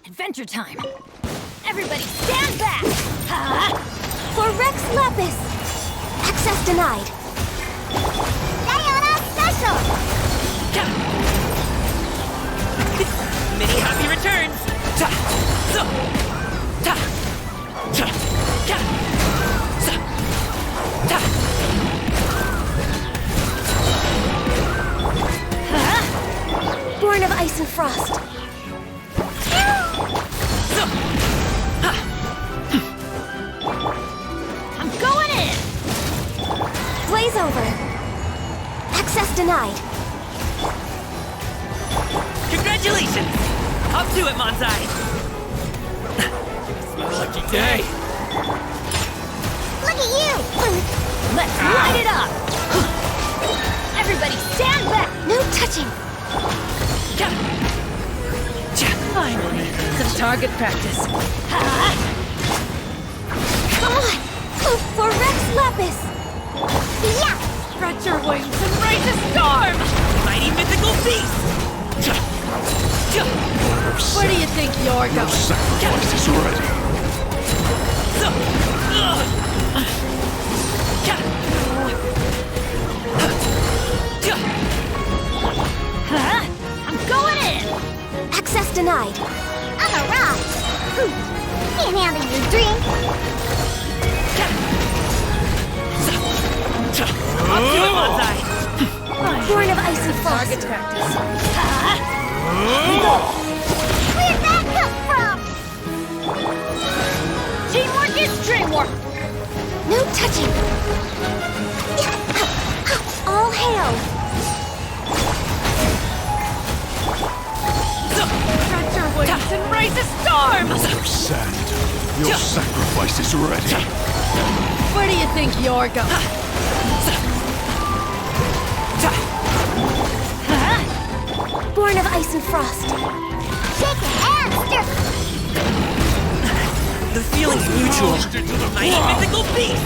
Adventure time! Everybody stand back! Ha! For Rex Lapis! Access denied! Diana Special! Many happy returns! Ta! So! Ta! Ta! Ka! Sa! Ta! Ha! Born of Ice and Frost! I'm going in! Blaze over! Access denied! Congratulations! Up to it, Mondstadt! It's my lucky day! Look at you! Let's light it up! Everybody stand back! No touching! Finally, some target practice. Come on! For Rex Lapis! Yeah! Stretch your wings and raise a storm! Mighty mythical beast! Where do you think you're Your going? sacrifice is ready. Huh? I'm going in! Access denied. I'm a rock! Can't handle your drink! Up to it, Mondstadt! Born of Ice and Frost. Target practice. Where'd that come from? Teamwork is dreamwork! No touching! All hail! Stretch your wings and raise a storm! Your sand. Your sacrifice is ready. Where do you think you're going? Born of Ice and Frost. Shake your hands, The feeling's mutual. Mighty mythical beast!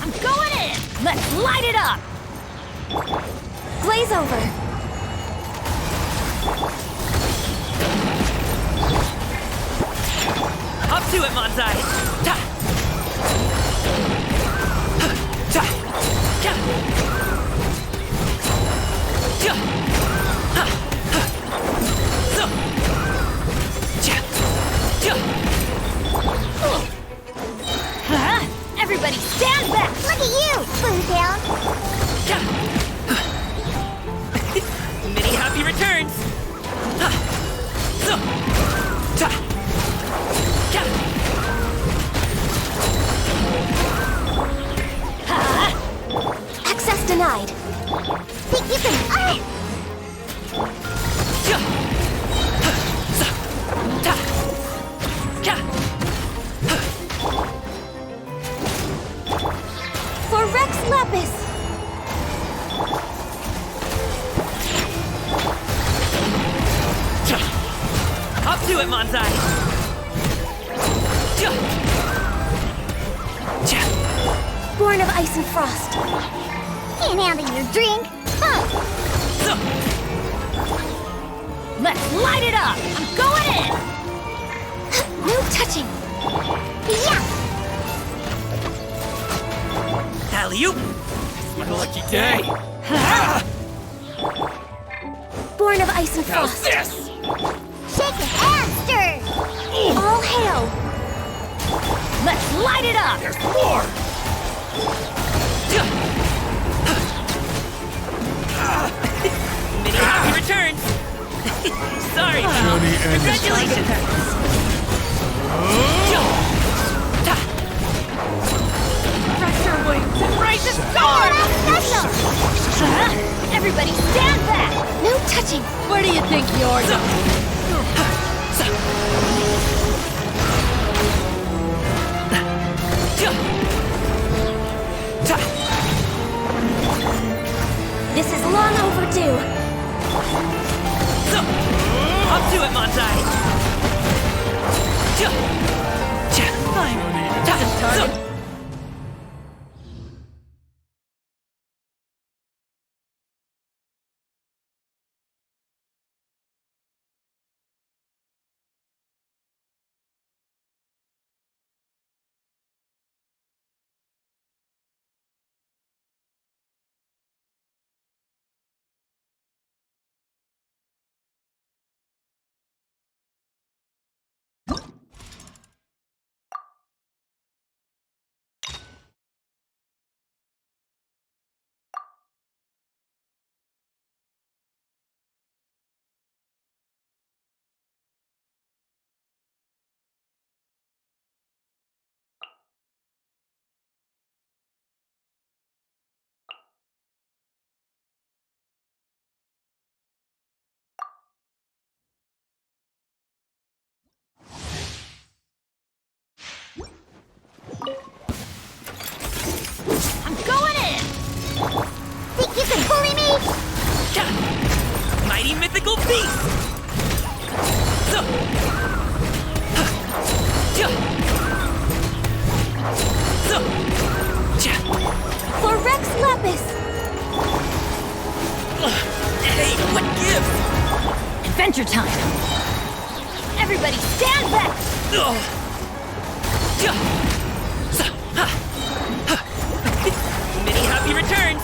I'm going in! Let's light it up! Blaze over! Up to it, Mondstadt! Ta! Ta! Ka! Ja! For Rex Lapis! Up to it, Mondstadt! Born of Ice and Frost. Can't handle your drink. Huh. Let's light it up! I'm going in! No touching. Yeah! Alley-oop! It's my lucky day! Born of Ice and How's Frost. this? Shake it and stir! All hail. Let's light it up! There's more! Many happy returns! Sorry, pal. Congratulations! Pressure wings and raise the storm! Everybody stand back. No touching. Where do you think you're going? This is long overdue. Up to it, Mondstadt! Target. I'm going in! Think you can bully me? Mighty mythical beast! For Rex Lapis. Hey, what gives? Adventure time. Everybody stand back. Many happy returns!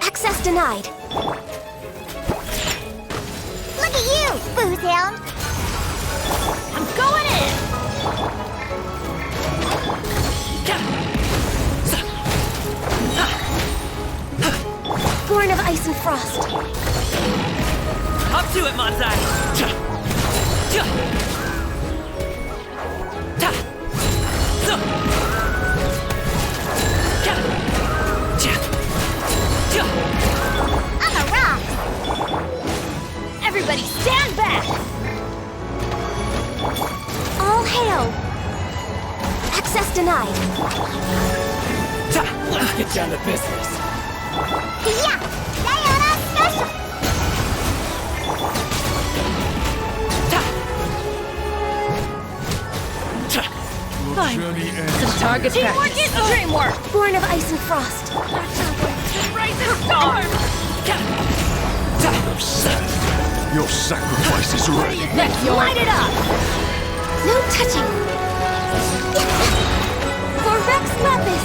Access denied. Look at you, booze hound. I'm going in! Born of Ice and Frost. Up to it, Mondstadt! I'm a rock. Everybody stand back. All hail. Access denied. Let's get down to business. Yeah! Sayonara special! Some target Teamwork is dreamwork. Born of Ice and Frost. Rise and storm! Your sacrifice is ready. Let's light it up. No touching. For Rex Lapis.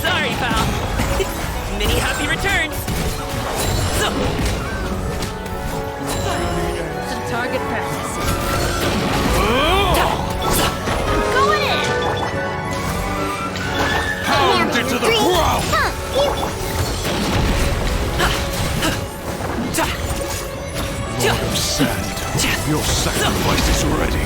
Sorry, pal. Many happy returns. Some target practice. Going in. Pound into the ground! Your sacrifice is ready.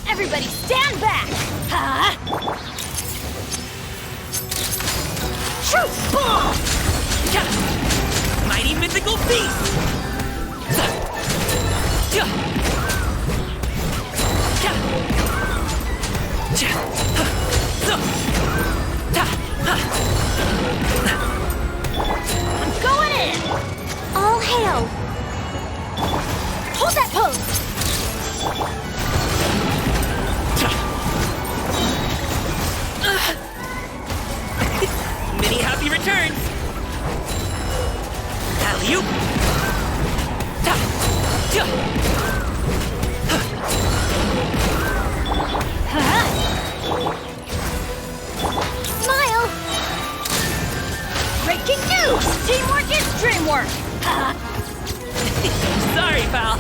Everybody stand back! Ha! Shoot! Bomb! Mighty mythical beast! I'm going in! All hail! Hold that pose! Many happy returns! Alley-oop! Smile! Breaking news! Teamwork is dreamwork! Sorry, pal!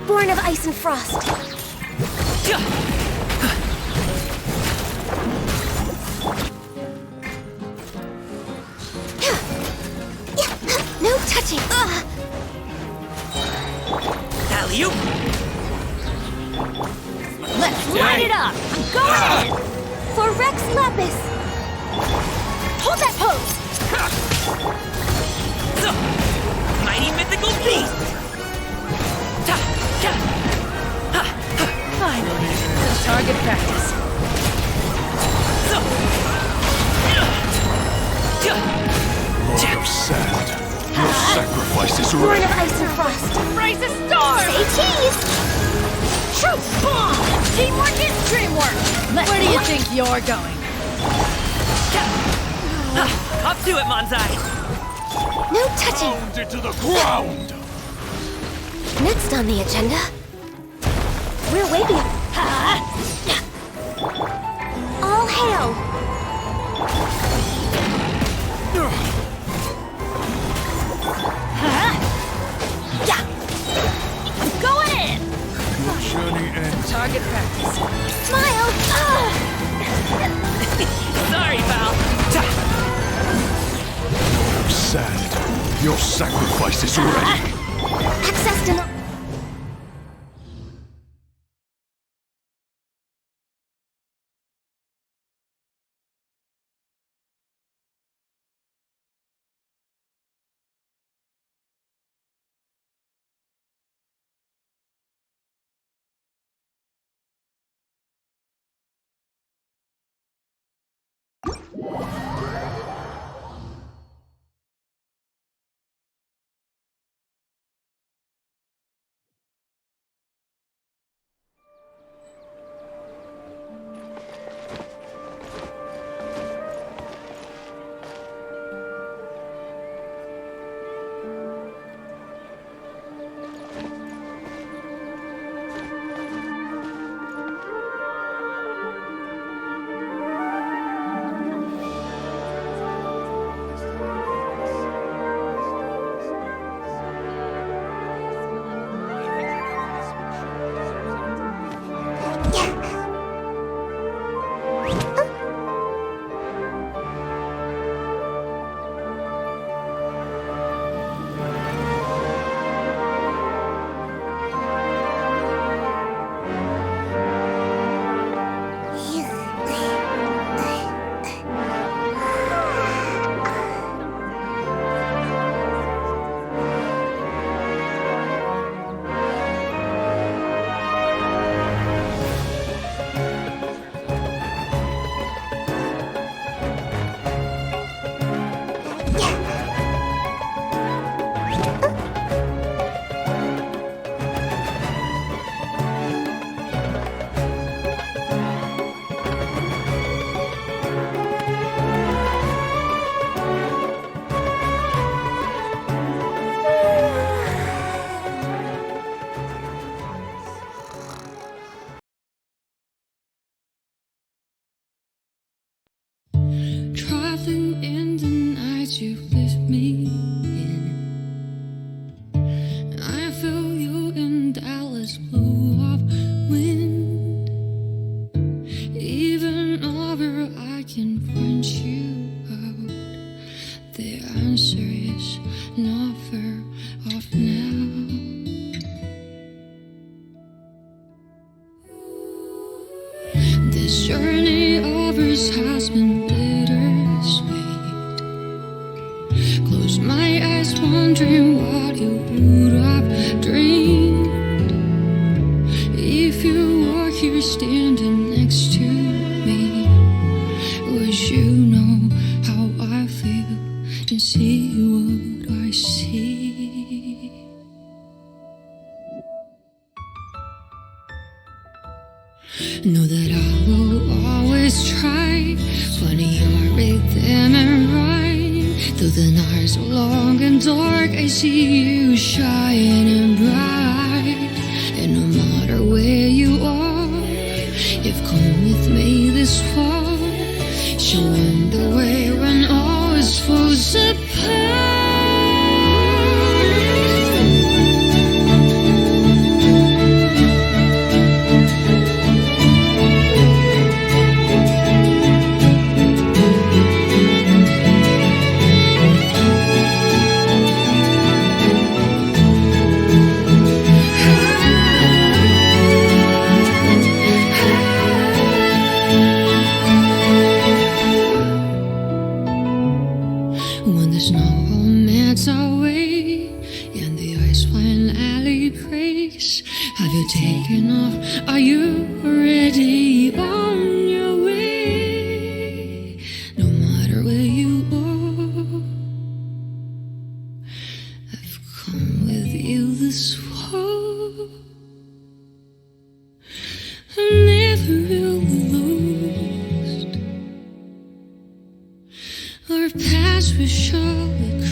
Born of ice and frost. No touching! Alley-oop! Let's light it up! I'm going in! For Rex Lapis! Hold that pose! Mighty mythical beast! Finally, some target practice. Lord of Sand, your sacrifice is Born ready. of ice and frost! Rise a storm! Say cheese! Shoot! Bomb! Teamwork is dreamwork! Where do you think you're going? Up to it, Mondstadt! No touching! Pound it to the ground! Next on the agenda, we're waiting. All hail! I'm going in! Your journey ends. Target practice. Smile! Sorry, pal! Lord of Sand, your sacrifice is ready. Access denied. you would have dreamed. If you were here standing next to me, would you know how I feel to see what I see? Know that I will always try, funny your rhythm and rhyme. Though the nights are long and dark, I see you shining bright. And no matter where you are, you've come with me this far, showing the way when all is falls apart. When the snow melts away and the ice finally breaks, have you taken off? Are you already on your way? No matter where you are, I've come with you this far. I'm never really lost. Our paths will surely